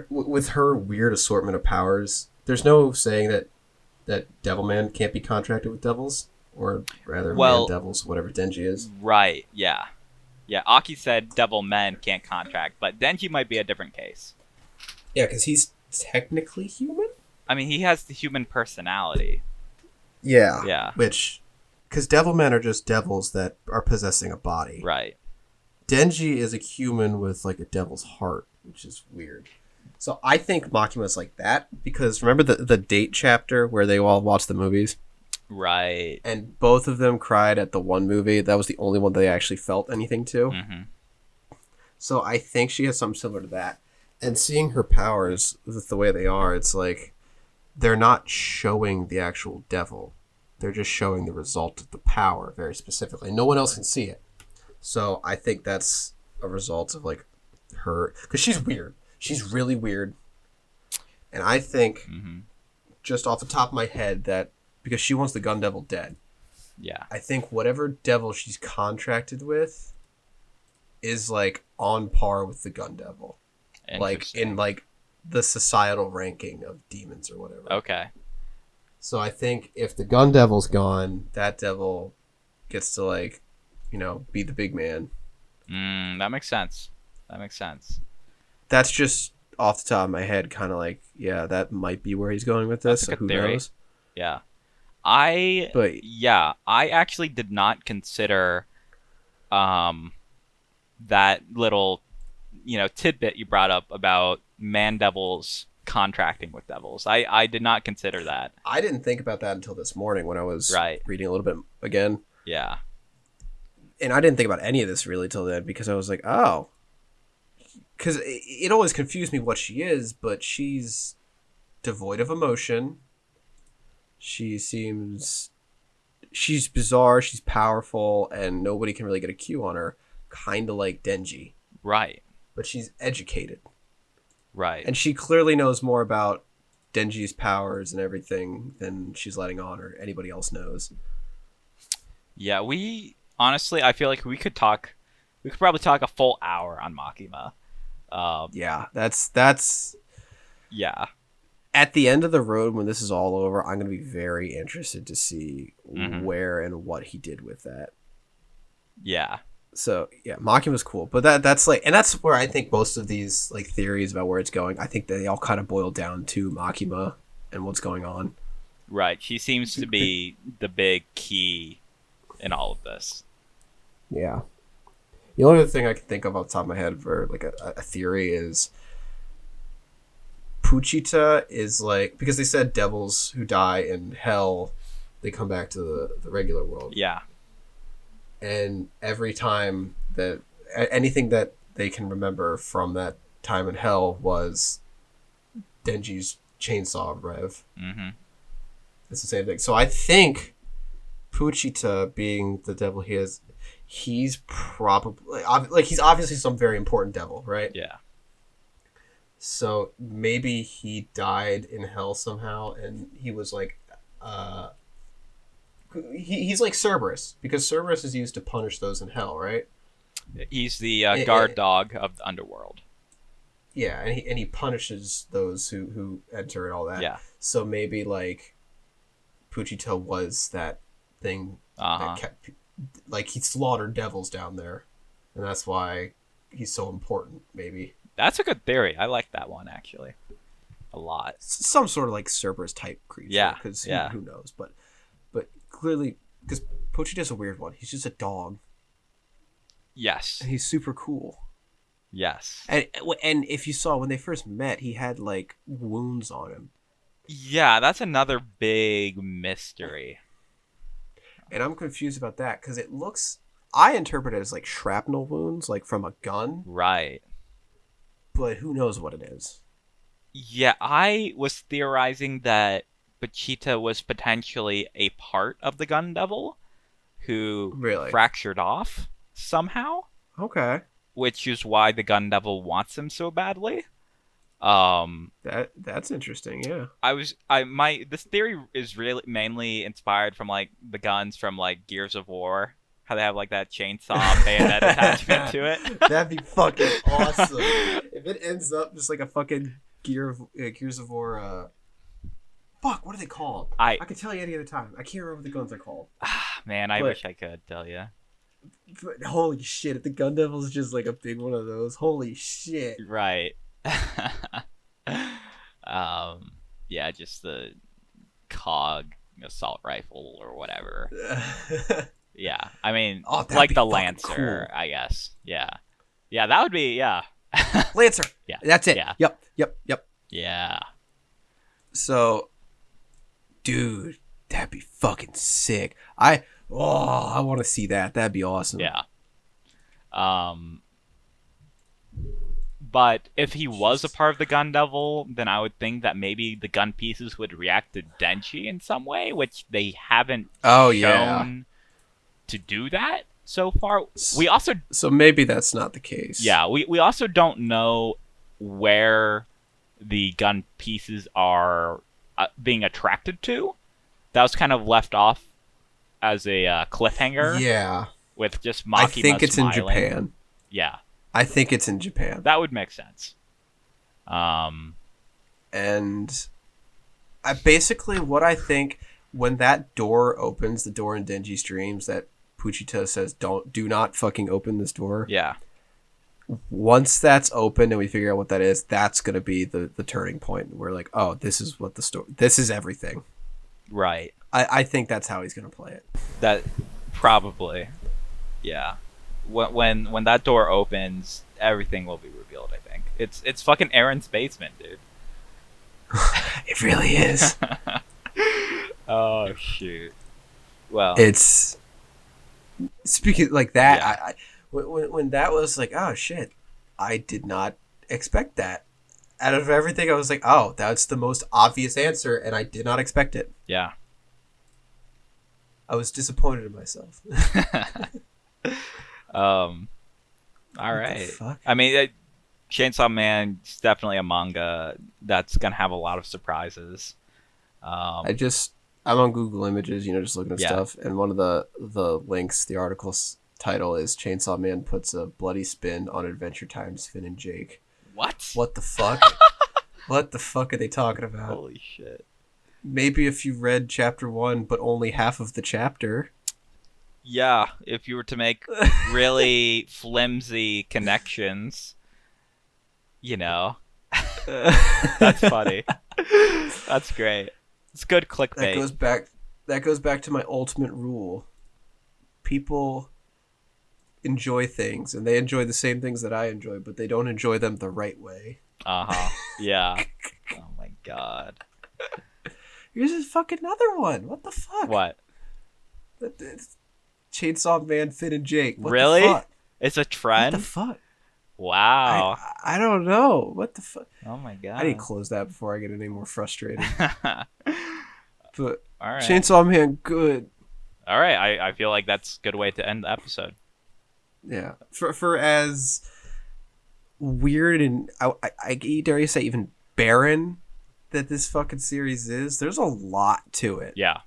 with her weird assortment of powers, there's no saying that Devilman can't be contracted with devils, or rather, Well- man devils, whatever Denji is. Right? Yeah. Aki said devil men can't contract, but Denji might be a different case. Yeah, because he's technically human. I mean, he has the human personality. Yeah. Yeah. Which, because Devilmen are just devils that are possessing a body. Right. Denji is a human with like a devil's heart, which is weird. So I think Makima's like that because remember the date chapter where they all watched the movies? Right. And both of them cried at the one movie. That was the only one they actually felt anything to. Hmm. So I think she has something similar to that. And seeing her powers with the way they are, it's like they're not showing the actual devil. They're just showing the result of the power very specifically. No one else can see it. So I think that's a result of like her, because she's weird. She's really weird. And I think just off the top of my head that because she wants the Gun Devil dead, Yeah. I think whatever devil she's contracted with is like on par with the Gun Devil. Like Interesting. in like the societal ranking of demons or whatever. Okay. So I think if the Gun Devil's gone, that devil gets to like, be the big man. That makes sense. That's just off the top of my head, kind of like, yeah, that might be where he's going with this. That's a So good who theory. knows? Yeah. But I actually did not consider that little tidbit you brought up about man devils contracting with devils. I did not consider that. I didn't think about that until this morning when I was Right. reading a little bit again. Yeah. And I didn't think about any of this really till then because I was like, oh. Because it always confused me what she is, but she's devoid of emotion. She's bizarre, she's powerful, and nobody can really get a cue on her. Kind of like Denji. Right. But she's educated. Right. And she clearly knows more about Denji's powers and everything than she's letting on or anybody else knows. Yeah, honestly, I feel like we could probably talk a full hour on Makima. Yeah, that's Yeah. at the end of the road when this is all over, I'm going to be very interested to see where and what he did with that. Yeah. So, yeah, Makima's cool. But that's like, and that's where I think most of these like theories about where it's going, I think they all kind of boil down to Makima and what's going on. Right. She seems to be the big key in all of this. Yeah. The only other thing I can think of off the top of my head for like a theory is Puchita is like, because they said devils who die in hell, they come back to the regular world. Yeah. And every time that anything that they can remember from that time in hell was Denji's chainsaw rev. Mm-hmm. It's the same thing. So I think Puchita, being the devil he is, he's probably like he's obviously some very important devil, right? Yeah. So maybe he died in hell somehow, and he was like, he's like Cerberus, because Cerberus is used to punish those in hell, right? He's the guard dog of the underworld. Yeah, and he punishes those who enter and all that. Yeah. So maybe like Puchita was that thing that kept, like, he slaughtered devils down there, and that's why he's so important. Maybe That's a good theory. I like that one, actually. A lot. some sort of like Cerberus type creature. Yeah, Because yeah. who knows? But clearly, because Puchita's a weird one. He's just a dog, Yes. and he's super cool. Yes. And if you saw when they first met, he had like wounds on him. Yeah, that's another big mystery. And I'm confused about that because it looks, I interpret it as like shrapnel wounds, like from a gun, Right. but who knows what it is. Yeah, I was theorizing that Bachita was potentially a part of the Gun Devil who Really? fractured off somehow, Okay. which is why the Gun Devil wants him so badly. That's interesting, yeah. This theory is really mainly inspired from like the guns from like Gears of War, how they have like that chainsaw bayonet attachment to it. That'd be fucking awesome. If it ends up just like a fucking Gears of War, fuck, what are they called? I could tell you any other time. I can't remember what the guns are called. Man, I But- wish I could tell you. But holy shit, if the Gun Devil's just like a big one of those, holy shit. Right. Yeah, just the COG assault rifle or whatever. Yeah, I mean, Oh, that'd like be the fucking Lancer, cool. I guess. Yeah. Yeah, that would be, yeah. Lancer. Yeah. That's it. Yeah. Yep. Yeah. So, dude, that'd be fucking sick. I want to see that. That'd be awesome. Yeah. But if he was a part of the Gun Devil, then I would think that maybe the gun pieces would react to Denchi in some way, which they haven't shown to do that so far. We also, So maybe that's not the case. yeah, we also don't know where the gun pieces are being attracted to. That was kind of left off as a cliffhanger. Yeah. With just Makima I think it's smiling. in Japan. Yeah, I think it's in Japan. that would make sense. And I basically, what I think, when that door opens, the door in Denji's dreams that Puchita says, do not fucking open this door. Yeah. Once that's open and we figure out what that is, that's going to be the turning point. We're like, oh, this is what the story, this is everything. Right. I think that's how he's going to play it. That probably. Yeah. When that door opens, everything will be revealed, I think. It's fucking Aaron's basement, dude. It really is. Oh shoot. Well, It's speaking like that. Yeah. When that was like, oh shit, I did not expect that. Out of everything, I was like, oh, that's the most obvious answer, and I did not expect it. yeah. I was disappointed in myself. All the right. fuck? I mean, Chainsaw Man is definitely a manga that's gonna have a lot of surprises. I'm on Google Images, just looking at Yeah. stuff, and one of the links, the article's title is "Chainsaw Man puts a bloody spin on Adventure Time's Finn and Jake." What? What the fuck? What the fuck are they talking about? Holy shit. Maybe if you read chapter 1, but only half of the chapter. Yeah, if you were to make really flimsy connections, that's funny. That's great. It's good clickbait. That goes back to my ultimate rule. People enjoy things, and they enjoy the same things that I enjoy, but they don't enjoy them the right way. Uh-huh. Yeah. god. Here's a fucking another one. What the fuck? What? It's Chainsaw Man, Finn, and Jake. What Really? the fuck? It's a What trend? the fuck? Wow. I don't know. What the fuck? Oh my god. I need to close that before I get any more frustrated. But All right. Chainsaw Man, good. All right. I feel like that's a good way to end the episode. Yeah. For as weird and I dare you say even barren that this fucking series is, there's a lot to it. Yeah.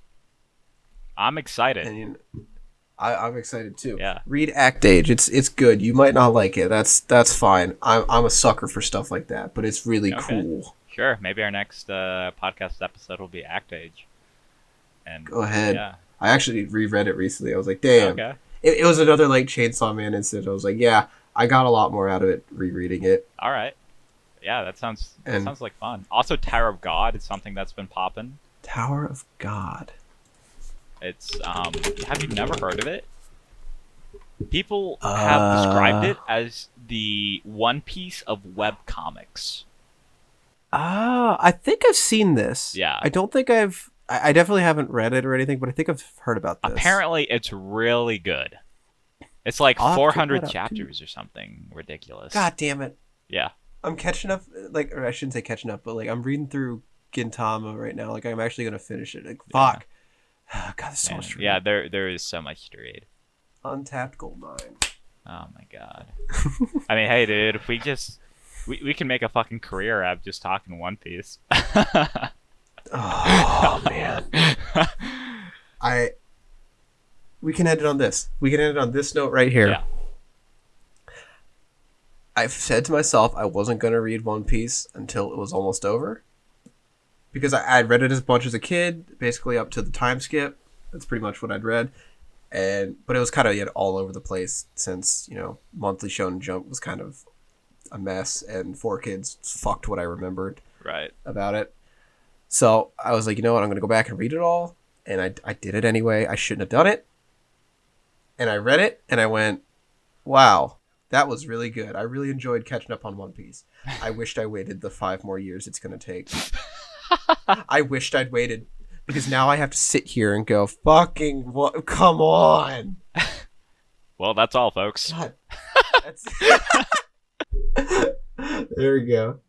I'm excited. And I'm excited too. Yeah. Read Act Age. It's good. You might not like it. That's fine. I'm a sucker for stuff like that, but it's really cool. Sure. Maybe our next podcast episode will be Act Age. And Go ahead. Yeah. I actually reread it recently. I was like, damn. Okay. It was another like Chainsaw Man incident. I was like, yeah, I got a lot more out of it rereading it. All right. Yeah, that sounds like fun. Also, Tower of God is something that's been popping. Tower of God. It's have you never heard of it? People have described it as the One Piece of web comics. I think I've seen this. Yeah. I don't think I definitely haven't read it or anything, but I think I've heard about this. Apparently, it's really good. It's like I'll have to check 400 that out, chapters or something ridiculous. God damn it. Yeah. I'm catching up, like, or I shouldn't say catching up, but like I'm reading through Gintama right now. Like I'm actually gonna finish it. Like fuck. God, there's so much to read. Yeah, there is so much to read. Untapped Gold Mine. Oh my god. I mean, hey dude, if we can make a fucking career out of just talking One Piece. Oh man. We can end it on this. We can end it on this note right here. Yeah. I've said to myself I wasn't gonna read One Piece until it was almost over. Because I'd read it as much as a kid, basically up to the time skip. That's pretty much what I'd read. But it was kind of all over the place since, Monthly Shonen Jump was kind of a mess and 4Kids fucked what I remembered about it. So I was like, you know what, I'm going to go back and read it all. And I did it anyway. I shouldn't have done it. And I read it and I went, wow, that was really good. I really enjoyed catching up on One Piece. I wished I waited the 5 more years it's going to take. I wished I'd waited because now I have to sit here and go, fucking what? Come on. Well, that's all, folks. God. There we go.